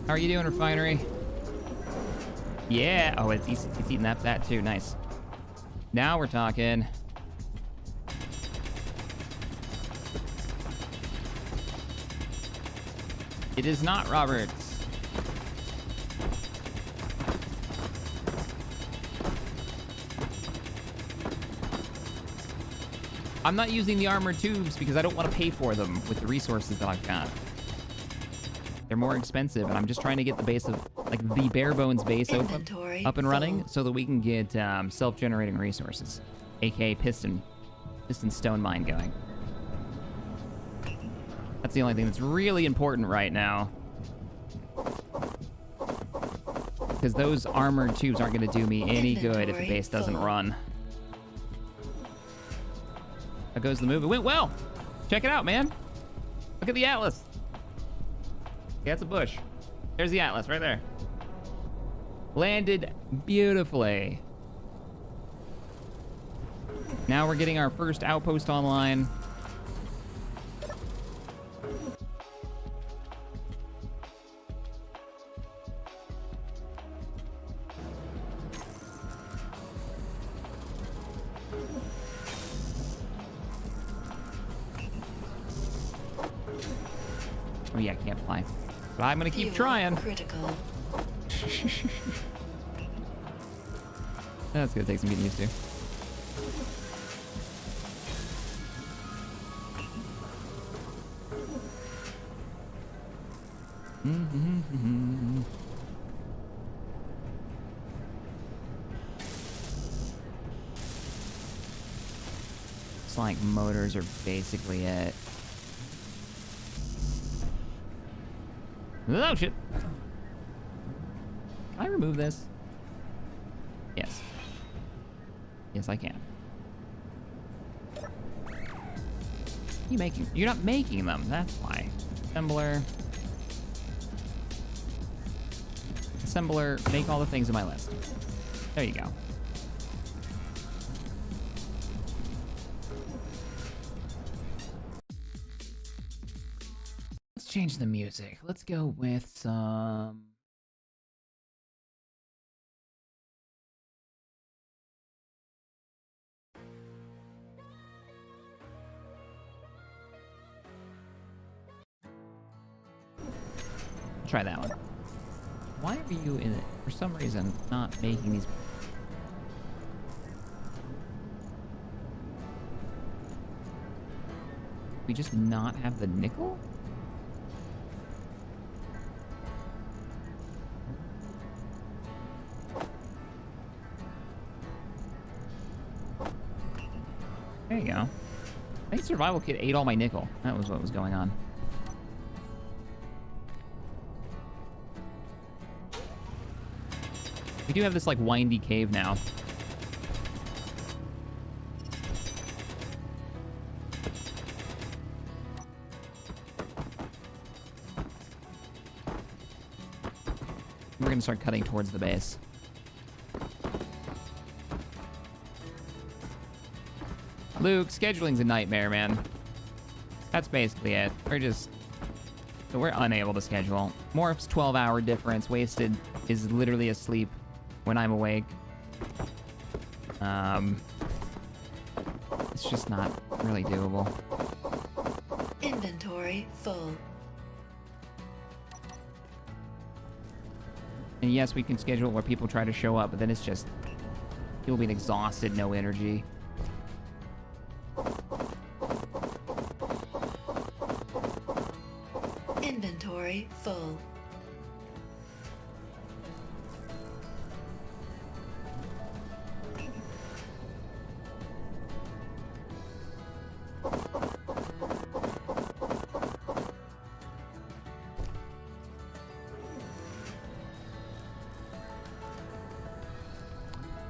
How are you doing, refinery? Yeah. Oh, it's eating that too. Nice. Now we're talking. It is not Roberts. I'm not using the armored tubes because I don't want to pay for them with the resources that I've got. They're more expensive, and I'm just trying to get the base of, like, the bare bones base up and running so that we can get self-generating resources, aka piston stone mine going. That's the only thing that's really important right now. Because those armored tubes aren't going to do me any good if the base doesn't run. goes the move. It went well. Check it out, man. Look at the Atlas. Yeah, it's a bush. There's the Atlas right there. Landed beautifully. Now we're getting our first outpost online. Oh yeah, I can't fly. But I'm gonna keep trying. Critical. That's gonna take some getting used to. It's like motors are basically it. Oh shit! Can I remove this? Yes. Yes, I can. You making? You're not making them. That's why. Assembler. Assembler. Make all the things in my list. There you go. Let's change the music. Let's go with some. Try that one. Why are you in it? For some reason, not making these. We just not have the nickel? There you go. I think Survival Kit ate all my nickel. That was what was going on. We do have this, like, windy cave now. We're gonna start cutting towards the base. Luke, scheduling's a nightmare, man. That's basically it. We're unable to schedule. Morph's 12-hour difference. Wasted is literally asleep when I'm awake. It's just not really doable. Inventory full. And yes, we can schedule it where people try to show up, but then it's just people being exhausted, no energy. Inventory full.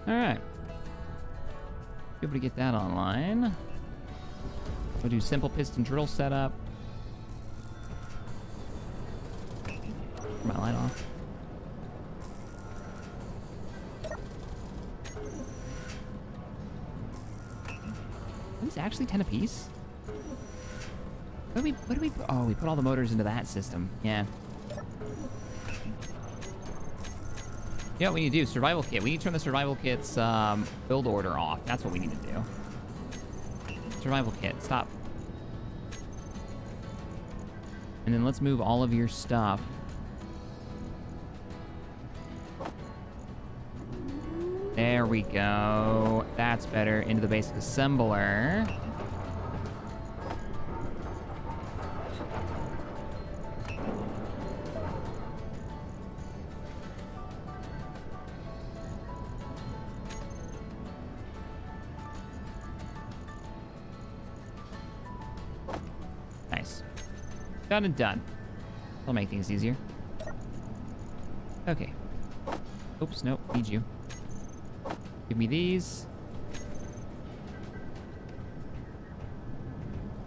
Alright. Be able to get that online. We'll do simple piston drill setup. Turn my light off. Are these actually 10 apiece? What do we put? Oh, we put all the motors into that system. Yeah. You know what we need to do? Survival kit. We need to turn the survival kit's build order off. That's what we need to do. Survival kit. Stop. And then let's move all of your stuff. There we go. That's better. Into the basic assembler. Nice. Done and done. That'll make things easier. Okay. Oops, nope, need you. Give me these.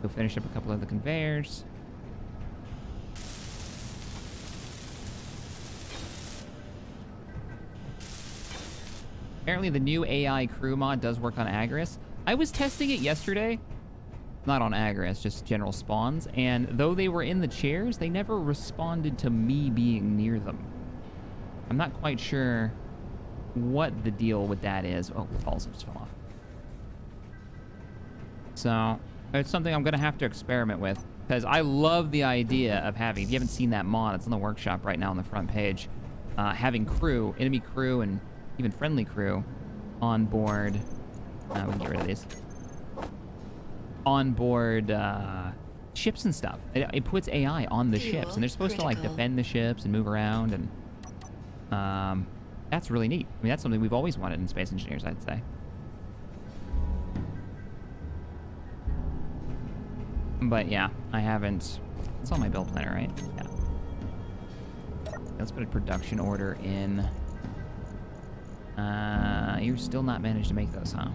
Go finish up a couple of the conveyors. Apparently the new AI crew mod does work on Agaris. I was testing it yesterday. Not on Agaris, just general spawns. And though they were in the chairs, they never responded to me being near them. I'm not quite sure what the deal with that is. Oh, the balls just fell off. So it's something I'm going to have to experiment with. Because I love the idea of having, if you haven't seen that mod, it's on the workshop right now on the front page. Having crew, enemy crew, and even friendly crew on board. We can get rid of these. On board ships and stuff. It puts AI on the ships, and they're supposed to like defend the ships and move around, and that's really neat. I mean, that's something we've always wanted in Space Engineers, I'd say. But yeah, I haven't. It's on my build planner, right? Yeah. Let's put a production order in. You're still not managed to make those, huh?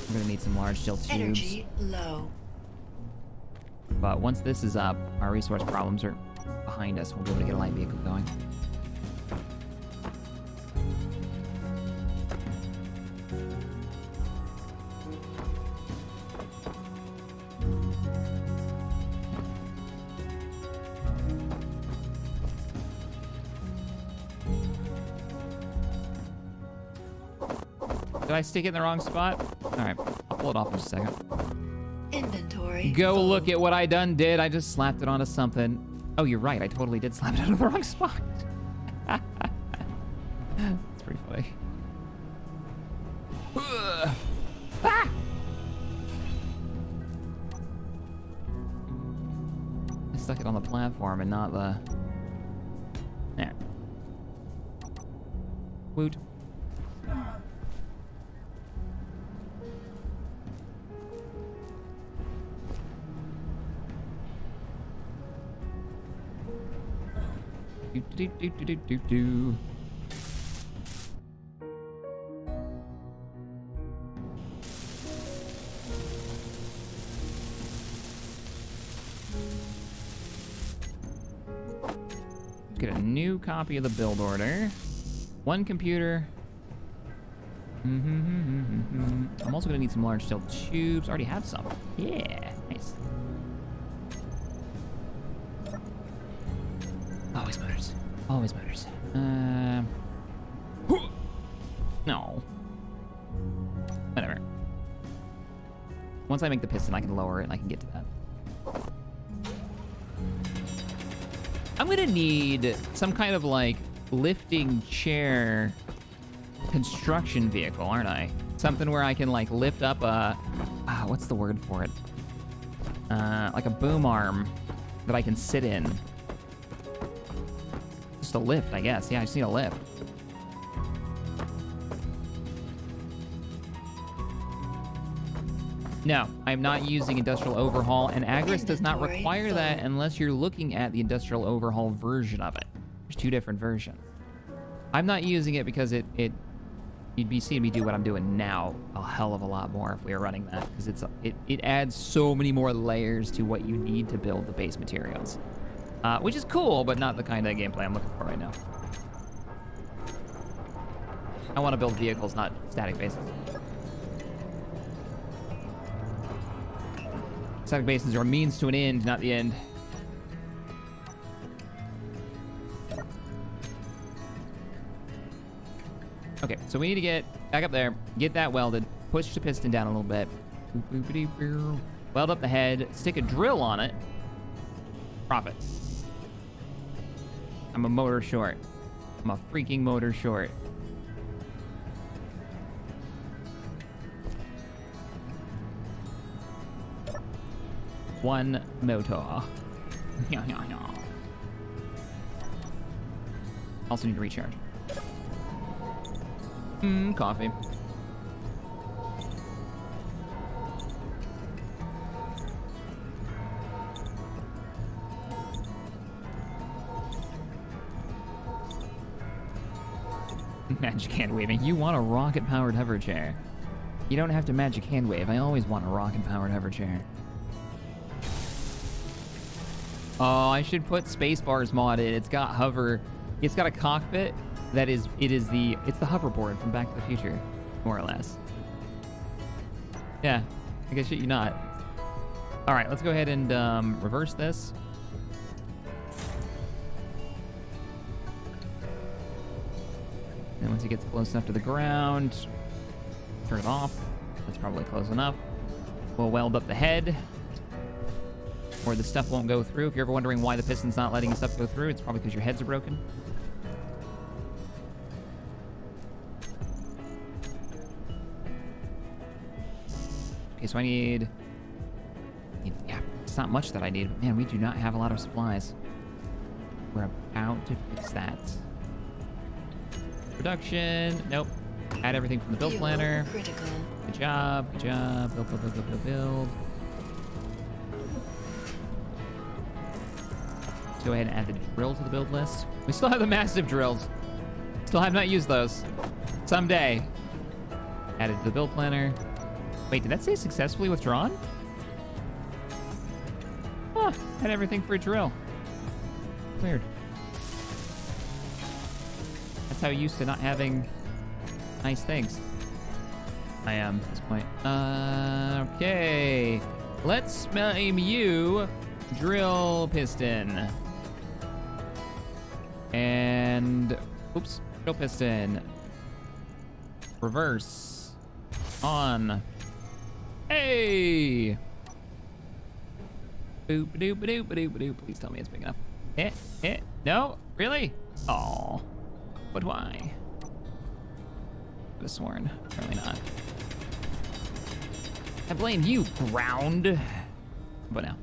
We're gonna need some large steel tubes. Energy low. But once this is up, our resource problems are behind us. We'll be able to get a light vehicle going. Did I stick it in the wrong spot? All right, I'll pull it off in just a second. Inventory. Go full. look at what I done did. I just slapped it onto something. Oh, you're right. I totally did slap it onto the wrong spot. That's pretty funny. Ah! I stuck it on the platform and not the... There. Woot. Do. Get a new copy of the build order. One computer. I'm also gonna need some large steel tubes. Already have some. Yeah, nice. Always motors. Always motors. No. Whatever. Once I make the piston, I can lower it and I can get to that. I'm gonna need some kind of like lifting chair construction vehicle, aren't I? Something where I can like lift up a, what's the word for it? Like a boom arm that I can sit in. Just a lift, I guess. Yeah, I just need a lift. No, I'm not using industrial overhaul, and Agaris does not require that unless you're looking at the industrial overhaul version of it. There's two different versions. I'm not using it because you'd be seeing me do what I'm doing now a hell of a lot more if we were running that, because it adds so many more layers to what you need to build the base materials, which is cool, but not the kind of gameplay I'm looking for right now. I want to build vehicles, not static bases. Static bases are a means to an end, not the end. Okay, so we need to get back up there, get that welded, push the piston down a little bit, weld up the head, stick a drill on it. Profit. I'm a motor short. I'm a freaking motor short. One motor. Also need to recharge. Coffee. Magic hand waving. You want a rocket-powered hover chair. You don't have to magic hand wave. I always want a rocket-powered hover chair. Oh, I should put Spacebar's mod in. It's got hover. It's got a cockpit that is. It's the hoverboard from Back to the Future, more or less. Yeah, I guess shit you not. All right, let's go ahead and reverse this. And once it gets close enough to the ground, turn it off. That's probably close enough. We'll weld up the head, or the stuff won't go through. If you're ever wondering why the piston's not letting stuff go through, it's probably because your heads are broken. Okay, so I need... Yeah, it's not much that I need, but man, we do not have a lot of supplies. We're about to fix that. Production, nope. Add everything from the build planner. Critical. Good job, good job. Build, build, build, build, build, build. Let's go ahead and add the drill to the build list. We still have the massive drills. Still have not used those. Someday. Added to the build planner. Wait, did that say successfully withdrawn? Huh, had everything for a drill. Weird. That's how used to not having nice things I am at this point. Okay. Let's name you drill piston. And, oops, drill piston. Reverse. On. Hey! Boop, doop, doop, doop, doop. Please tell me it's big enough. No? Really? Oh. But why? Could have sworn. Apparently not. I blame you, ground. But now.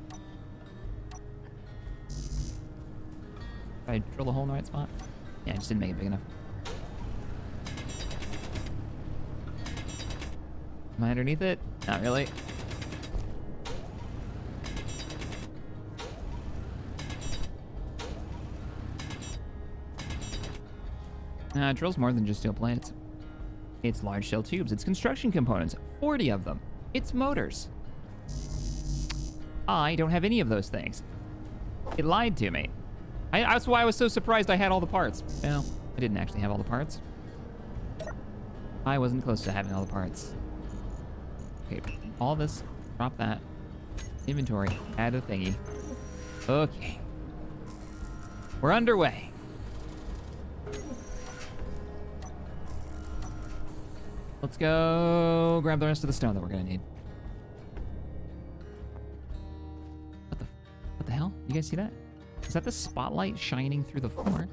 Did I drill a hole in the right spot? Yeah, I just didn't make it big enough. Am I underneath it? Not really. Drill's more than just steel plates. It's large shell tubes. It's construction components. 40 of them. It's motors. I don't have any of those things. It lied to me. That's why I was so surprised I had all the parts. Well, I didn't actually have all the parts. I wasn't close to having all the parts. Okay, all this, drop that. Inventory, add a thingy. Okay. We're underway. Let's go grab the rest of the stone that we're gonna need. What the hell? You guys see that? Is that the spotlight shining through the floor?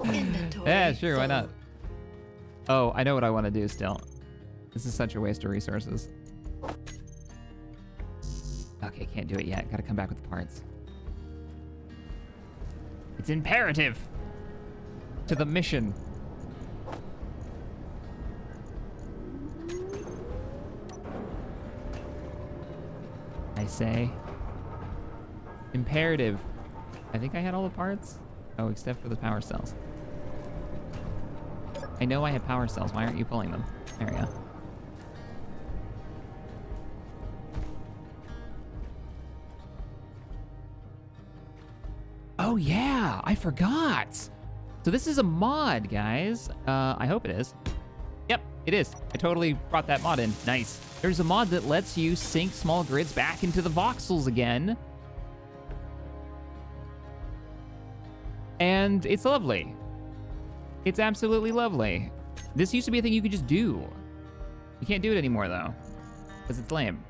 Inventory. Yeah, sure, why full. not? Oh, I know what I want to do still. This is such a waste of resources. Okay, can't do it yet. Gotta come back with the parts. It's imperative to the mission. I say. Imperative. I think I had all the parts. Oh, except for the power cells. I know I have power cells. Why aren't you pulling them? There we go. Oh yeah, I forgot. So this is a mod, guys. I hope it is. Yep, it is. I totally brought that mod in. Nice. There's a mod that lets you sync small grids back into the voxels again. And it's lovely. It's absolutely lovely. This used to be a thing you could just do. You can't do it anymore though, because it's lame.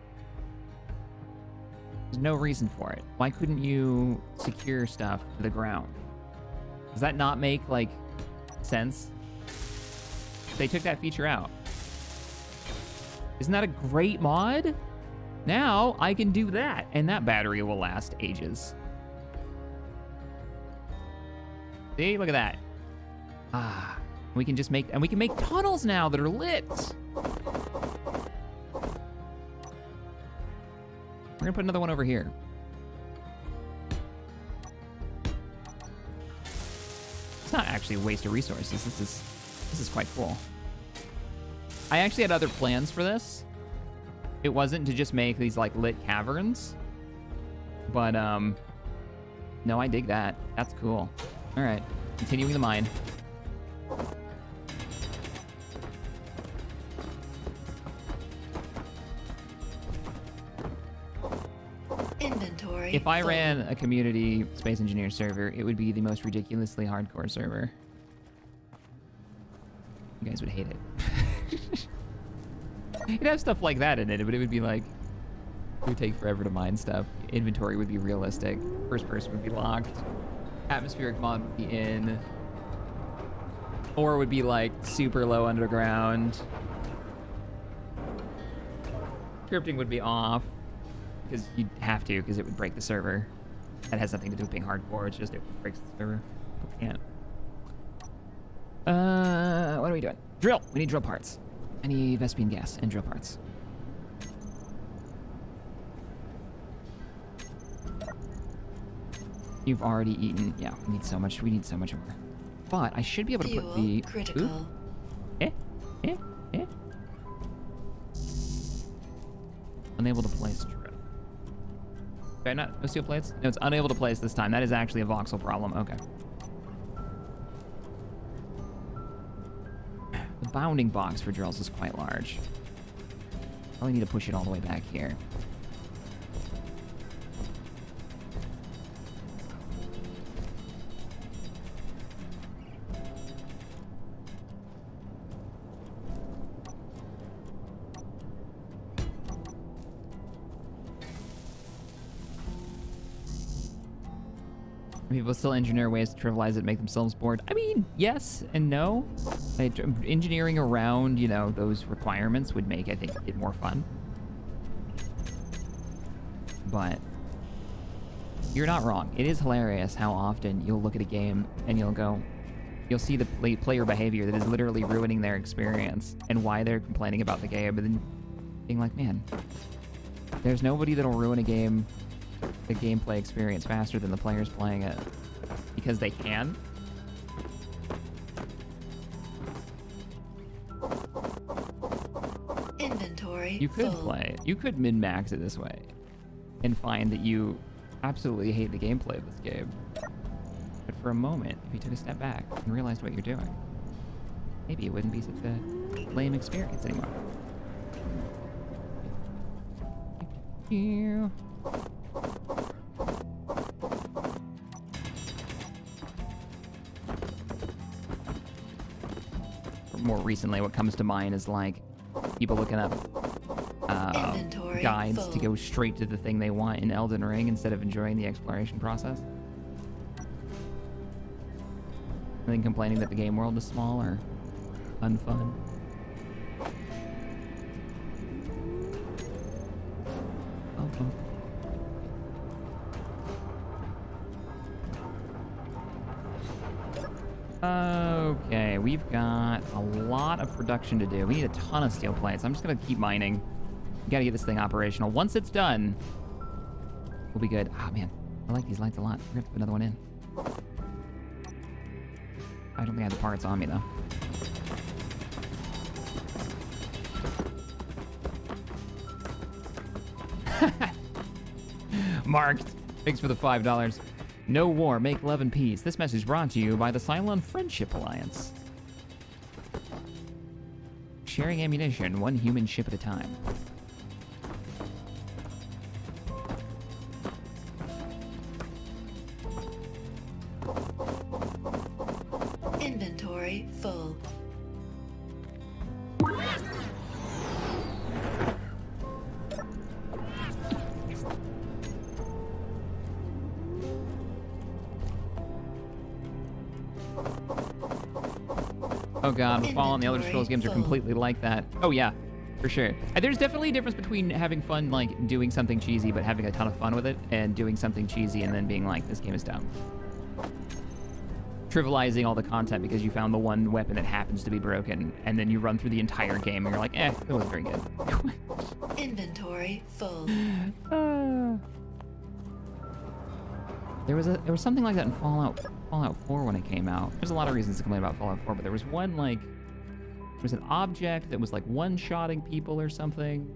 There's no reason for it. Why couldn't you secure stuff to the ground? Does that not make, like, sense? They took that feature out. Isn't that a great mod? Now I can do that, and that battery will last ages. See, look at that. Ah, we can just make, and we can make tunnels now that are lit. We're gonna put another one over here. It's not actually a waste of resources. This is quite cool. I actually had other plans for this. It wasn't to just make these like lit caverns, but no, I dig that. That's cool. All right, continuing the mine. Inventory. If I full. ran a community Space Engineer server, it would be the most ridiculously hardcore server. You guys would hate it. You'd have stuff like that in it, but it would be like, it would take forever to mine stuff. Inventory would be realistic. First person would be locked. Atmospheric mod would be in. Ore would be like super low underground. Scripting would be off. Because you'd have to, because it would break the server. That has nothing to do with being hardcore, it's just it breaks the server. Can't. What are we doing? Drill! We need drill parts. I need Vespine gas and drill parts. You've already eaten. Yeah, we need so much more. But I should be able to put the... Critical. Oop. Eh? Unable to place drill. Okay, no steel plates? No, it's unable to place this time. That is actually a voxel problem. Okay. The bounding box for drills is quite large. Probably need to push it all the way back here. People still engineer ways to trivialize it, make themselves bored. I mean, yes and no. Like, engineering around, you know, those requirements would make, I think, it more fun. But you're not wrong. It is hilarious how often you'll look at a game and you'll see the player behavior that is literally ruining their experience and why they're complaining about the game, but then being like, man, there's nobody that'll ruin a game, the gameplay experience faster than the players playing it because they can. Inventory. You could full. play it. You could min-max it this way and find that you absolutely hate the gameplay of this game. But for a moment, if you took a step back and realized what you're doing, maybe it wouldn't be such a lame experience anymore. You. More recently, what comes to mind is like people looking up guides full. to go straight to the thing they want in Elden Ring instead of enjoying the exploration process. And then complaining that the game world is small or unfun. Okay, we've got a lot of production to do. We need a ton of steel plates. I'm just gonna keep mining. We gotta get this thing operational. Once it's done, we'll be good. Ah, man, I like these lights a lot. We're gonna have to put another one in. I don't think I have the parts on me, though. Marked. Thanks for the $5. No war, make love and peace. This message brought to you by the Cylon Friendship Alliance. Sharing ammunition, one human ship at a time. Inventory full. Oh god, the Fallout and the Elder Scrolls games are completely like that. Oh yeah, for sure. There's definitely a difference between having fun, like, doing something cheesy, but having a ton of fun with it, and doing something cheesy and then being like, this game is dumb. Trivializing all the content because you found the one weapon that happens to be broken, and then you run through the entire game and you're like, it wasn't very good. Inventory full. There was something like that in Fallout Fallout 4 when it came out. There's a lot of reasons to complain about Fallout 4, but there was one, like, there was an object that was, like, one-shotting people or something.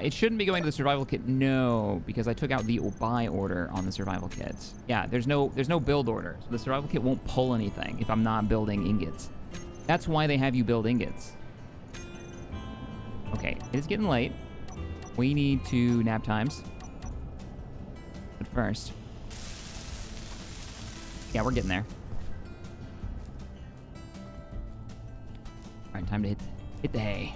It shouldn't be going to the survival kit, no, because I took out the buy order on the survival kits. Yeah, there's no build order, so the survival kit won't pull anything if I'm not building ingots. That's why they have you build ingots. Okay, it's getting late. We need to nap times. But first... Yeah, we're getting there. Alright, time to hit the hay.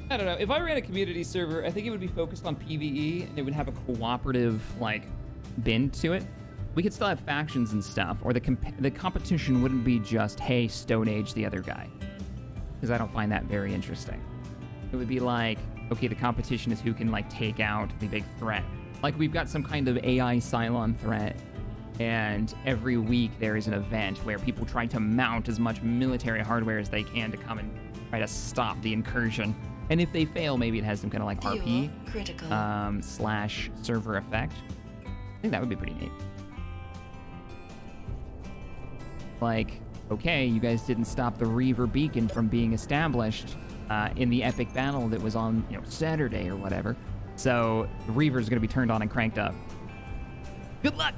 I don't know. If I ran a community server, I think it would be focused on PvE, and it would have a cooperative, like, bend to it. We could still have factions and stuff, or the competition wouldn't be just, hey, Stone Age the other guy. Because I don't find that very interesting. It would be like, okay, the competition is who can, like, take out the big threat. Like, we've got some kind of AI Cylon threat, and every week there is an event where people try to mount as much military hardware as they can to come and try to stop the incursion. And if they fail, maybe it has some kind of like RP slash server effect. I think that would be pretty neat. Like, okay, you guys didn't stop the Reaver beacon from being established in the epic battle that was on, you know, Saturday or whatever. So the Reaver's going to be turned on and cranked up. Good luck.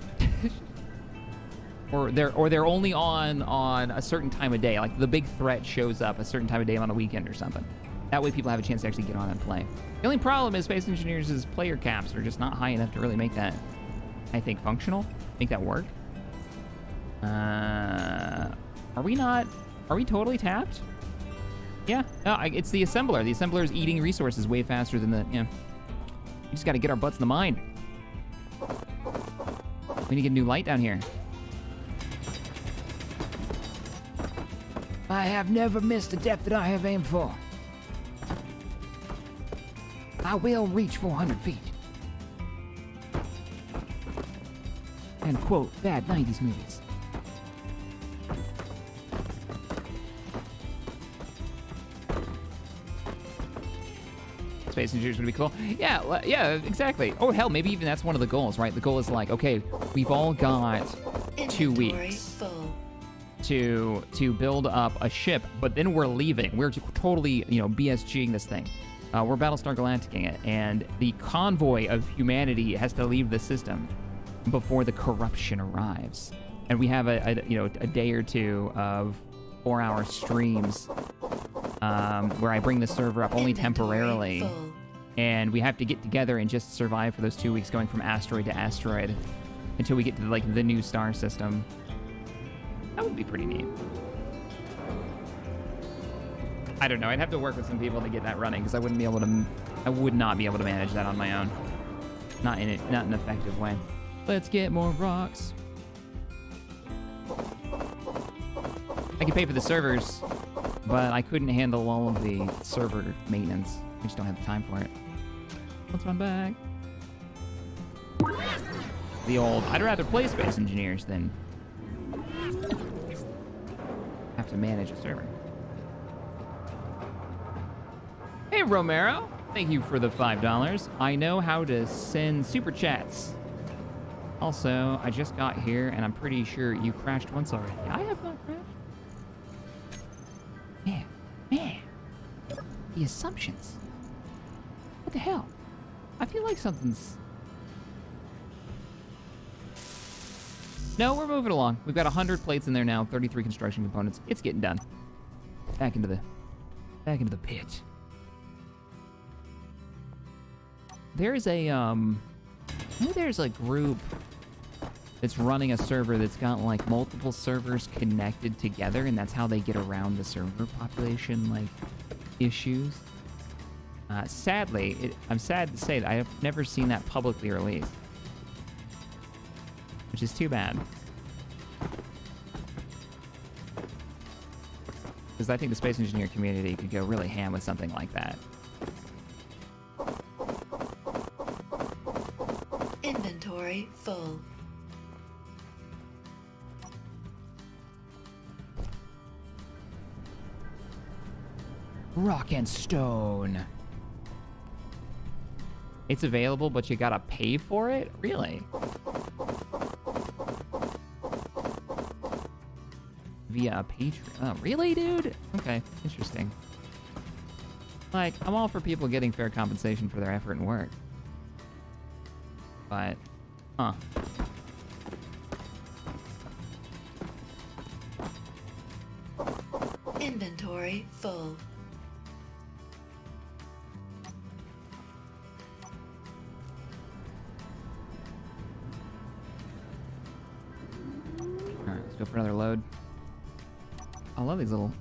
Or they're only on a certain time of day. Like the big threat shows up a certain time of day on a weekend or something. That way people have a chance to actually get on and play. The only problem is Space Engineers' player caps are just not high enough to really make that, I think, functional. Make that work. Are we totally tapped? Yeah, no, it's the assembler. The assembler is eating resources way faster than the, we just gotta get our butts in the mine. We need to get a new light down here. I have never missed the depth that I have aimed for. I will reach 400 feet. And quote, bad 90s movies. Space Engineers would be cool. Yeah, exactly. Oh, hell, maybe even that's one of the goals, right? The goal is like, okay, we've all got 2 weeks to build up a ship, but then we're leaving. We're totally, BSGing this thing. We're Battlestar Galacticing it, and the convoy of humanity has to leave the system before the corruption arrives. And we have a day or two of 4-hour streams where I bring the server up only temporarily, and we have to get together and just survive for those 2 weeks, going from asteroid to asteroid until we get to like the new star system. That would be pretty neat. I don't know. I'd have to work with some people to get that running because I would not be able to manage that on my own. Not in an effective way. Let's get more rocks. I could pay for the servers, but I couldn't handle all of the server maintenance. I just don't have the time for it. Let's run back. The old, I'd rather play Space Engineers than have to manage a server. Hey, Romero. Thank you for the $5. I know how to send super chats. Also, I just got here, and I'm pretty sure you crashed once already. I have not crashed. Man. The assumptions. What the hell? I feel like something's... No, we're moving along. We've got 100 plates in there now, 33 construction components. It's getting done. Back into the pit. There's there's a group that's running a server that's got like multiple servers connected together, and that's how they get around the server population like issues. Sadly, I'm sad to say that I have never seen that publicly released, which is too bad. because I think the space engineer community could go really ham with something like that. Inventory full. Rock and stone. It's available, but you gotta pay for it? Really? Via a Patreon. Oh, really, dude? Okay, interesting. Like, I'm all for people getting fair compensation for their effort and work. But, huh. Inventory full. Alright, let's go for another load. I love these little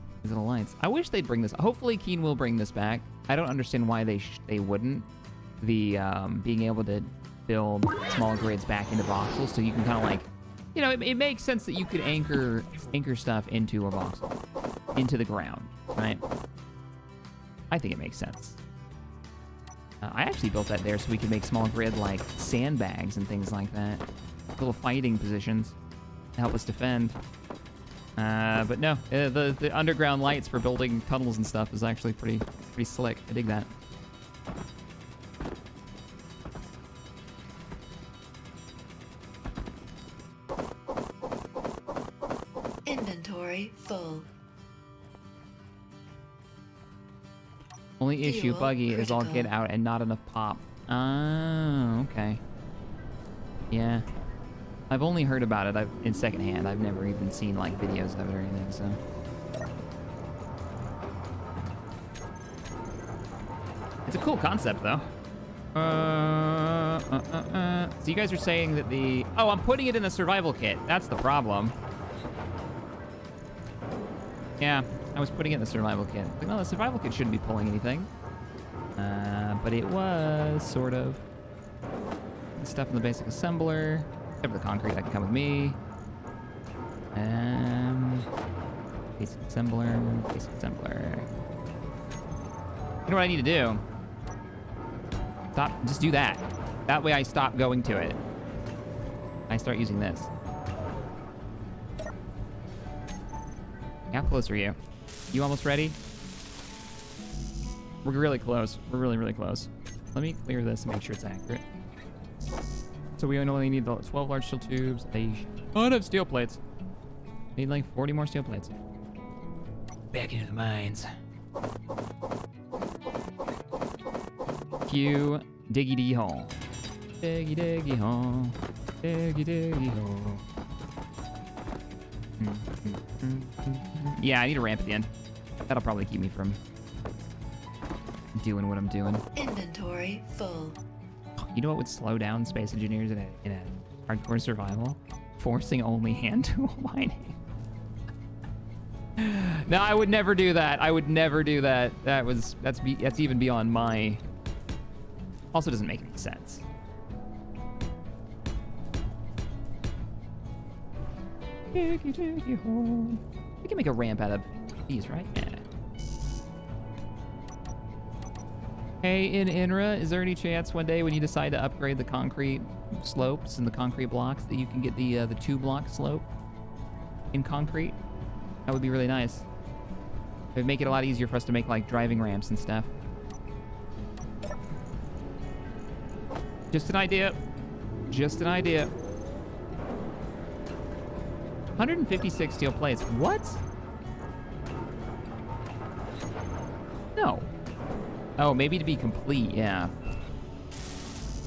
lights. I wish they'd bring this. Hopefully Keen will bring this back. I don't understand why they wouldn't. The being able to build small grids back into voxels, so you can kind of like, you know, it makes sense that you could anchor stuff into a voxel, into the ground, right? I think it makes sense. I actually built that there so we could make small grid like sandbags and things like that, little fighting positions to help us defend. But no, the underground lights for building tunnels and stuff is actually pretty slick. I dig that. Inventory full. Only issue, Fuel buggy, is all critical. get out and not enough pop. Oh, okay. Yeah. I've only heard about it in secondhand. I've never even seen like videos of it or anything, so. It's a cool concept though. So you guys are saying that oh, I'm putting it in the survival kit. That's the problem. Yeah, I was putting it in the survival kit. Like, no, the survival kit shouldn't be pulling anything. But it was sort of. Stuff in the basic assembler. Except for the concrete, that can come with me. Basic assembler, basic assembler. You know what I need to do? Just do that. That way I stop going to it. I start using this. How close are you? You almost ready? We're really close. We're really, really close. Let me clear this and make sure it's accurate. So we only need the 12 large steel tubes, a ton of steel plates. Need like 40 more steel plates. Back into the mines. Cue diggy dee hole. Diggy diggy hole. Diggy diggy hole. Yeah, I need a ramp at the end. That'll probably keep me from doing what I'm doing. Inventory full. You know what would slow down space engineers in a hardcore survival? Forcing only hand tool mining. No, I would never do that. I would never do that. That's even beyond my. Also, doesn't make any sense. Diggy diggy hole. We can make a ramp out of these, right? Yeah. Hey, in INRA, is there any chance one day when you decide to upgrade the concrete slopes and the concrete blocks that you can get the 2-block slope in concrete? That would be really nice. It would make it a lot easier for us to make like driving ramps and stuff. Just an idea. Just an idea. 156 steel plates. What? No. Oh, maybe to be complete, yeah.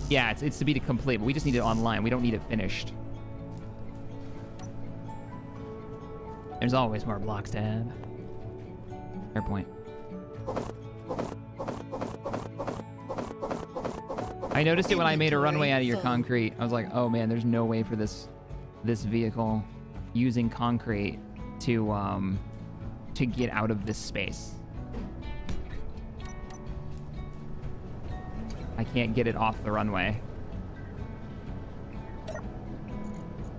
Yeah, it's to be complete, but we just need it online. We don't need it finished. There's always more blocks to add. Fair point. I noticed it when I made a runway out of your concrete. I was like, oh man, there's no way for this vehicle using concrete to get out of this space. I can't get it off the runway.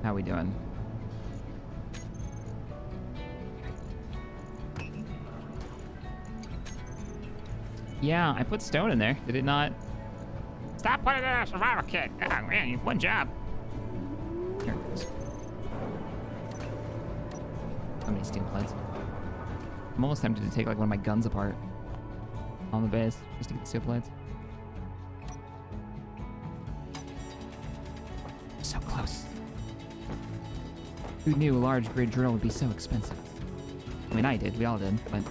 How we doing? Yeah, I put stone in there. Did it not? Stop putting it in a survival kit. Oh, man, one job. There it goes. How many steel plates? I'm almost tempted to take like one of my guns apart on the base just to get the steel plates. So close. Who knew a large grid drill would be so expensive? I mean, I did. We all did, but...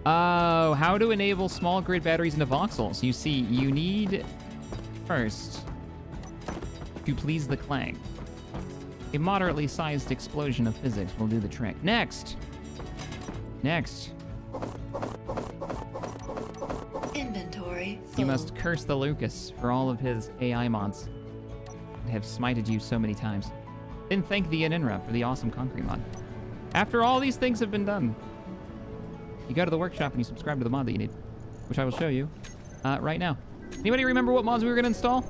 Oh, how to enable small grid batteries into voxels. You see, you need first to please the clang. A moderately sized explosion of physics will do the trick. Next! Inventory full. You must curse the Lucas for all of his AI mods that have smited you so many times. Then thank the Ininra for the awesome concrete mod. After all these things have been done, you go to the workshop and you subscribe to the mod that you need, which I will show you right now. Anybody remember what mods we were going to install?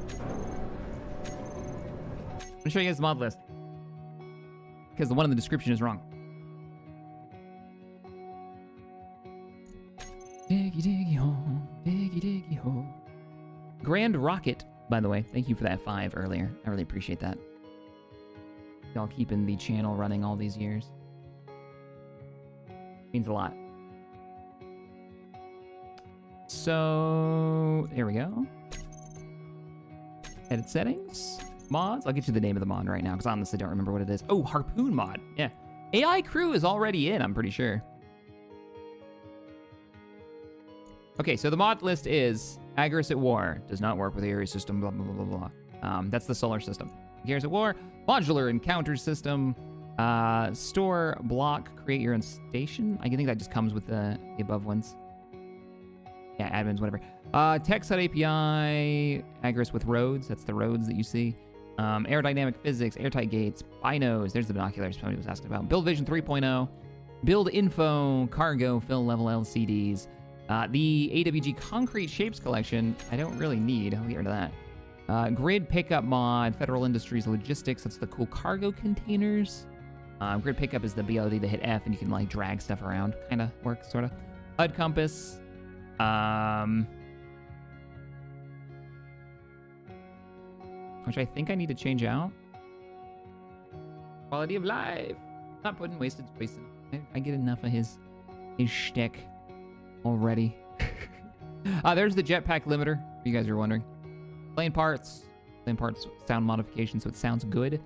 I'm going to show you guys the mod list, because the one in the description is wrong. Diggy diggy hole, diggy diggy hole. Grand Rocket, by the way. Thank you for that 5 earlier. I really appreciate that. Y'all keeping the channel running all these years. Means a lot. So, there we go. Edit settings. Mods. I'll get you the name of the mod right now, because I honestly don't remember what it is. Oh, Harpoon mod. Yeah. AI crew is already in, I'm pretty sure. Okay, so the mod list is Agaris at War. Does not work with the area system, blah, blah, blah, blah, blah. That's the solar system. Agaris at War. Modular encounter system. Store, block, create your own station. I think that just comes with the above ones. Yeah, admins, whatever. TechSet API, Agaris with roads. That's the roads that you see. Aerodynamic physics, airtight gates, binos. There's the binoculars somebody was asking about. Build Vision 3.0. Build info, cargo, fill level LCDs. The AWG concrete shapes collection, I don't really need. I'll get rid of that. Grid pickup mod, Federal Industries logistics. That's the cool cargo containers. Grid pickup is the ability to hit F and you can like drag stuff around. Kind of works, sort of. HUD compass. Which I think I need to change out. Quality of life. Not putting wasted space in. I get enough of his shtick already. There's the jetpack limiter, if you guys are wondering. Plane parts sound modification, so it sounds good.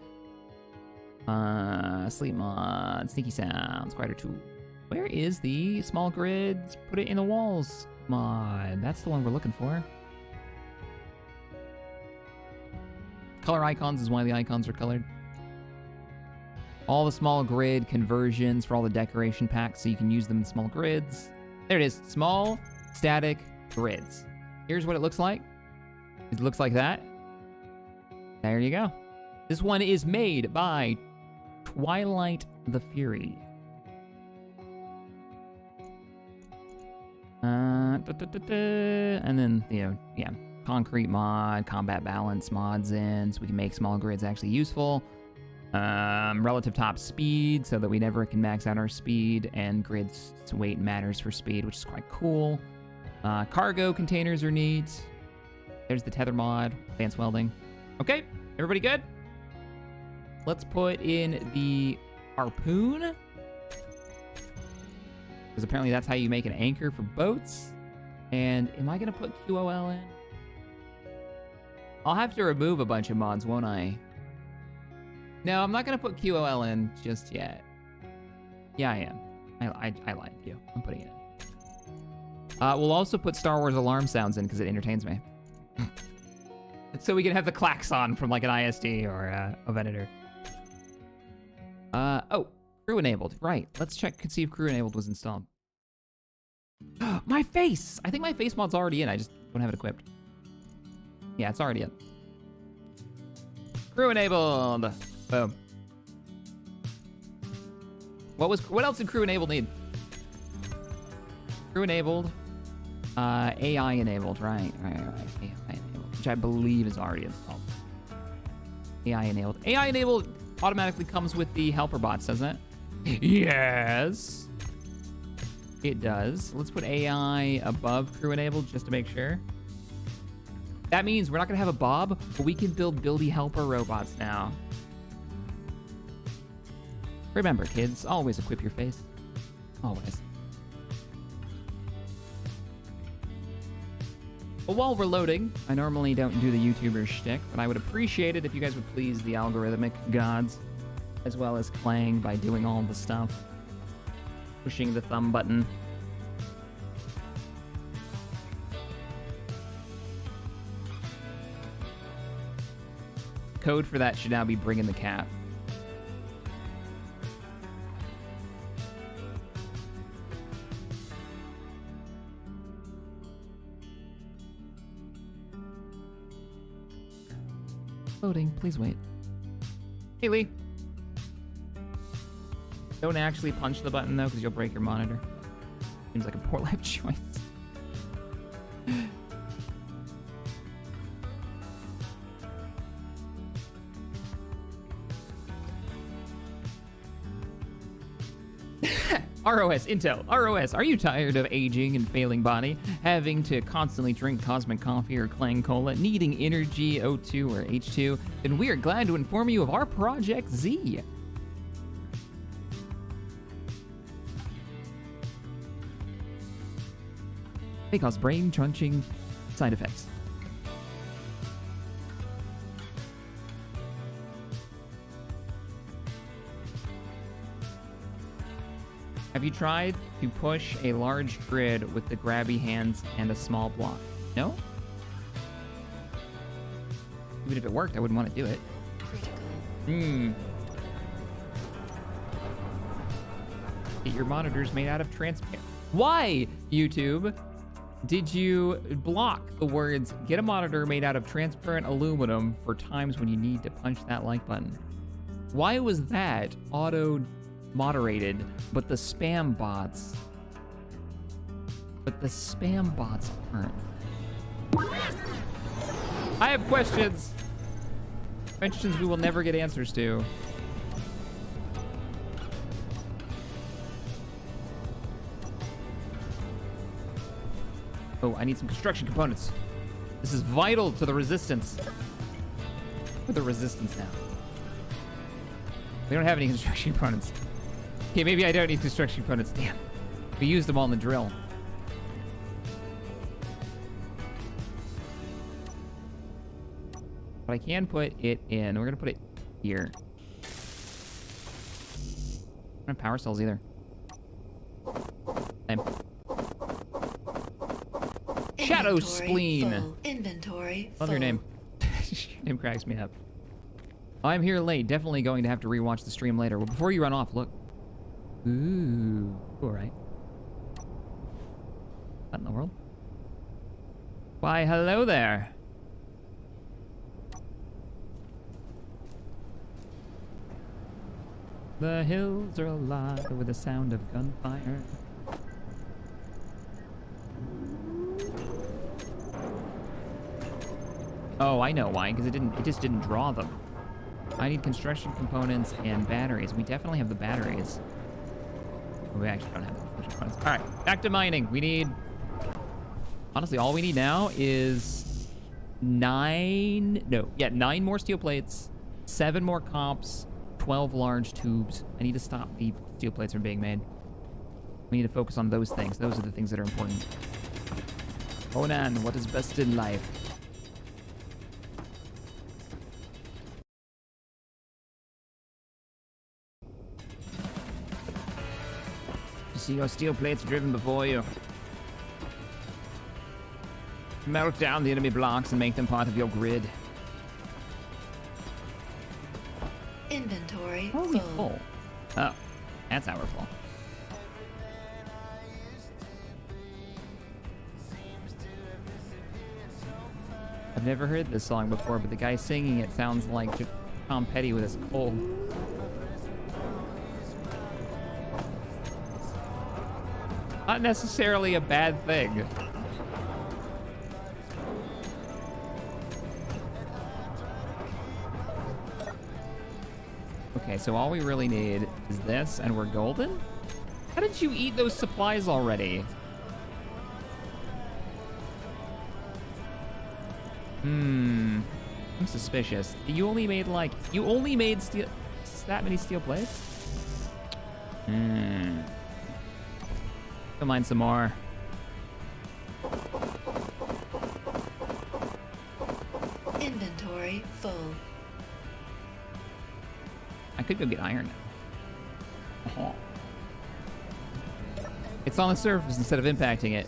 Sleep mod, sneaky sounds, Spider 2. Where is the small grids? Put it in the walls mod. That's the one we're looking for. Color icons is why the icons are colored. All the small grid conversions for all the decoration packs, so you can use them in small grids. There it is, small static grids. Here's what it looks like. It looks like that. There you go. This one is made by Twilight the Fury. And then, you know, yeah, concrete mod, combat balance mods in, so we can make small grids actually useful. Relative top speed, so that we never can max out our speed, and grids weight matters for speed, which is quite cool. Cargo containers are neat. There's the tether mod, advanced welding. Okay, everybody good? Let's put in the harpoon, because apparently that's how you make an anchor for boats. And am I gonna put QOL in? I'll have to remove a bunch of mods, won't I? No, I'm not gonna put QOL in just yet. Yeah, I am. I lied to you. I'm putting it in. We'll also put Star Wars alarm sounds in because it entertains me. So we can have the klaxon from like an ISD or a Venator. Oh, crew enabled. Right. Let's check and see if crew enabled was installed. My face! I think my face mod's already in. I just don't have it equipped. Yeah, it's already in. Crew enabled. Boom. What else did crew enabled need? Crew enabled. AI enabled. Right. AI enabled, which I believe is already installed. AI enabled. AI enabled automatically comes with the helper bots, doesn't it? Yes. It does. Let's put AI above crew enabled just to make sure. That means we're not gonna have a Bob, but we can build buildy helper robots now. Remember, kids, always equip your face. Always. But while we're loading, I normally don't do the YouTuber shtick, but I would appreciate it if you guys would please the algorithmic gods, as well as Clang by doing all the stuff. Pushing the thumb button. Code for that should now be bringing the cat. Loading, please wait. Hey, Lee. Don't actually punch the button, though, because you'll break your monitor. Seems like a poor life choice. ROS, Intel, ROS, are you tired of aging and failing body, having to constantly drink cosmic coffee or Clang Cola, needing energy, O2 or H2? Then we are glad to inform you of our Project Z. They cause brain-crunching side effects. Have you tried to push a large grid with the grabby hands and a small block? No? Even if it worked, I wouldn't want to do it. Critical. Get your monitors made out of transparent. Why, YouTube, did you block the words, get a monitor made out of transparent aluminum for times when you need to punch that like button? Why was that auto-moderated, but the spam bots aren't? I have questions. Questions we will never get answers to. Oh, I need some construction components. This is vital to the resistance. For the resistance now. We don't have any construction components. Okay, maybe I don't need construction components. Damn. We used them all in the drill. But I can put it in. We're gonna put it here. I don't have power cells either. Same. Shadow Inventory Spleen. full. Inventory Love your full. name. Your name cracks me up. I'm here late. Definitely going to have to rewatch the stream later. Well, before you run off, look. Ooh. All right. What in the world? Why, hello there. The hills are alive with the sound of gunfire. Oh, I know why, because it just didn't draw them. I need construction components and batteries. We definitely have the batteries. We actually don't have the construction components. All right, back to mining. We need, honestly, all we need now is 9 more steel plates, 7 more comps, 12 large tubes. I need to stop the steel plates from being made. We need to focus on those things. Those are the things that are important. Onan, what is best in life? See your steel plates driven before you. Melt down the enemy blocks and make them part of your grid. Inventory How are we full. full? Oh, that's how we're full. I've never heard this song before, but the guy singing it sounds like Tom Petty with his cold. Not necessarily a bad thing. Okay, so all we really need is this, and we're golden? How did you eat those supplies already? I'm suspicious. You only made steel, that many steel plates? Go mine some more. Inventory full. I could go get iron now. It's on the surface instead of impacting it.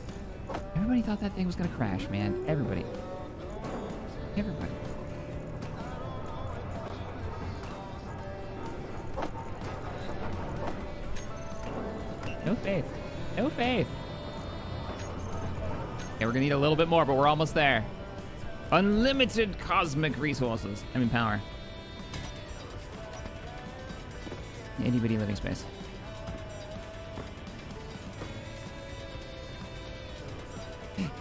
Everybody thought that thing was gonna crash, man. Everybody. No faith. No faith. Okay, we're gonna need a little bit more, but we're almost there. Unlimited cosmic resources. I mean, power. Itty-bitty living space.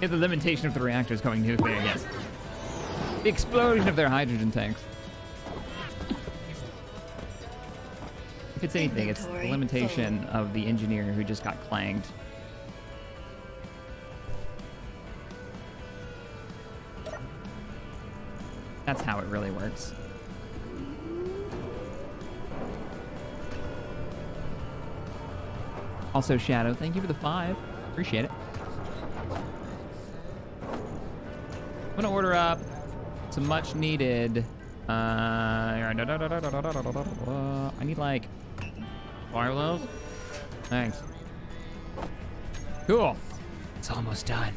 Yeah, the limitation of the reactors going nuclear again. The explosion of their hydrogen tanks. If it's anything, it's the limitation of the engineer who just got clanged. That's how it really works. Also, Shadow, thank you for the 5. Appreciate it. I'm gonna order up some much needed. I need like 5 of those. Thanks. Cool. It's almost done.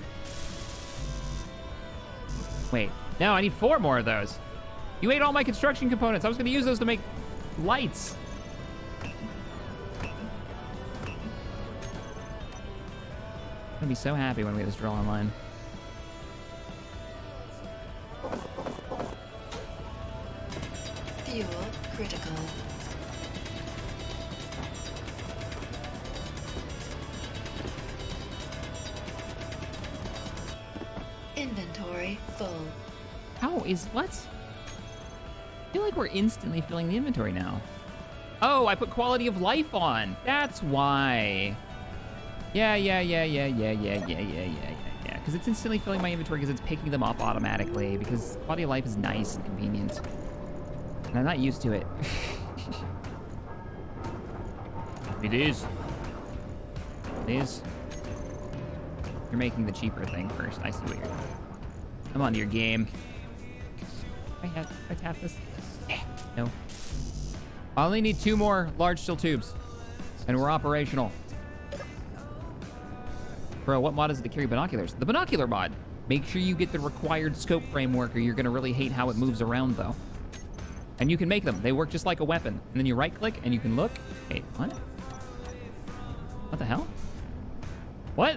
Wait, no, I need 4 more of those. You ate all my construction components. I was gonna use those to make lights. I'm gonna be so happy when we get this drill online. Fuel critical. Inventory full. How is what? I feel like we're instantly filling the inventory now. Oh, I put quality of life on. That's why. Yeah. Because it's instantly filling my inventory because it's picking them up automatically because quality of life is nice and convenient. And I'm not used to it. It is. It is. You're making the cheaper thing first. I see what you're doing. I'm onto your game. I tap this? No. I only need 2 more large steel tubes. And we're operational. Bro, what mod is it to carry binoculars? The binocular mod. Make sure you get the required scope framework or you're gonna really hate how it moves around though. And you can make them. They work just like a weapon. And then you right click and you can look. Wait, what? What the hell? What?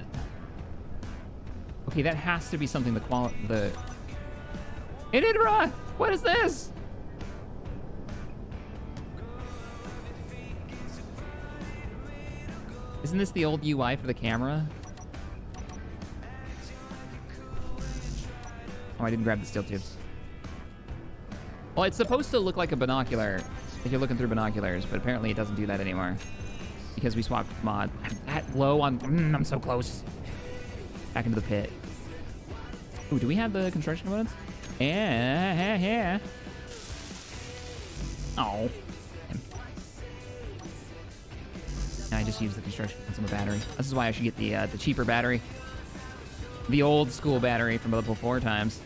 Okay, that has to be something the Inidra! What is this? Isn't this the old UI for the camera? Oh, I didn't grab the steel tubes. Well, it's supposed to look like a binocular if you're looking through binoculars, but apparently it doesn't do that anymore because we swapped mod. I'm that low on. I'm so close. Back into the pit. Ooh, do we have the construction components? Yeah. Oh. I just used the construction components on the battery. This is why I should get the cheaper battery. The old school battery from before times.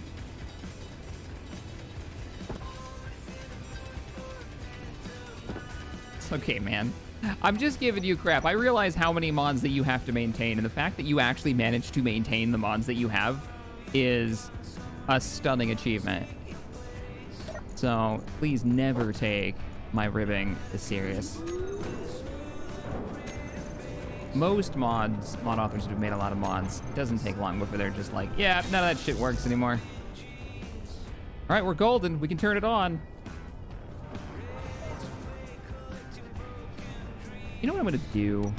Okay, man. I'm just giving you crap. I realize how many mods that you have to maintain, and the fact that you actually managed to maintain the mods that you have is a stunning achievement. So please never take my ribbing as serious. Most mod authors who've made a lot of mods, it doesn't take long before they're just like, yeah, none of that shit works anymore. All right, we're golden. We can turn it on. You know what I'm gonna do?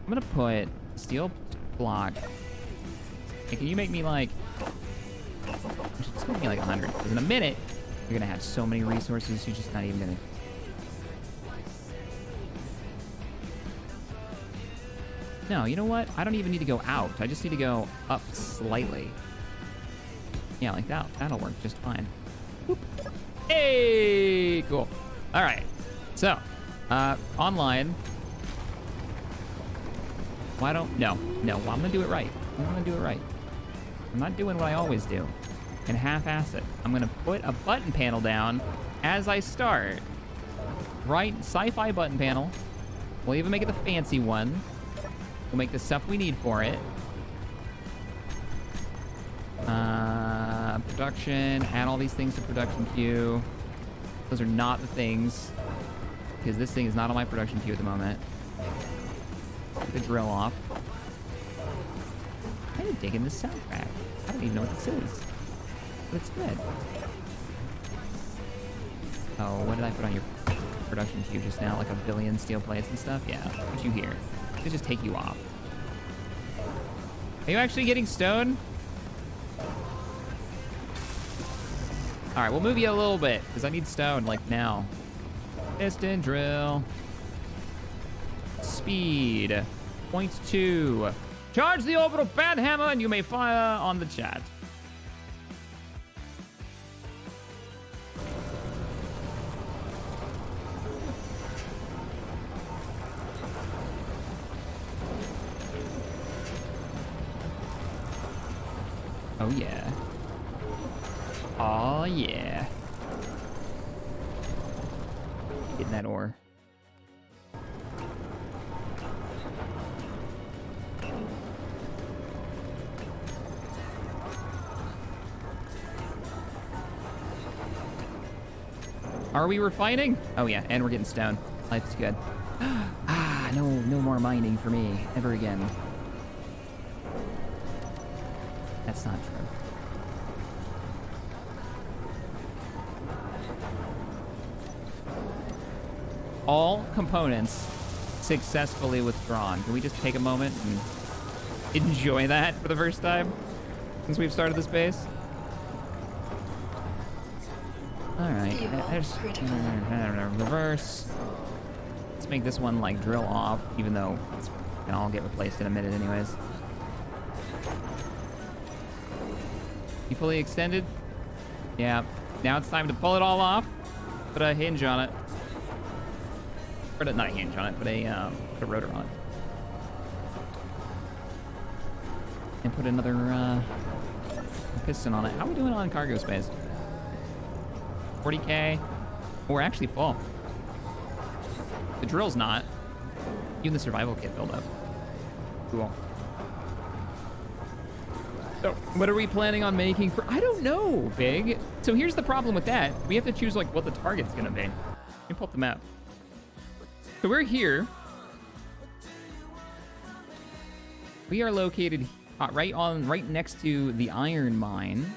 I'm gonna put steel block. Hey, can you make me like, just make me like 100, because in a minute, you're gonna have so many resources, you're just not even gonna. No, you know what? I don't even need to go out. I just need to go up slightly. Yeah, like that. That'll work just fine. Boop. Hey, cool. All right. So, online. Why don't... No. Well, I'm gonna do it right. I'm gonna do it right. I'm not doing what I always do and half-ass it. I'm gonna put a button panel down as I start. Right, sci-fi button panel. We'll even make it the fancy one. We'll make the stuff we need for it. Production, add all these things to production queue. Those are not the things, because this thing is not on my production queue at the moment. Take the drill off. I'm digging this soundtrack. I don't even know what this is, but it's good. Oh, what did I put on your production queue just now? Like a billion steel plates and stuff? Yeah, what'd you hear? It just take you off. Are you actually getting stone? All right, we'll move you a little bit because I need stone like now. Piston drill. Speed. 0.2. Charge the orbital bat hammer and you may fire on the chat. Oh yeah. Oh yeah. Getting that ore. Are we refining? Oh yeah, and we're getting stone. Life's good. Ah, no more mining for me ever again. That's not true. All components successfully withdrawn. Can we just take a moment and enjoy that for the first time since we've started this base? All right, there's reverse. Let's make this one like drill off, even though it's gonna all get replaced in a minute anyways. You fully extended? Yeah. Now it's time to pull it all off. Put a hinge on it. Or not a hinge on it, but a rotor on it. And put another piston on it. How are we doing on cargo space? 40K. Oh, we're actually full. The drill's not. Even the survival kit filled up. Cool. So, what are we planning on making for... I don't know, Big. So here's the problem with that. We have to choose, like, what the target's gonna be. Let me pull up the map. So we're here. We are located right next to the iron mine.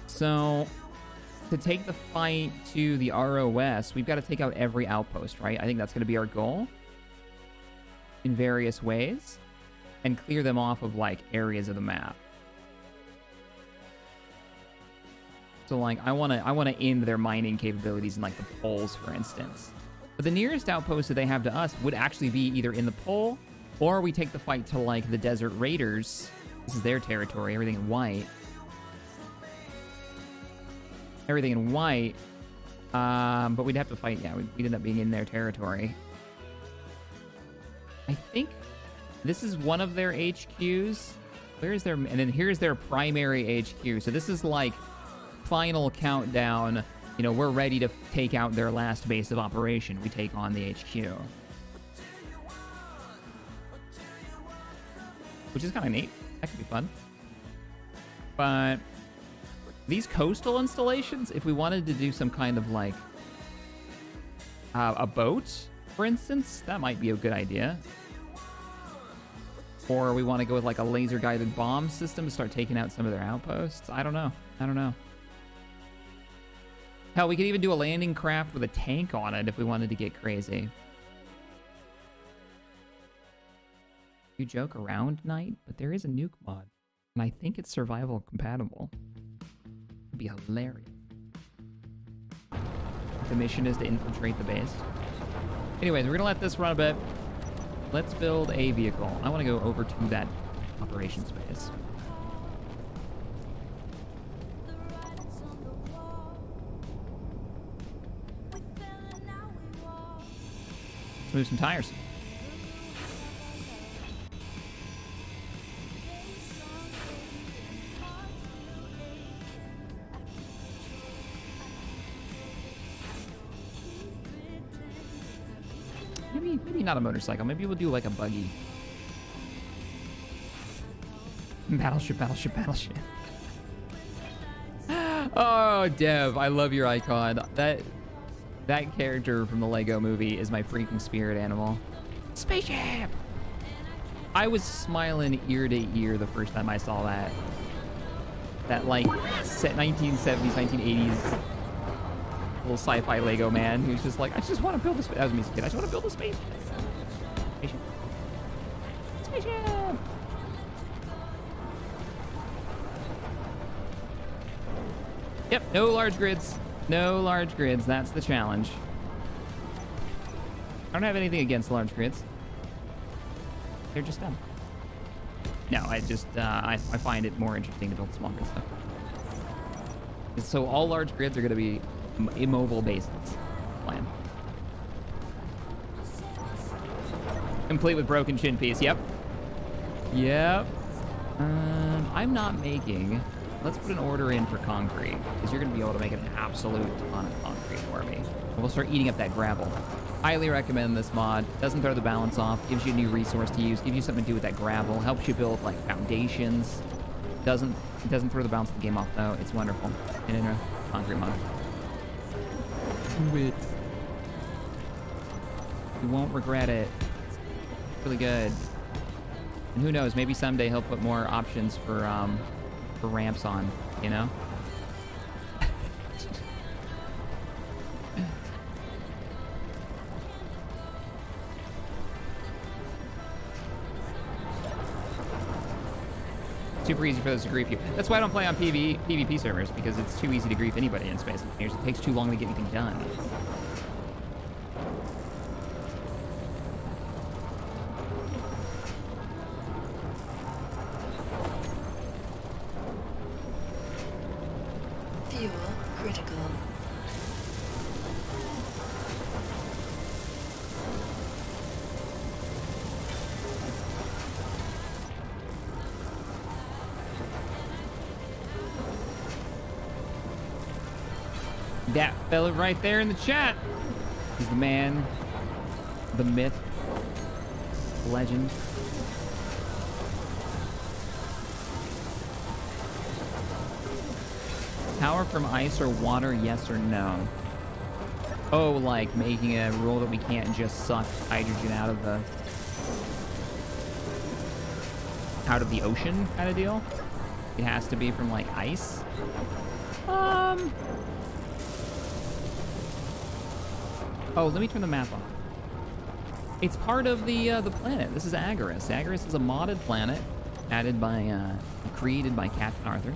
So to take the fight to the ROS, we've got to take out every outpost, right? I think that's going to be our goal in various ways and clear them off of like areas of the map. So like I want to end their mining capabilities in like the poles, for instance. But the nearest outpost that they have to us would actually be either in the pole, or we take the fight to like the Desert Raiders. This is their territory, everything in white. Everything in white. But we'd have to fight, yeah, we'd end up being in their territory. I think this is one of their HQs. Where is their, and then here's their primary HQ. So this is like final countdown. You know, we're ready to take out their last base of operation. We take on the HQ. Which is kind of neat. That could be fun. But these coastal installations, if we wanted to do some kind of like a boat, for instance, that might be a good idea. Or we want to go with like a laser-guided bomb system to start taking out some of their outposts. I don't know. Hell, we could even do a landing craft with a tank on it if we wanted to get crazy. You joke around, Knight, but there is a nuke mod, and I think it's survival compatible. It'd be hilarious. The mission is to infiltrate the base. Anyways, we're gonna let this run a bit. let's build a vehicle. I want to go over to that operation space. Let's move some tires. Maybe not a motorcycle. Maybe we'll do like a buggy. Battleship, battleship, battleship. Oh, Dev, I love your icon. That character from the Lego movie is my freaking spirit animal. Spaceship! I was smiling ear to ear the first time I saw that. That like 1970s, 1980s little sci-fi Lego man who's just like, I just want to build a spaceship. That was me as a kid. I just want to build a spaceship. Spaceship. Spaceship! Yep, no large grids. No large grids. That's the challenge. I don't have anything against large grids. They're just dumb. No, I just, I find it more interesting to build small grid stuff. So all large grids are going to be immobile bases. Plan. Complete with broken chin piece. Yep. Yep. I'm not making... Let's put an order in for concrete, because you're going to be able to make an absolute ton of concrete for me. And we'll start eating up that gravel. Highly recommend this mod. Doesn't throw the balance off. Gives you a new resource to use. Gives you something to do with that gravel. Helps you build like foundations. It doesn't throw the balance of the game off though. It's wonderful. And in a concrete mod. Do it. You won't regret it. It's really good. And who knows? Maybe someday he'll put more options for ramps on. You know. Super easy for those to grief you. That's why I don't play on PvP servers, because it's too easy to grief anybody in Space Engineers. It takes too long to get anything done. Fuel critical. That fella right there in the chat. He's the man, the myth, legend. Power from ice or water, yes or no? Oh, like making a rule that we can't just suck hydrogen out of the ocean kind of deal? It has to be from like ice? Oh, let me turn the map on. It's part of the planet. This is Agaris. Agaris is a modded planet created by Captain Arthur.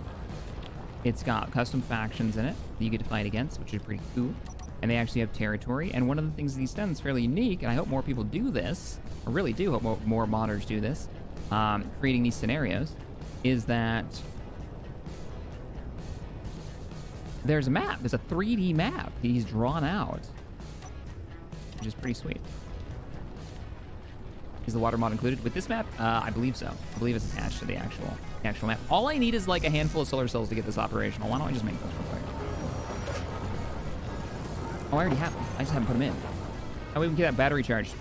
It's got custom factions in it that you get to fight against, which is pretty cool. And they actually have territory. And one of the things that he's done that's fairly unique, and I hope more people do this, I really do hope more modders do this, creating these scenarios, is that there's a map. There's a 3D map he's drawn out, which is pretty sweet. Is the water mod included with this map? I believe so. I believe it's attached to the actual map. All I need is like a handful of solar cells to get this operational. Why don't I just make those real quick? Oh, I already have them. I just haven't put them in. How we can get that battery charged?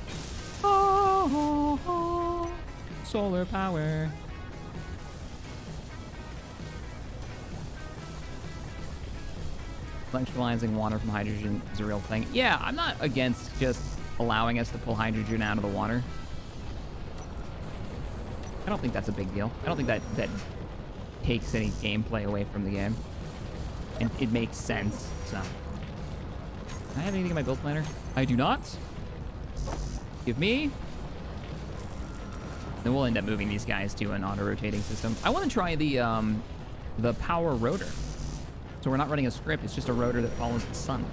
Oh, solar power. Electrolyzing water from hydrogen is a real thing. Yeah, I'm not against just allowing us to pull hydrogen out of the water. I don't think that's a big deal. I don't think that takes any gameplay away from the game. And it makes sense, so. Do I have anything in my build planner? I do not. Give me. Then we'll end up moving these guys to an auto-rotating system. I want to try the power rotor. So we're not running a script, it's just a rotor that follows the sun.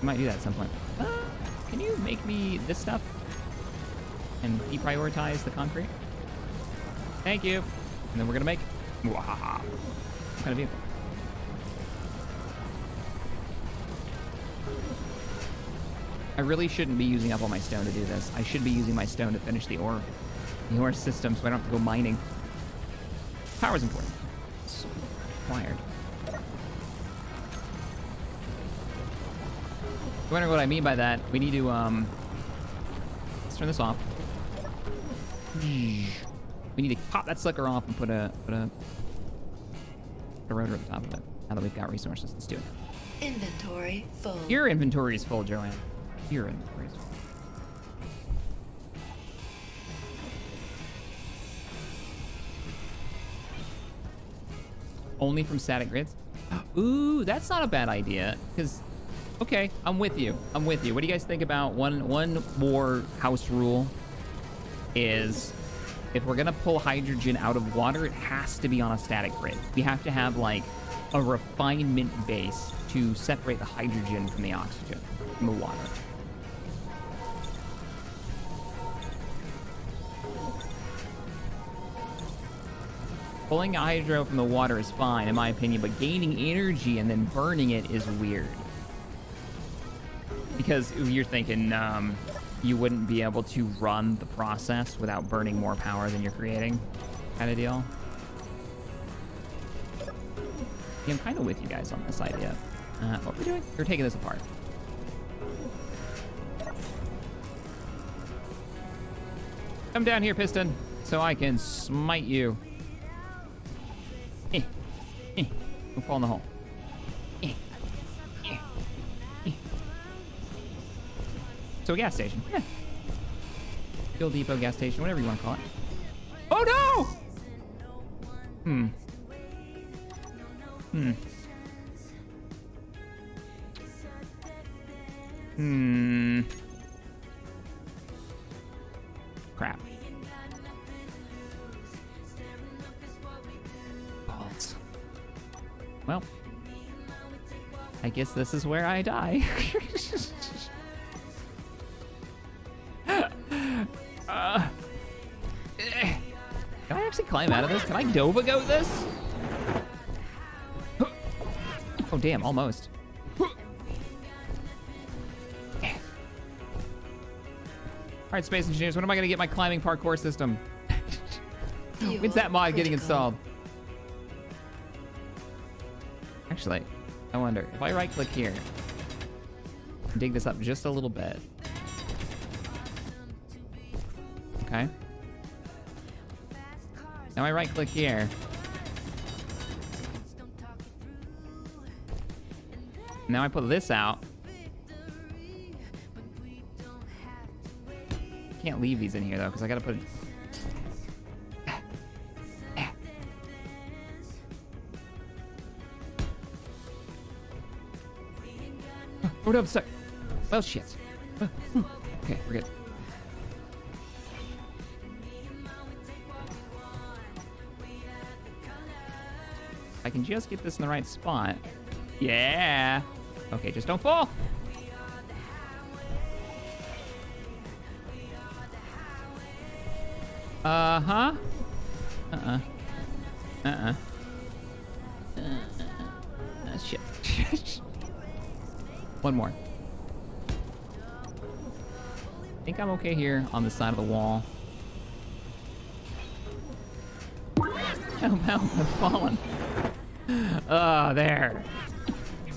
I might do that at some point. can you make me this stuff? And deprioritize the concrete? Thank you. And then we're gonna make... What kind of vehicle? I really shouldn't be using up all my stone to do this. I should be using my stone to finish the ore system so I don't have to go mining. Power is important. It's required. You wonder what I mean by that? We need to, let's turn this off. We need to pop that sucker off and put a rotor at the top of it. Now that we've got resources, let's do it. Inventory full. Your inventory is full, Joanne. Your inventory is full. Only from static grids? Ooh, that's not a bad idea. Because, okay, I'm with you. I'm with you. What do you guys think about one more house rule is if we're gonna pull hydrogen out of water, it has to be on a static grid. We have to have like a refinement base to separate the hydrogen from the oxygen from the water. Pulling hydro from the water is fine, in my opinion, but gaining energy and then burning it is weird. Because you're thinking you wouldn't be able to run the process without burning more power than you're creating, kind of deal. Yeah, I'm kind of with you guys on this idea. What we're doing? We're taking this apart. Come down here, Piston, so I can smite you. Don't fall in the hole. So a gas station. Yeah. Fuel depot, gas station, whatever you want to call it. Oh no! Crap. Balls. Well, I guess this is where I die. Can I actually climb out of this? Can I Dova goat this? Oh damn, almost. Alright, space engineers, when am I gonna get my climbing parkour system? When's that mod getting installed? Actually, I wonder, if I right click here, dig this up just a little bit. Okay. Now I right click here. Now I put this out. Can't leave these in here though, because I gotta put it. Oh no, I'm stuck. Well, shit. Okay, we're good. I can just get this in the right spot. Yeah. Okay, just don't fall. Uh-huh. Shit. One more. I think I'm okay here on the side of the wall. Oh, well, I've fallen. Oh, there.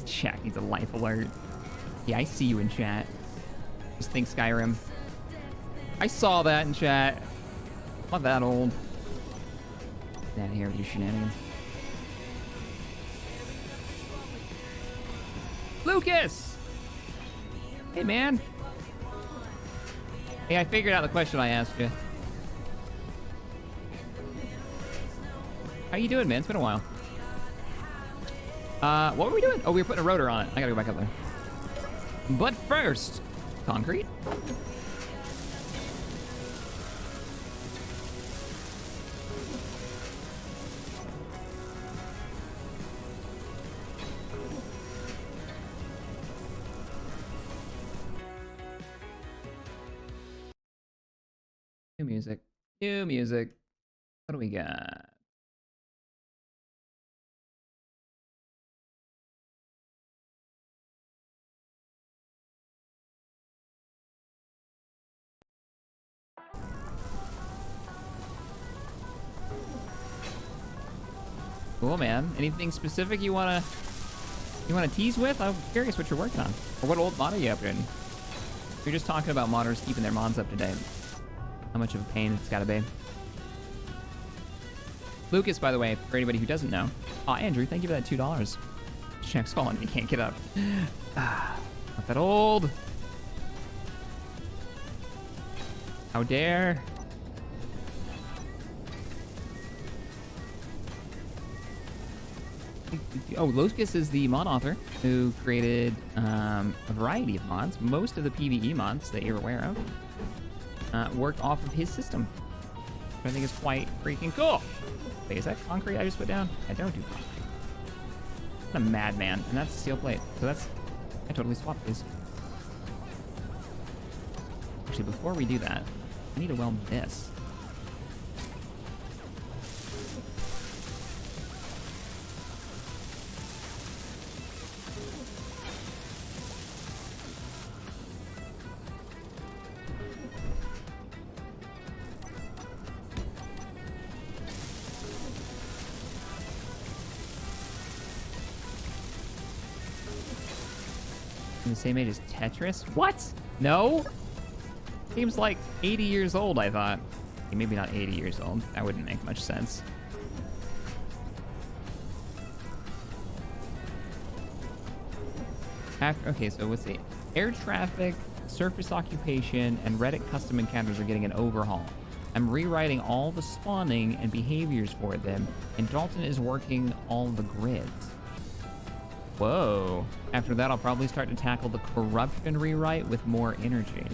Chat needs a life alert. Yeah, I see you in chat. Just think Skyrim. I saw that in chat. I'm not that old. Get out of here with your shenanigans. Lucas! Hey, man. Hey, I figured out the question I asked you. How you doing, man? It's been a while. What were we doing? Oh, we were putting a rotor on it. I gotta go back up there. But first, concrete. music. New music. What do we got? Cool, man. Anything specific you wanna tease with? I'm curious what you're working on. Or what old mod are you upgrading? You're just talking about modders keeping their mods up to date. How much of a pain it's gotta be. Lucas, by the way, for anybody who doesn't know. Oh, Andrew, thank you for that $2. Check's falling, you can't get up. Not that old. How dare. Oh, Lucas is the mod author who created a variety of mods. Most of the PvE mods that you're aware of work off of his system. Which I think is quite freaking cool. Wait, is that concrete I just put down? I don't do concrete. I'm a madman, and that's a steel plate. So that's... I totally swapped these. Actually, before we do that, I need to weld this. The same age as Tetris? What? No? Seems like 80 years old, I thought. Okay, maybe not 80 years old. That wouldn't make much sense. Okay, so let's see. Air traffic, surface occupation, and Reddit custom encounters are getting an overhaul. I'm rewriting all the spawning and behaviors for them, and Dalton is working all the grids. Whoa. After that, I'll probably start to tackle the corruption rewrite with more energy.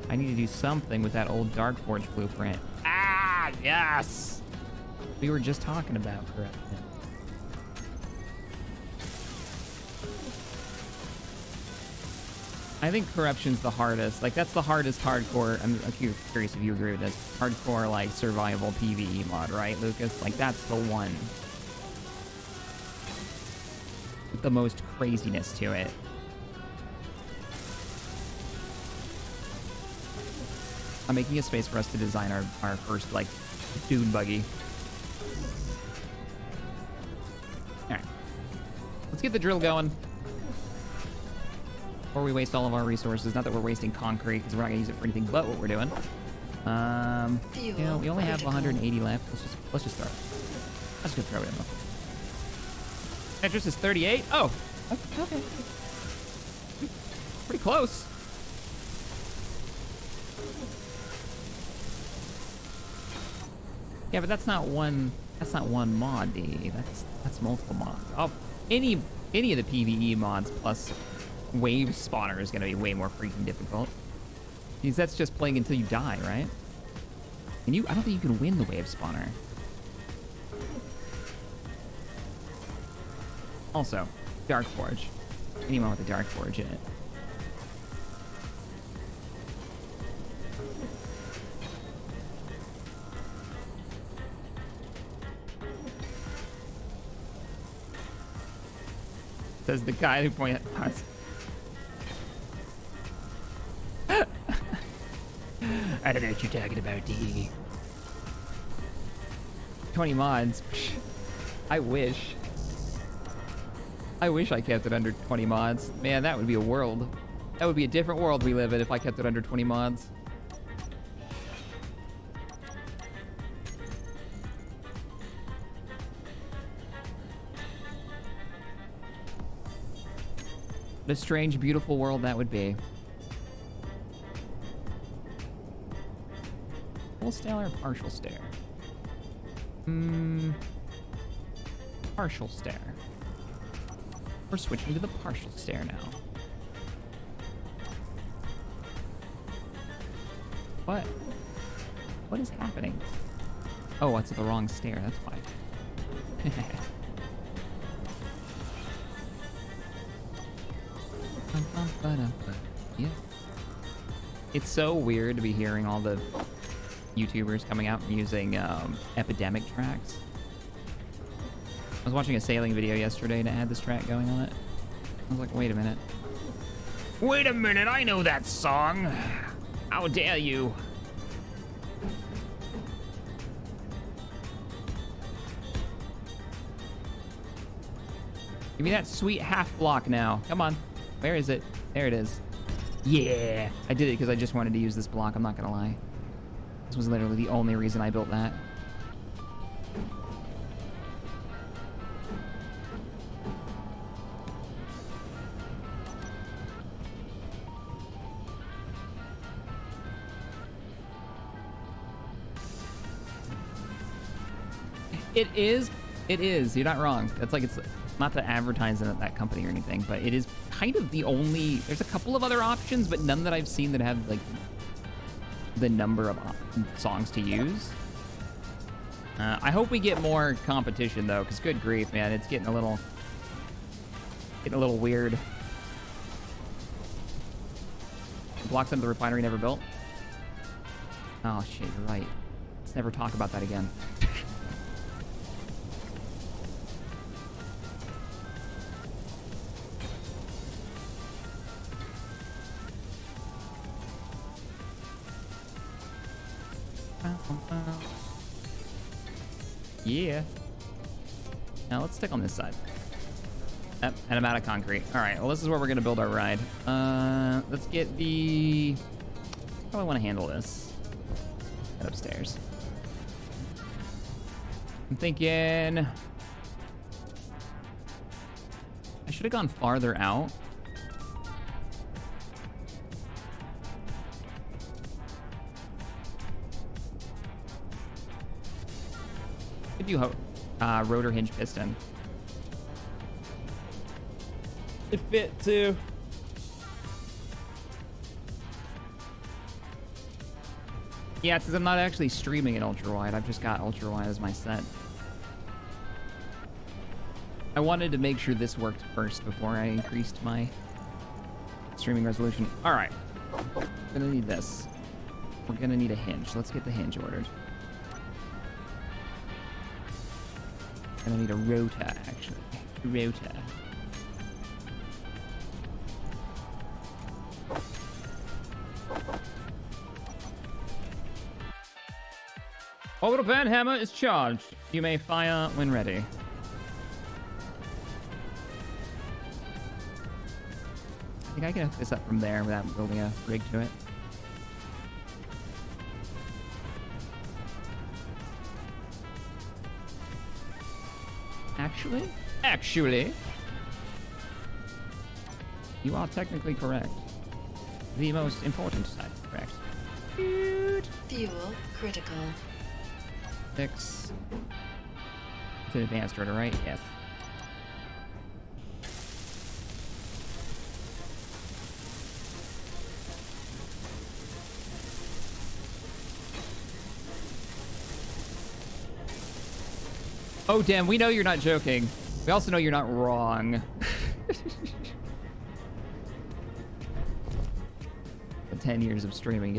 I need to do something with that old Dark Forge blueprint. Ah, yes! We were just talking about corruption. I think corruption's the hardest. Like, that's the hardest hardcore. I'm curious if you agree with this. Hardcore, like, survival PvE mod, right, Lucas? Like, that's the one. With the most craziness to it. I'm making a space for us to design our first, like, dune buggy. Alright. Let's get the drill going. Before we waste all of our resources. Not that we're wasting concrete, because we're not going to use it for anything but what we're doing. You know, we only have 180 left. Let's just start. Let's go throw it in though. Tetris is 38? Oh, okay. Pretty close. Yeah, but that's not one mod, D. That's multiple mods. Oh, any of the PvE mods plus wave spawner is gonna be way more freaking difficult. Because that's just playing until you die, right? And I don't think you can win the wave spawner. Also, Dark Forge. Anyone with a Dark Forge in it. Says the guy who pointed at us. I don't know what you're talking about, D. 20 mods. I wish. I wish I kept it under 20 mods. Man, that would be a world. That would be a different world we live in if I kept it under 20 mods. What a strange, beautiful world that would be. Full stare or partial stare? Partial stare. We're switching to the partial stare now. What? What is happening? Oh, it's the wrong stare, that's why. Yeah. It's so weird to be hearing all the YouTubers coming out and using epidemic tracks. I was watching a sailing video yesterday and it had this track going on it. I was like, wait a minute. Wait a minute, I know that song. How dare you? Give me that sweet half block now. Come on. Where is it? There it is. Yeah. I did it because I just wanted to use this block. I'm not going to lie. This was literally the only reason I built that. It is. It is. You're not wrong. It's like, it's not to advertise that company or anything, but it is kind of the only, there's a couple of other options, but none that I've seen that have like the number of songs to use. I hope we get more competition though, because good grief, man, it's getting a little weird. Blocks under the refinery never built. Oh shit, you're right. Let's never talk about that again. Yeah. Now let's stick on this side. Yep, and I'm out of concrete. All right, well, this is where we're gonna build our ride. Let's get the... How do I want to handle this? Head upstairs. I'm thinking... I should have gone farther out. Could do rotor hinge piston. It fit too. Yeah, it's because I'm not actually streaming in ultra wide. I've just got ultra wide as my set. I wanted to make sure this worked first before I increased my streaming resolution. All right, gonna need this. We're gonna need a hinge. Let's get the hinge ordered. Gonna need a rotor, actually. Rotor. Orbital band hammer is charged. You may fire when ready. I think I can hook this up from there without building a rig to it. Actually, you are technically correct. The most important side, correct. Fuel critical. 6. It's an advanced rotor, right? Yes. Oh, damn, we know you're not joking. We also know you're not wrong. The 10 years of streaming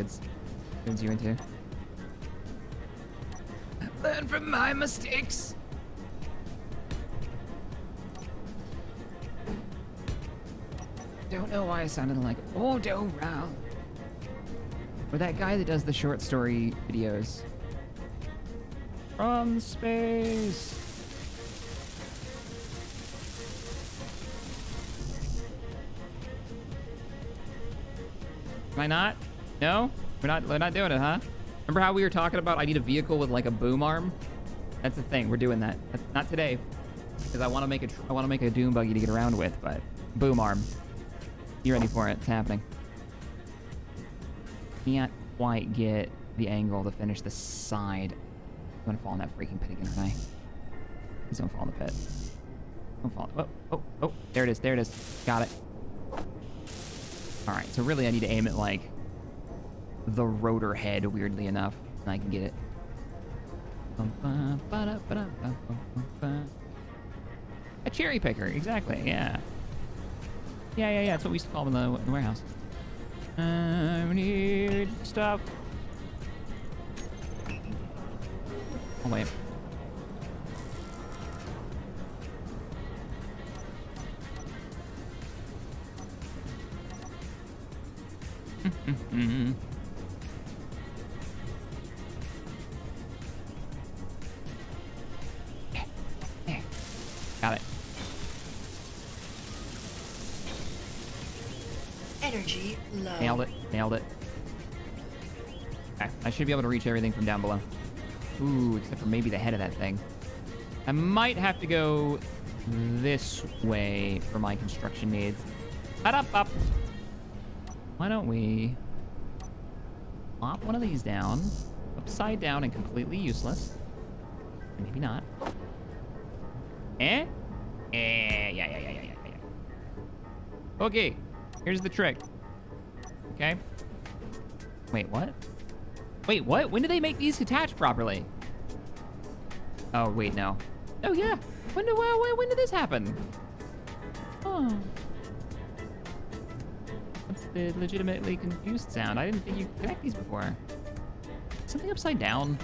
turns you into. Learn from my mistakes. Don't know why I sounded like Orbital. Or that guy that does the short story videos. From space. Am I not? No? We're not doing it, huh? Remember how we were talking about I need a vehicle with like a boom arm? That's the thing. We're doing that. That's not today, because I want to make a dune buggy to get around with, but boom arm. You ready for it? It's happening. Can't quite get the angle to finish the side. I'm gonna fall in that freaking pit again, aren't I? Please don't fall in the pit. Don't fall. Oh, there it is, there it is. Got it. All right, so really I need to aim it like the rotor head, weirdly enough, and I can get it. A cherry picker, exactly, yeah. Yeah, that's what we used to call them in the warehouse. We need stuff. I'll wait. Got it. Energy low. Nailed it. Nailed it. Okay, I should be able to reach everything from down below. Ooh, except for maybe the head of that thing. I might have to go this way for my construction needs. Up. Why don't we plop one of these down, upside down and completely useless. Maybe not. Yeah. Okay, here's the trick. Okay. Wait, what? Wait, what? When do they make these attach properly? Oh, wait, no. Oh, yeah. When did this happen? Oh. That's the legitimately confused sound. I didn't think you could connect these before. Something upside down.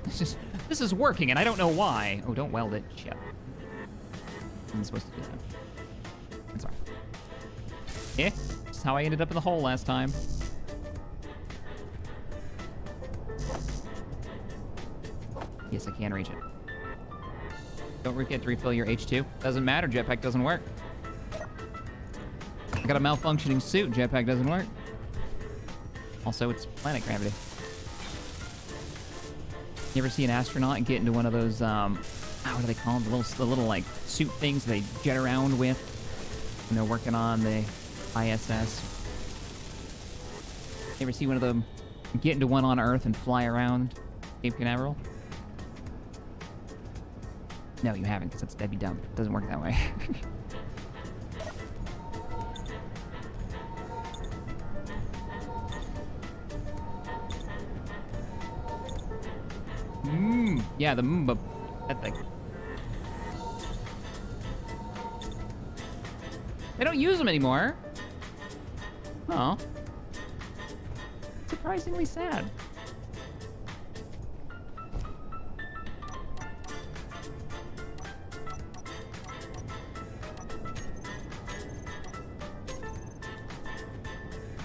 This is working, and I don't know why. Oh, don't weld it. Shit. I'm supposed to do that. I'm sorry. Yeah, that's how I ended up in the hole last time. Yes, I can reach it. Don't forget to refill your H2. Doesn't matter, jetpack doesn't work. I got a malfunctioning suit, jetpack doesn't work. Also, it's planet gravity. You ever see an astronaut get into one of those, what do they call them? The little like suit things they jet around with when they're working on the ISS. You ever see one of them get into one on Earth and fly around Cape Canaveral? No, you haven't, because that'd be dumb. It doesn't work that way. Yeah, that thing. They don't use them anymore. Oh. Surprisingly sad.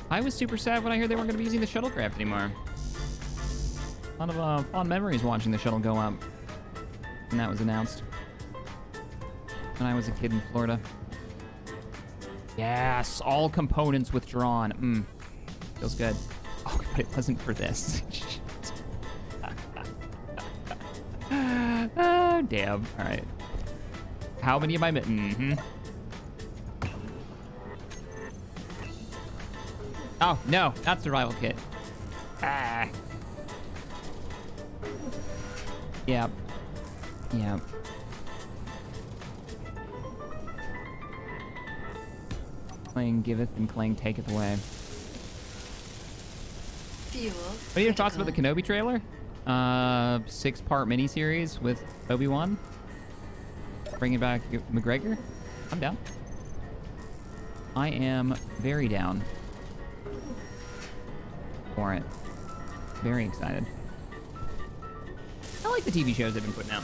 I was super sad when I heard they weren't going to be using the shuttlecraft anymore. A lot of fond memories watching the shuttle go up when that was announced. When I was a kid in Florida. Yes, all components withdrawn. Feels good. Oh, but it wasn't for this. Oh, damn. All right. How many am I missing? Oh, no, not survival kit. Ah. Yep. Yep. Clang giveth and Clang taketh away. Fuel. What are your thoughts about the Kenobi trailer? 6-part miniseries with Obi-Wan. Bringing back McGregor. I'm down. I am very down for it. Very excited. I like the TV shows they've been putting out.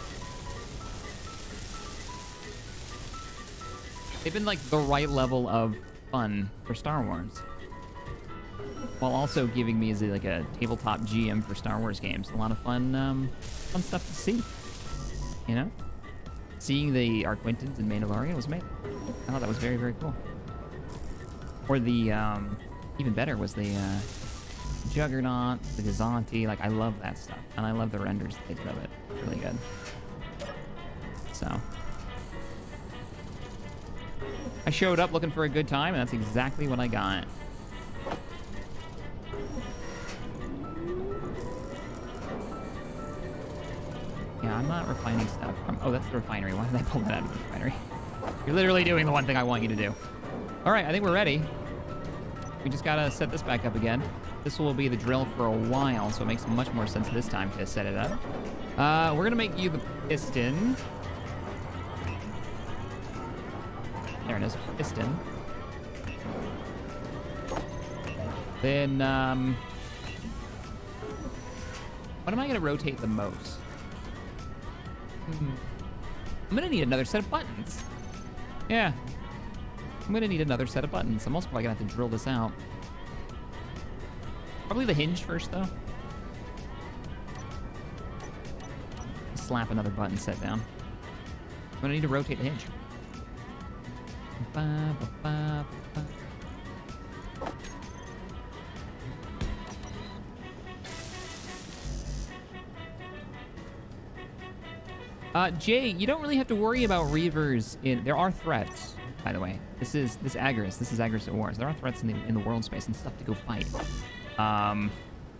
They've been like the right level of fun for Star Wars, while also giving me as like a tabletop GM for Star Wars games. A lot of fun, fun stuff to see. You know, seeing the Arquintans in Mandalorian was amazing. I thought that was very, very cool. Or the even better was the Juggernaut, the Gazanti. Like, I love that stuff, and I love the renders they did of it. It's really good. So I showed up looking for a good time, and that's exactly what I got. Yeah, I'm not refining stuff. Oh, that's the refinery. Why did I pull that out of the refinery? You're literally doing the one thing I want you to do. All right, I think we're ready. We just gotta set this back up again. This will be the drill for a while, so it makes much more sense this time to set it up. We're gonna make you the piston. There it is, piston. Then, what am I gonna rotate the most? I'm gonna need another set of buttons. Yeah. I'm gonna need another set of buttons. I'm also probably gonna have to drill this out. Probably the hinge first, though. Slap another button set down. I'm gonna need to rotate the hinge. Ba, ba, ba, ba. Jay, you don't really have to worry about reavers in... There are threats, by the way. This Agaris. This is Agaris at Wars. There are threats in the world space and stuff to go fight.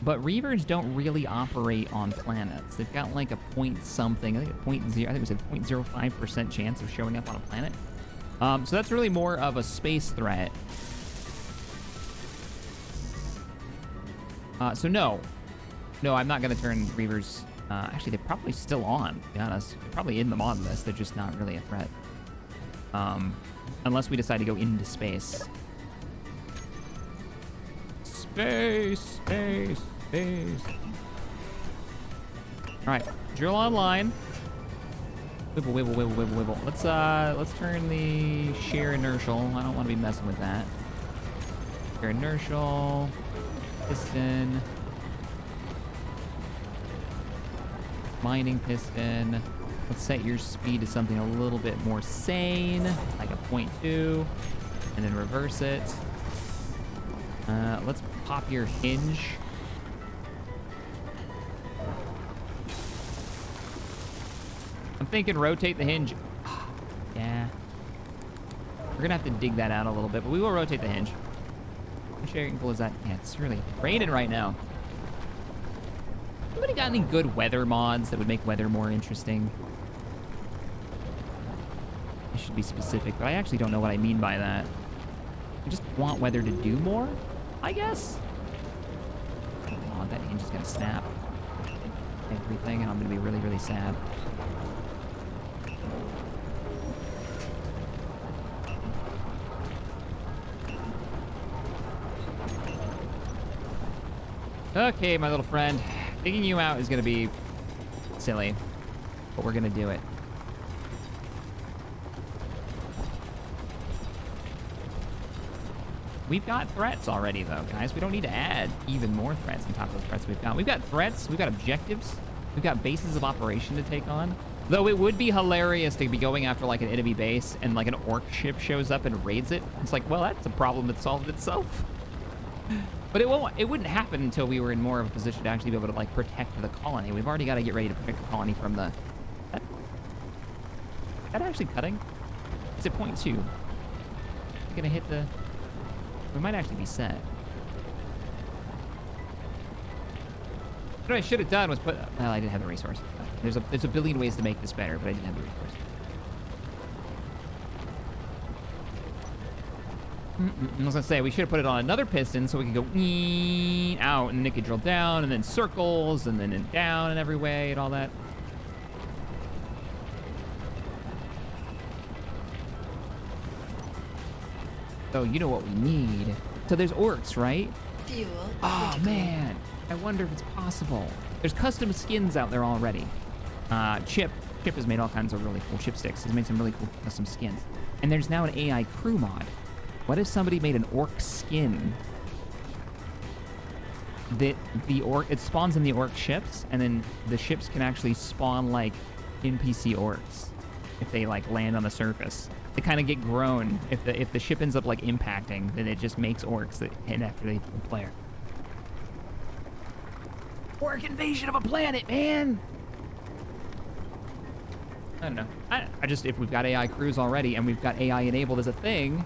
But reavers don't really operate on planets. They've got like a point something. I think a point zero. I think it was a 0.05% chance of showing up on a planet. So that's really more of a space threat. So no, I'm not gonna turn reavers. Actually, they're probably still on, to be honest. They're probably in the mod list. They're just not really a threat. Unless we decide to go into space. Space. All right, drill online. Wibble. Let's turn the shear inertial. I don't want to be messing with that. Shear inertial, piston, mining piston. Let's set your speed to something a little bit more sane, like a 0.2, and then reverse it. Let's pop your hinge. I'm thinking rotate the hinge. Yeah. We're gonna have to dig that out a little bit, but we will rotate the hinge. How sharing is that? Yeah, it's really raining right now. Anybody got any good weather mods that would make weather more interesting? I should be specific, but I actually don't know what I mean by that. I just want weather to do more, I guess. Oh, that hinge is gonna snap everything, and I'm gonna be really, really sad. Okay, my little friend. Digging you out is gonna be silly, but we're gonna do it. We've got threats already, though, guys. We don't need to add even more threats on top of the threats we've got. We've got threats, we've got objectives, we've got bases of operation to take on. Though it would be hilarious to be going after, like, an enemy base and, like, an orc ship shows up and raids it. It's like, well, that's a problem that solved itself. But it wouldn't happen until we were in more of a position to actually be able to, like, protect the colony. We've already got to get ready to protect the colony from the... Is that actually cutting? It's at 0.2. We're gonna hit the... We might actually be set. What I should have done was put... Well, I didn't have the resource. There's a billion ways to make this better, but I didn't have the resource. I was gonna say, we should have put it on another piston so we could go out and it could drill down and then circles and then down in every way and all that. So you know what we need. So there's orcs, right? Fuel. Oh man, I wonder if it's possible. There's custom skins out there already. Chip has made all kinds of really cool chipsticks. He's made some really cool custom skins. And there's now an AI crew mod. What if somebody made an orc skin that it spawns in the orc ships, and then the ships can actually spawn like NPC orcs if they like land on the surface. They kind of get grown. If the ship ends up like impacting, then it just makes orcs that hit after they kill the player. Orc invasion of a planet, man! I don't know. I just, if we've got AI crews already and we've got AI enabled as a thing,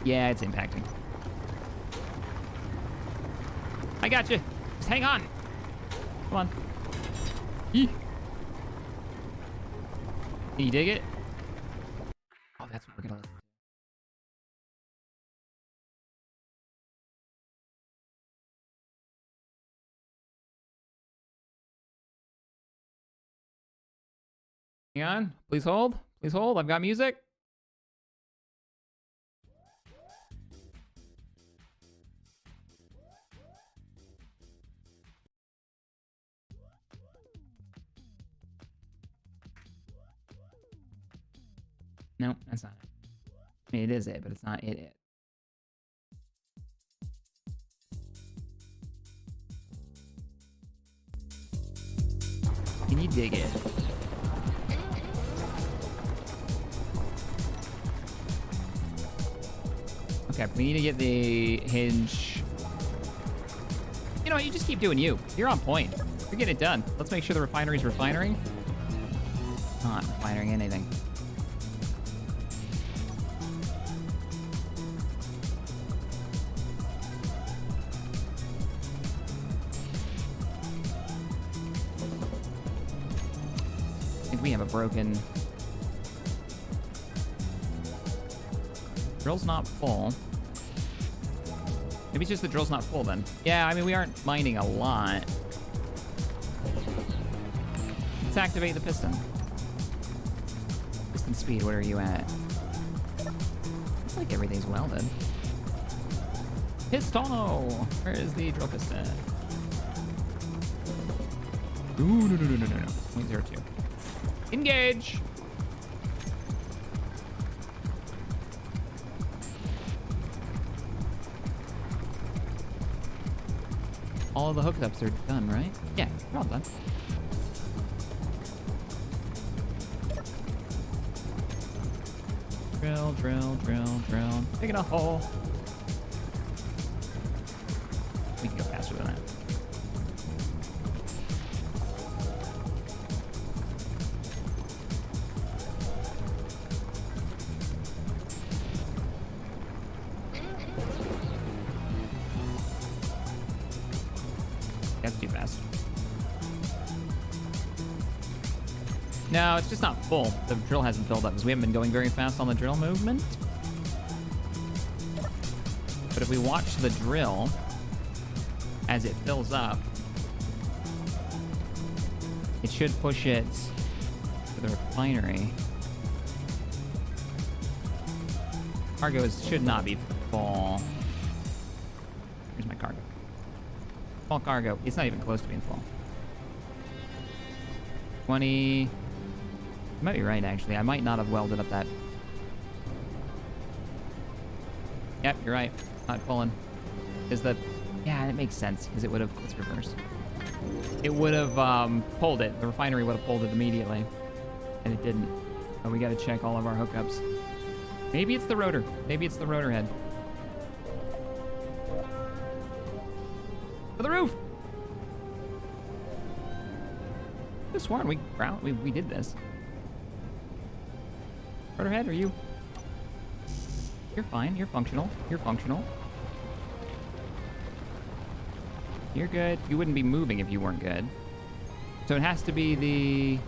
yeah, it's impacting. I got you. Just hang on. Come on. Yee. Can you dig it? Oh, that's what we're gonna listen to. Hang on. Please hold. Please hold. I've got music. No, that's not it. I mean, it is it, but it's not it. Can you dig it? Okay, we need to get the hinge. You know what? You just keep doing you. You're on point. You're getting it done. Let's make sure the refinery's refining. Not refining anything. I think we have a broken... Drill's not full. Maybe it's just the drill's not full then. Yeah, I mean, we aren't mining a lot. Let's activate the piston. Piston speed, what are you at? Looks like everything's welded. Pistono! Where is the drill piston? Ooh, no. 0.02. Engage! All of the hookups are done, right? Yeah, they're all done. Drill. Digging a hole. We can go faster than that. That's too fast. No, it's just not full. The drill hasn't filled up because we haven't been going very fast on the drill movement. But if we watch the drill as it fills up, it should push it to the refinery. Cargo should not be full. Here's my cargo. Full cargo. It's not even close to being full. 20. You might be right, actually. I might not have welded up that. Yep, you're right. Not pulling. Is the... Yeah, it makes sense, because it would have... Let's reverse. It would have pulled it. The refinery would have pulled it immediately. And it didn't. So we got to check all of our hookups. Maybe it's the rotor. Maybe it's the rotor head. To the roof! I could have sworn we did this. Rotor head, are you? You're fine. You're functional. You're functional. You're good. You wouldn't be moving if you weren't good. So it has to be the...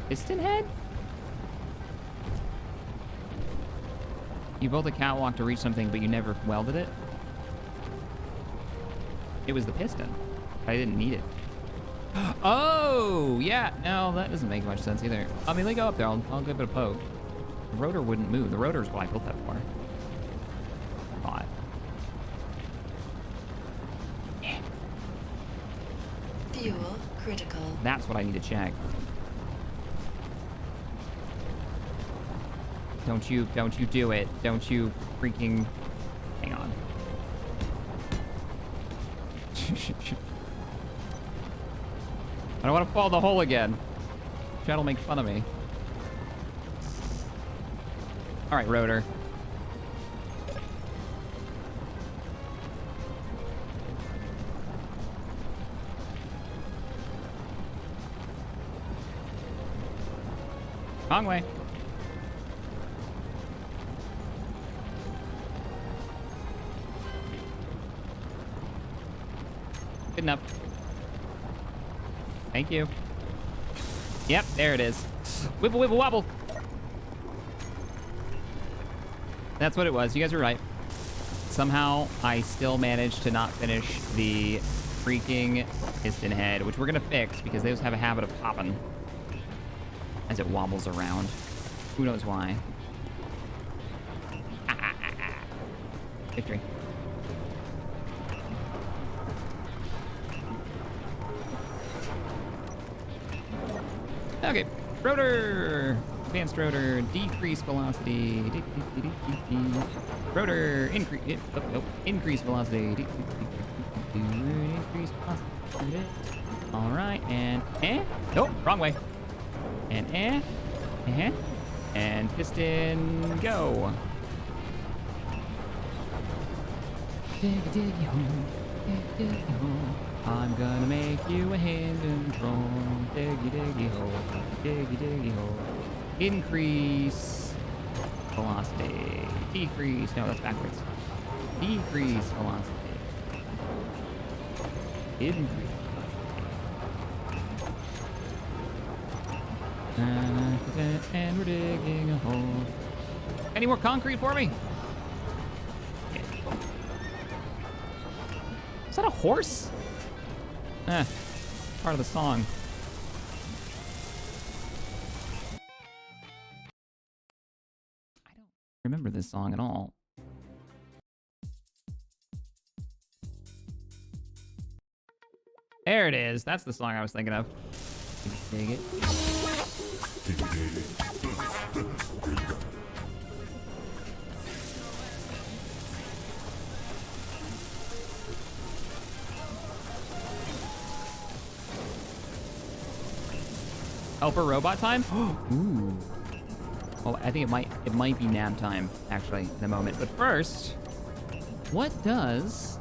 piston head? You built a catwalk to reach something, but you never welded it? It was the piston. I didn't need it. Oh, yeah. No, that doesn't make much sense either. I mean, let go up there. I'll give it a poke. The rotor wouldn't move. The rotor is what I built that for. Thought. Yeah. Fuel critical. That's what I need to check. Don't you do it. Don't you freaking... Hang on. I don't want to fall in the hole again. Chad will make fun of me. All right, rotor. Wrong way. Good enough. Thank you. Yep, there it is. Wibble, wibble, wobble. That's what it was. You guys were right. Somehow, I still managed to not finish the freaking piston head, which we're going to fix because those have a habit of popping as it wobbles around. Who knows why. Victory. Okay, rotor. Advanced rotor, decrease velocity. Rotor, increase. Increase velocity. Increase velocity. All right, and nope, wrong way. And and piston, go. Diggy diggy home, diggy diggy home. I'm gonna make you a hand control. Diggy diggy hole, diggy diggy hole. Increase velocity. Decrease. No, that's backwards. Decrease velocity. Increase. And we're digging a hole. Any more concrete for me? Yeah. Is that a horse? Part of the song. I don't remember this song at all. There it is. That's the song I was thinking of. Dig it. Helper robot time? Ooh. Oh, I think it might be nap time actually in a moment. But first, what does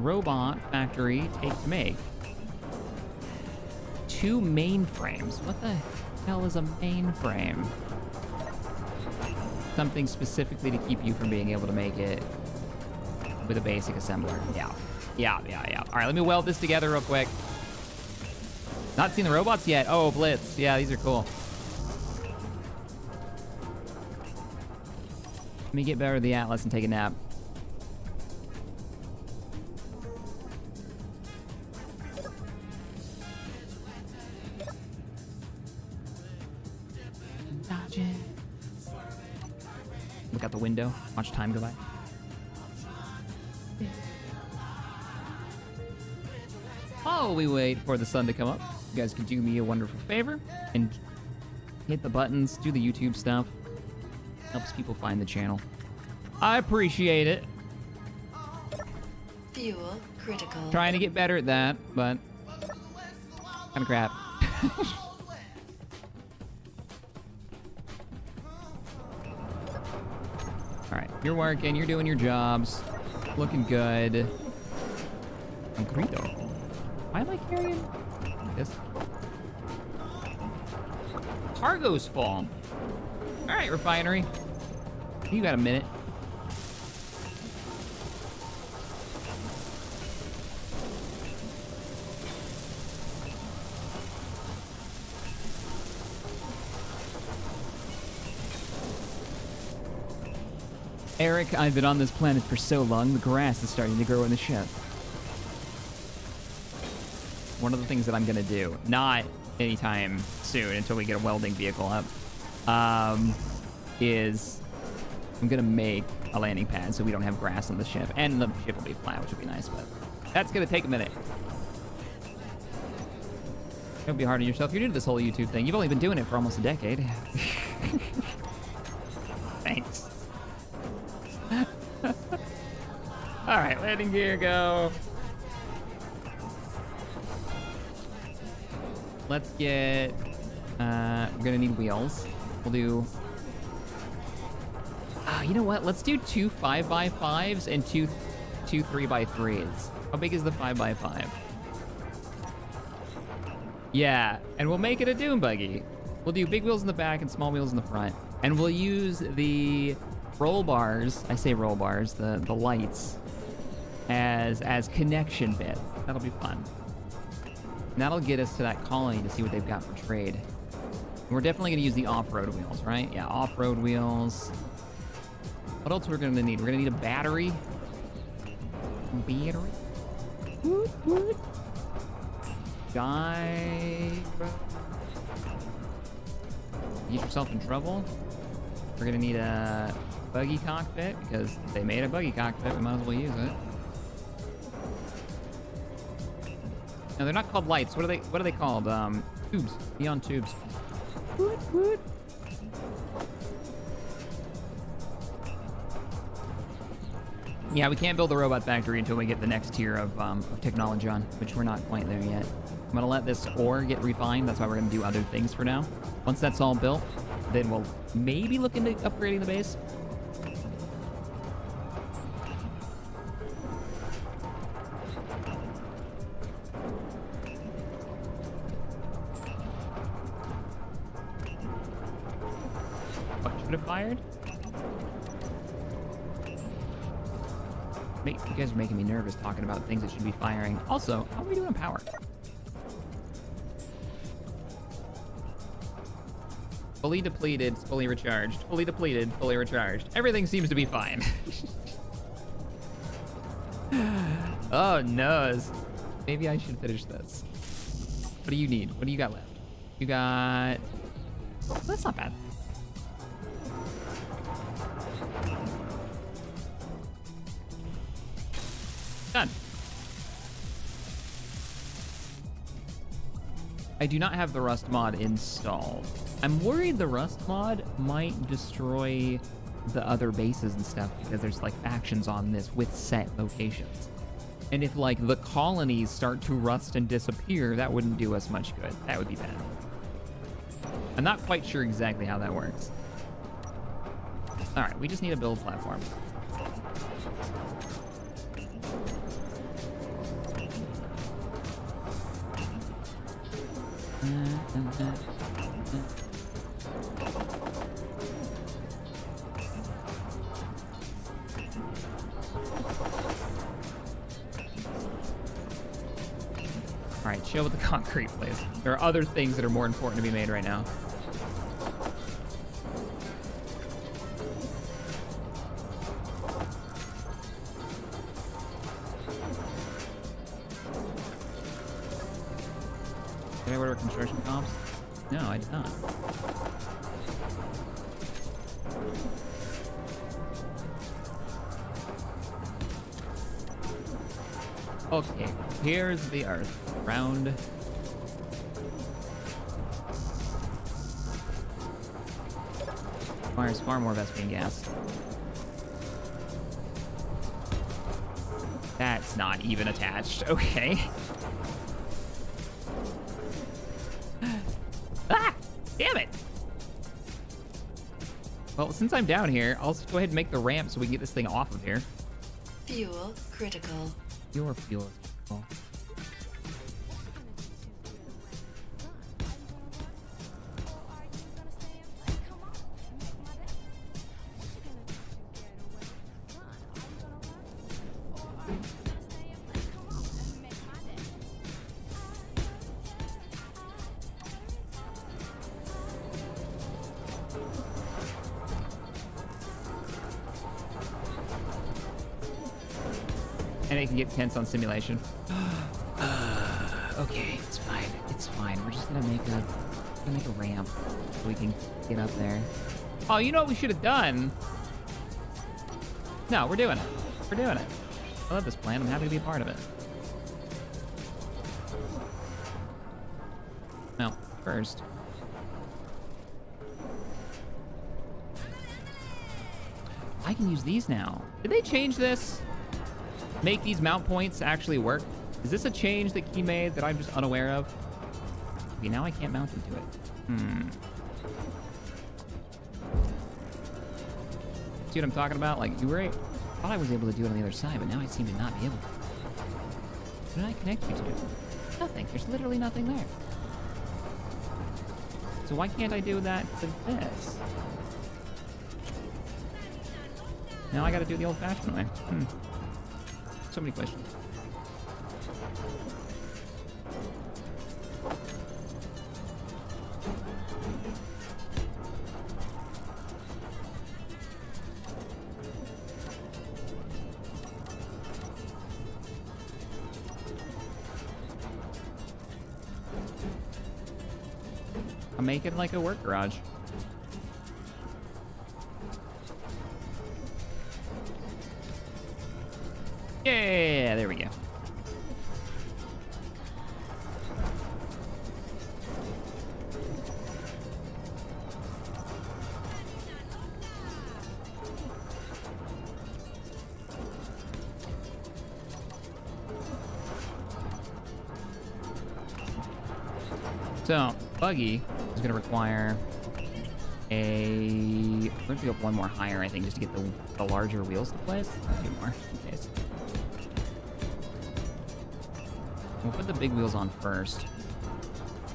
robot factory take to make? 2 mainframes. What the hell is a mainframe? Something specifically to keep you from being able to make it with a basic assembler. Yeah. All right, let me weld this together real quick. Not seen the robots yet. Oh, Blitz. Yeah, these are cool. Let me get better at the Atlas and take a nap. Look out the window. Watch time go by. While we wait for the sun to come up, you guys can do me a wonderful favor and hit the buttons, do the YouTube stuff. Helps people find the channel. I appreciate it. Fuel critical. Trying to get better at that, but kind of crap. All right, you're working, you're doing your jobs, looking good. Concreto. Why am I carrying this? Cargo's full. All right, refinery. You got a minute. Eric, I've been on this planet for so long, the grass is starting to grow in the ship. One of the things that I'm gonna do, not anytime soon until we get a welding vehicle up, is I'm gonna make a landing pad so we don't have grass on the ship, and the ship will be flat, which would be nice, but that's gonna take a minute. Don't be hard on yourself. You're new to this whole YouTube thing. You've only been doing it for almost a decade. Thanks. All right, landing gear, go. Let's get, we're gonna need wheels. We'll do, you know what? Let's do 2 5x5s and two 3x3s. How big is the 5x5? Yeah, and we'll make it a dune buggy. We'll do big wheels in the back and small wheels in the front. And we'll use the roll bars, I say roll bars, the lights, as connection bit. That'll be fun. And that'll get us to that colony to see what they've got for trade. And we're definitely gonna use the off-road wheels, right? Yeah, off-road wheels. What else we're gonna need? We're gonna need a battery. Battery. Woot, woot. Gyro. Get yourself in trouble. We're gonna need a buggy cockpit, because they made a buggy cockpit, we might as well use it. No, they're not called lights. What are they called? Tubes. Neon tubes. Woot, woot. Yeah, we can't build a robot factory until we get the next tier of technology on, which we're not quite there yet. I'm gonna let this ore get refined. That's why we're gonna do other things for now. Once that's all built, then we'll maybe look into upgrading the base. What should have fired? You guys are making me nervous talking about things that should be firing. Also, how are we doing on power? Fully depleted, fully recharged. Fully depleted, fully recharged. Everything seems to be fine. Oh, no. Maybe I should finish this. What do you need? What do you got left? You got... Oh, that's not bad. Done. I do not have the rust mod installed. I'm worried the rust mod might destroy the other bases and stuff because there's like factions on this with set locations. And if like the colonies start to rust and disappear, that wouldn't do us much good. That would be bad. I'm not quite sure exactly how that works. All right, we just need a build platform. All right, chill with the concrete, please. There are other things that are more important to be made right now. Did I order construction comps? No, I did not. Okay, here's the Earth. Round. Requires far more Vespian gas. That's not even attached. Okay. Ah! Damn it! Well, since I'm down here, I'll just go ahead and make the ramp so we can get this thing off of here. Fuel critical. Your fuel is critical. And it can get tense on simulation. Okay, it's fine. It's fine. We're just gonna make a ramp so we can get up there. Oh, you know what we should have done? No, we're doing it. We're doing it. I love this plan. I'm happy to be a part of it. No, first. I can use these now. Did they change this? Make these mount points actually work? Is this a change that Key made that I'm just unaware of? Okay, now I can't mount into it. See what I'm talking about? Like, you were, I thought I was able to do it on the other side, but now I seem to not be able to. What did I connect you to? Nothing. There's literally nothing there. So why can't I do that to this? Now I gotta do the old-fashioned way. So many questions. I'm making like a work garage. Yeah, there we go. So, buggy is going to require a... We're going to go up one more higher, I think, just to get the larger wheels to place. Two more, in case. We'll put the big wheels on first. Do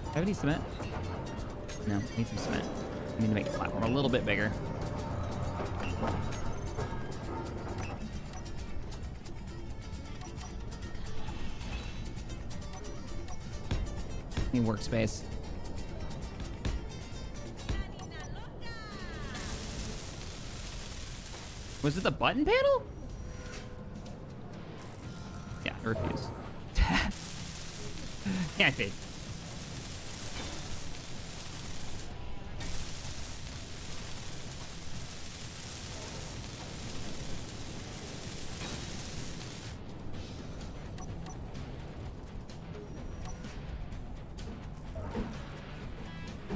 I have any cement? No, need some cement. We need to make the platform a little bit bigger. Need workspace. Was it the button panel? Yeah, I refuse. Can't be.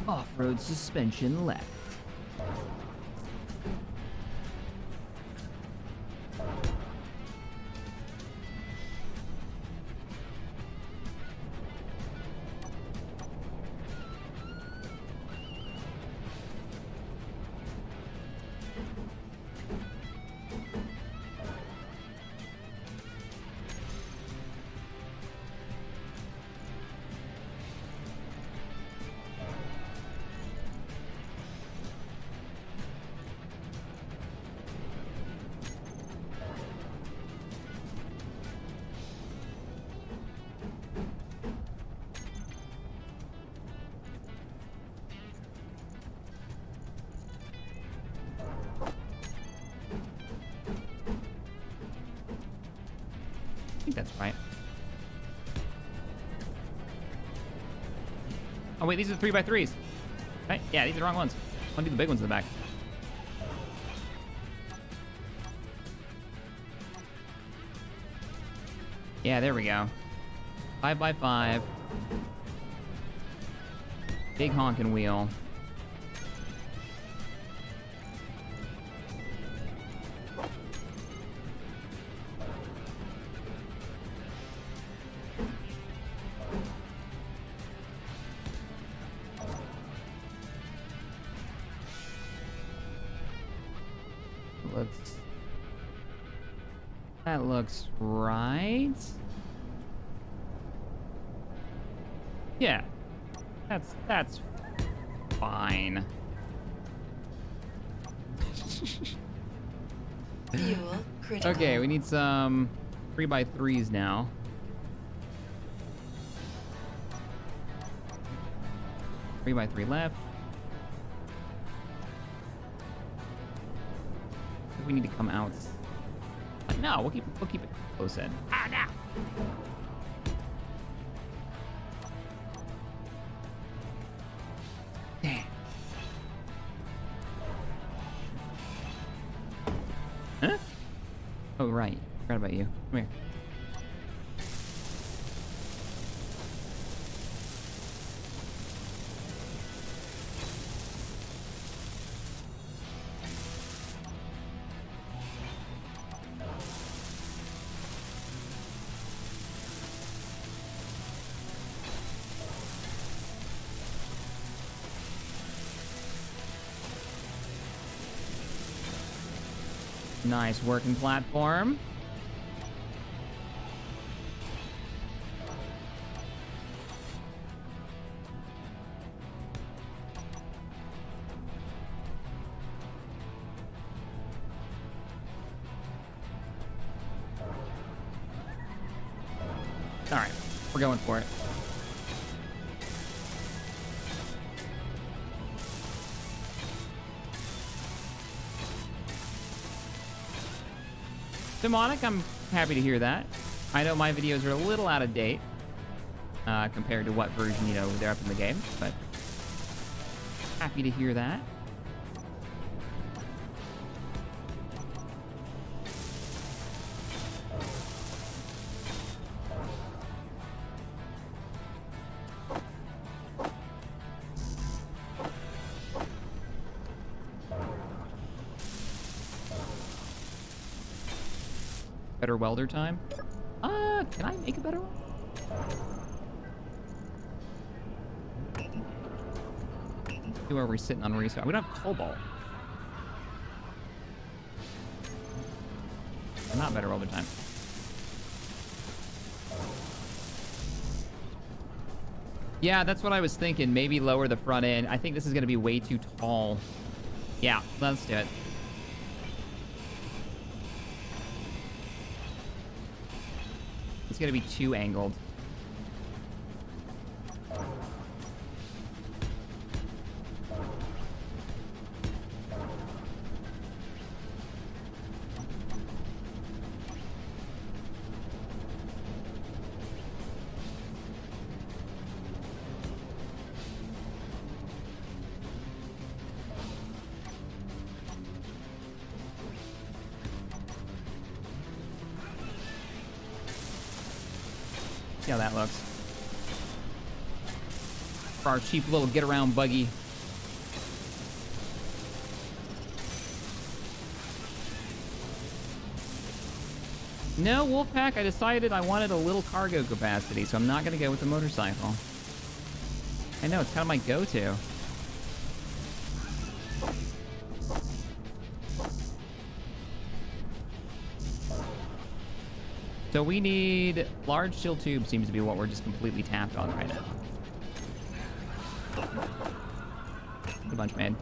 Off-road suspension left. I think that's right. Oh wait, these are 3x3s. Right? Yeah, these are the wrong ones. I want to do the big ones in the back. Yeah, there we go. 5x5. Big honking wheel. That looks right. Yeah, that's fine. Fuel critical. Okay, we need some 3x3s now. Three by three left. We need to come out. No, we'll keep it close in. Ah, no. Damn. Huh? Oh right, forgot about you. Come here. Nice working platform. All right, we're going for it. Demonic, I'm happy to hear that. I know my videos are a little out of date compared to what version, you know, they're up in the game, but happy to hear that. better welder time. Can I make a better one? Where are we sitting on resource? We don't have cobalt. Not better welder time. Yeah, that's what I was thinking. Maybe lower the front end. I think this is going to be way too tall. Yeah, let's do it. It's going to be too angled. See how that looks. For our cheap little get-around buggy. No, Wolfpack, I decided I wanted a little cargo capacity, so I'm not going to go with the motorcycle. I know, it's kind of my go-to. So we need large steel tube seems to be what we're just completely tapped on right now. A bunch made.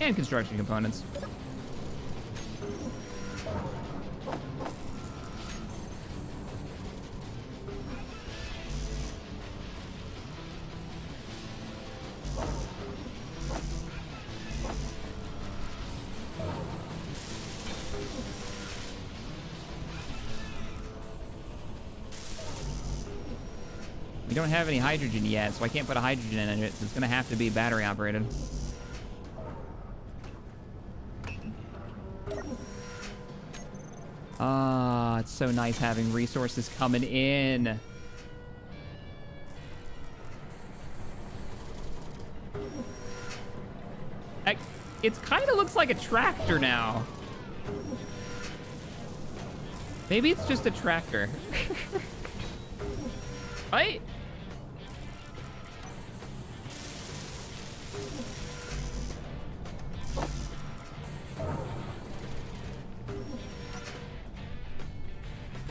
And construction components. We don't have any hydrogen yet, so I can't put a hydrogen in it, so it's gonna have to be battery operated. Ah, it's so nice having resources coming in. It kind of looks like a tractor now. Maybe it's just a tractor. Right?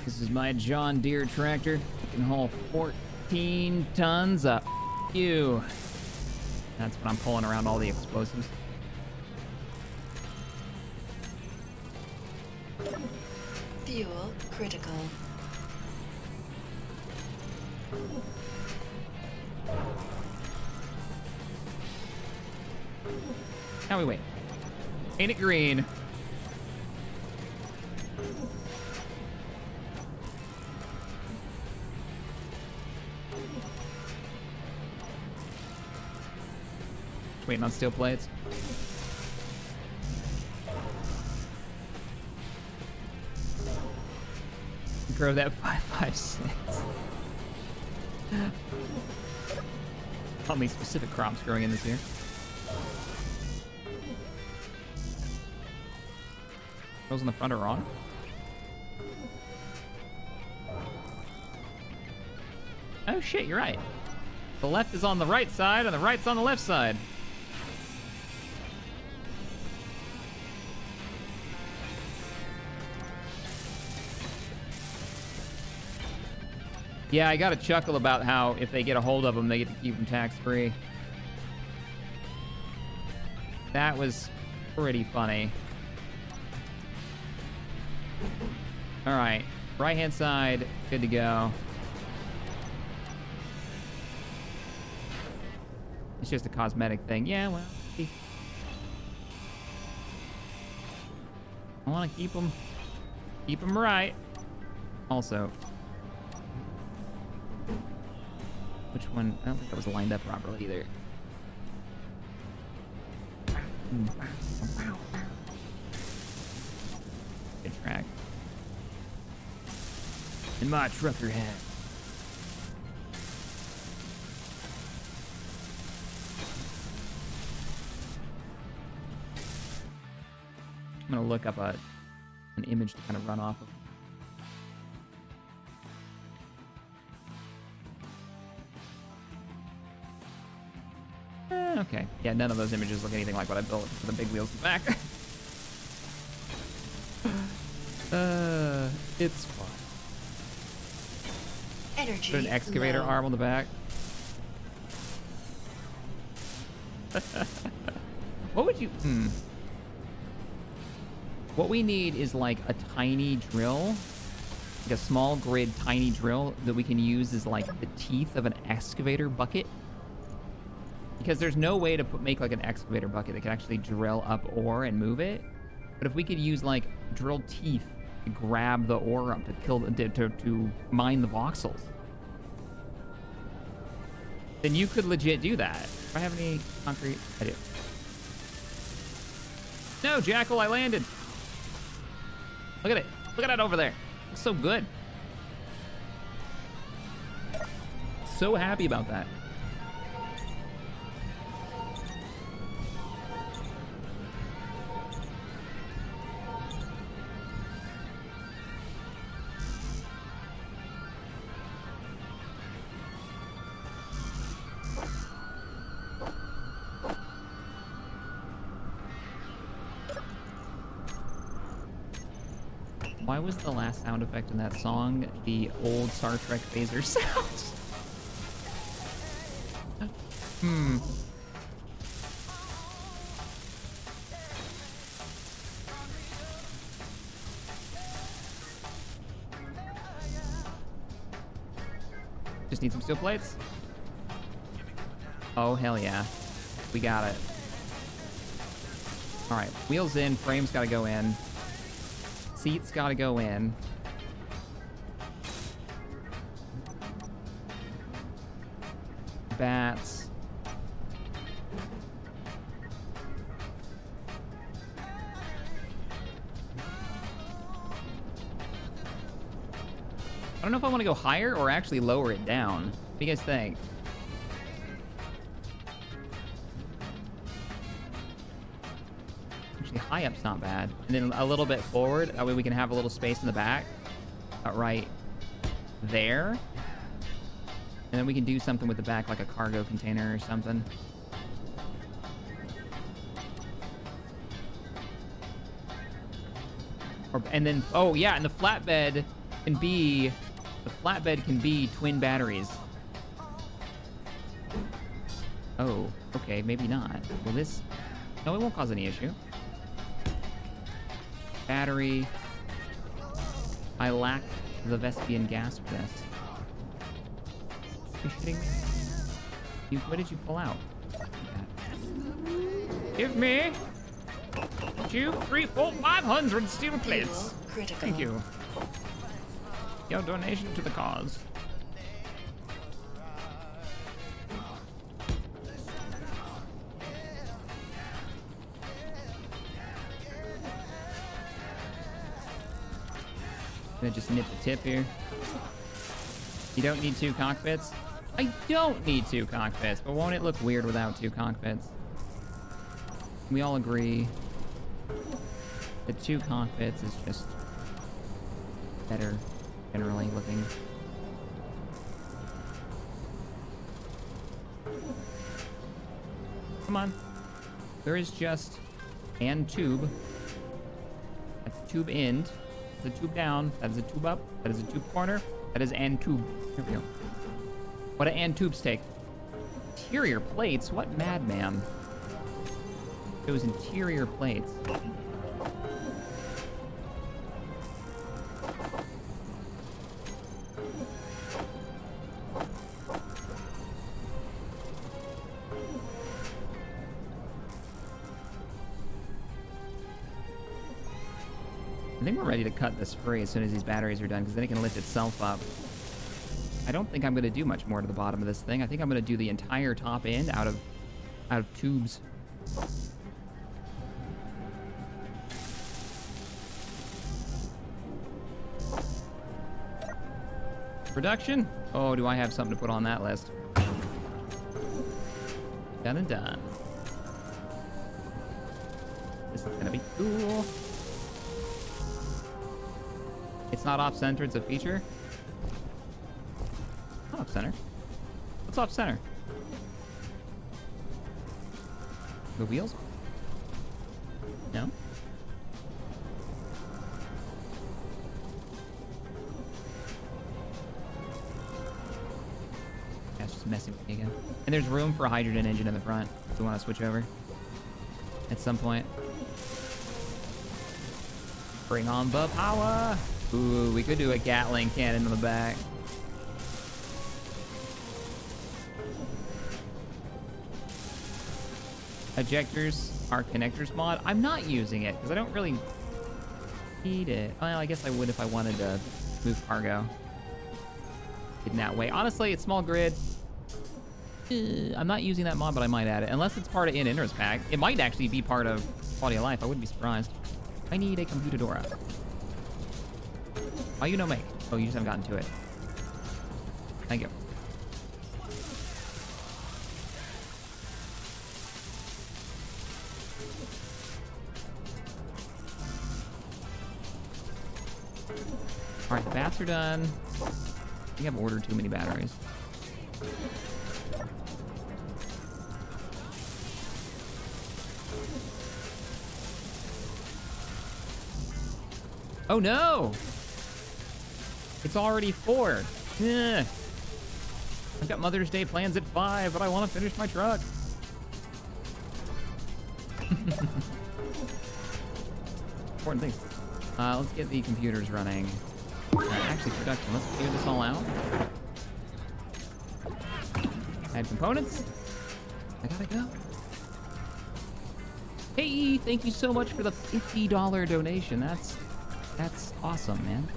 This is my John Deere tractor. It can haul 14 tons of you. That's when I'm pulling around all the explosives. Fuel critical. Now we wait. Ain't it green? Just waiting on steel plates. Grow that 556. How many specific crops growing in this year? Those in the front are wrong. Oh shit, you're right. The left is on the right side and the right's on the left side. Yeah, I got a chuckle about how if they get a hold of them, they get to keep them tax-free. That was pretty funny. All right, right-hand side, good to go. It's just a cosmetic thing. Yeah, well, I want to keep them right. Also, which one? I don't think that was lined up properly either. Good track. In my trucker hat. I'm gonna look up an image to kind of run off of. Okay. Yeah, none of those images look anything like what I built for the big wheels in the back. It's fun. Energy. Put an excavator low. arm on the back. What would you... What we need is like a tiny drill, like a small grid tiny drill that we can use as like the teeth of an excavator bucket. Because there's no way to make like an excavator bucket that can actually drill up ore and move it. But if we could use like drilled teeth to grab the ore up to kill to mine the voxels, then you could legit do that. Do I have any concrete? I do. No, Jackal, I landed. Look at it. Look at that over there. Looks so good. So happy about that. Why was the last sound effect in that song the old Star Trek phaser sound? Just need some steel plates. Oh, hell yeah. We got it. All right, wheels in, frames gotta go in. Seats gotta go in. Bats. I don't know if I want to go higher or actually lower it down. What do you guys think? High up's not bad. And then a little bit forward. That way we can have a little space in the back. Right there. And then we can do something with the back, like a cargo container or something. And then, oh yeah, and the flatbed can be twin batteries. Oh, okay, maybe not. Will this... No, it won't cause any issue. Battery. I lack the Vespian gas for this. Are you shitting me? What did you pull out? Give me 2, 3, 4, 500 steel plates. Critical. Thank you. Your donation to the cause. Gonna just nip the tip here. You don't need 2 cockpits? I don't need 2 cockpits, but won't it look weird without 2 cockpits? We all agree that 2 cockpits is just better, generally looking. Come on. There is just and tube. That's tube end. That's a tube down. That is a tube up. That is a tube corner. That is and tube. Here we go. What do and tubes take? Interior plates? What madman? Those interior plates. I think we're ready to cut this free as soon as these batteries are done, because then it can lift itself up. I don't think I'm going to do much more to the bottom of this thing. I think I'm going to do the entire top end out of tubes. Production? Oh, do I have something to put on that list? Done and done. This is going to be cool. It's not off-center, it's a feature. Not off-center. What's off-center? The wheels? No? That's just messing with me again. And there's room for a hydrogen engine in the front if we want to switch over at some point. Bring on the power! Ooh, we could do a Gatling cannon in the back. Ejectors are connectors mod. I'm not using it because I don't really need it. Well, I guess I would if I wanted to move cargo in that way. Honestly, it's small grid. I'm not using that mod, but I might add it. Unless it's part of In-Interest Pack. It might actually be part of Quality of Life. I wouldn't be surprised. I need a computadora. Why you no make? Oh, you just haven't gotten to it. Thank you. All right, the bats are done. I think I've ordered too many batteries. Oh no! It's already 4. Ugh. I've got Mother's Day plans at 5, but I want to finish my truck. Important things. Let's get the computers running. Actually, production. Let's figure this all out. Add components. I gotta go. Hey, thank you so much for the $50 donation. That's awesome, man.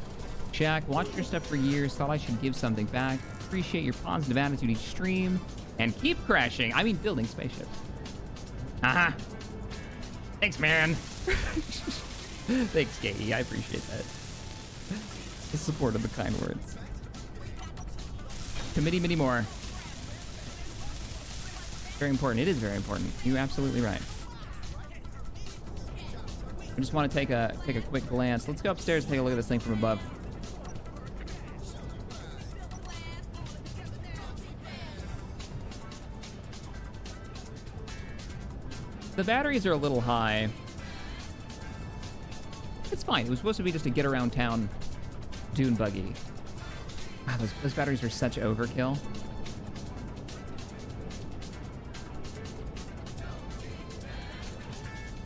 Jack, watched your stuff for years. Thought I should give something back. Appreciate your positive attitude each stream. And keep crashing. I mean, building spaceships. Haha. Thanks, man. Thanks, Katie. I appreciate that. The support of the kind words. Committee, many more. Very important. It is very important. You're absolutely right. I just want to take a quick glance. Let's go upstairs and take a look at this thing from above. The batteries are a little high. It's fine. It was supposed to be just a get around town dune buggy. Wow, those batteries are such overkill.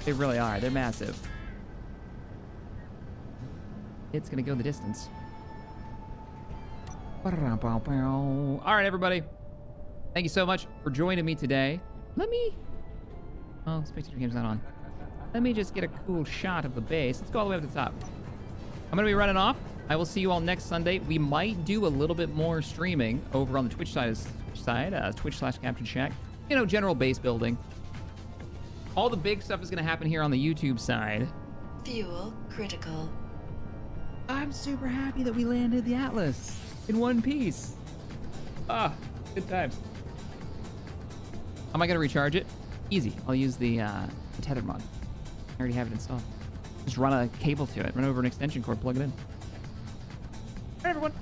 They really are. They're massive. It's gonna go the distance. All right, everybody. Thank you so much for joining me today. Let me... Oh, spectator game's not on. Let me just get a cool shot of the base. Let's go all the way up to the top. I'm gonna be running off. I will see you all next Sunday. We might do a little bit more streaming over on the Twitch side, Twitch/Captain Shack. You know, general base building. All the big stuff is gonna happen here on the YouTube side. Fuel critical. I'm super happy that we landed the Atlas in one piece. Ah, good times. How am I gonna recharge it? Easy. I'll use the tether mod. I already have it installed. Just run a cable to it. Run over an extension cord. Plug it in. All right, everyone.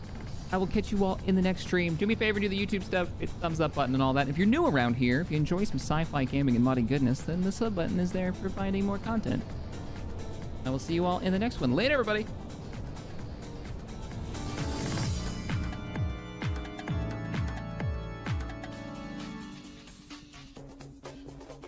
I will catch you all in the next stream. Do me a favor, do the YouTube stuff. Hit the thumbs up button and all that. If you're new around here, if you enjoy some sci-fi gaming and modding goodness, then the sub button is there for finding more content. I will see you all in the next one. Later, everybody.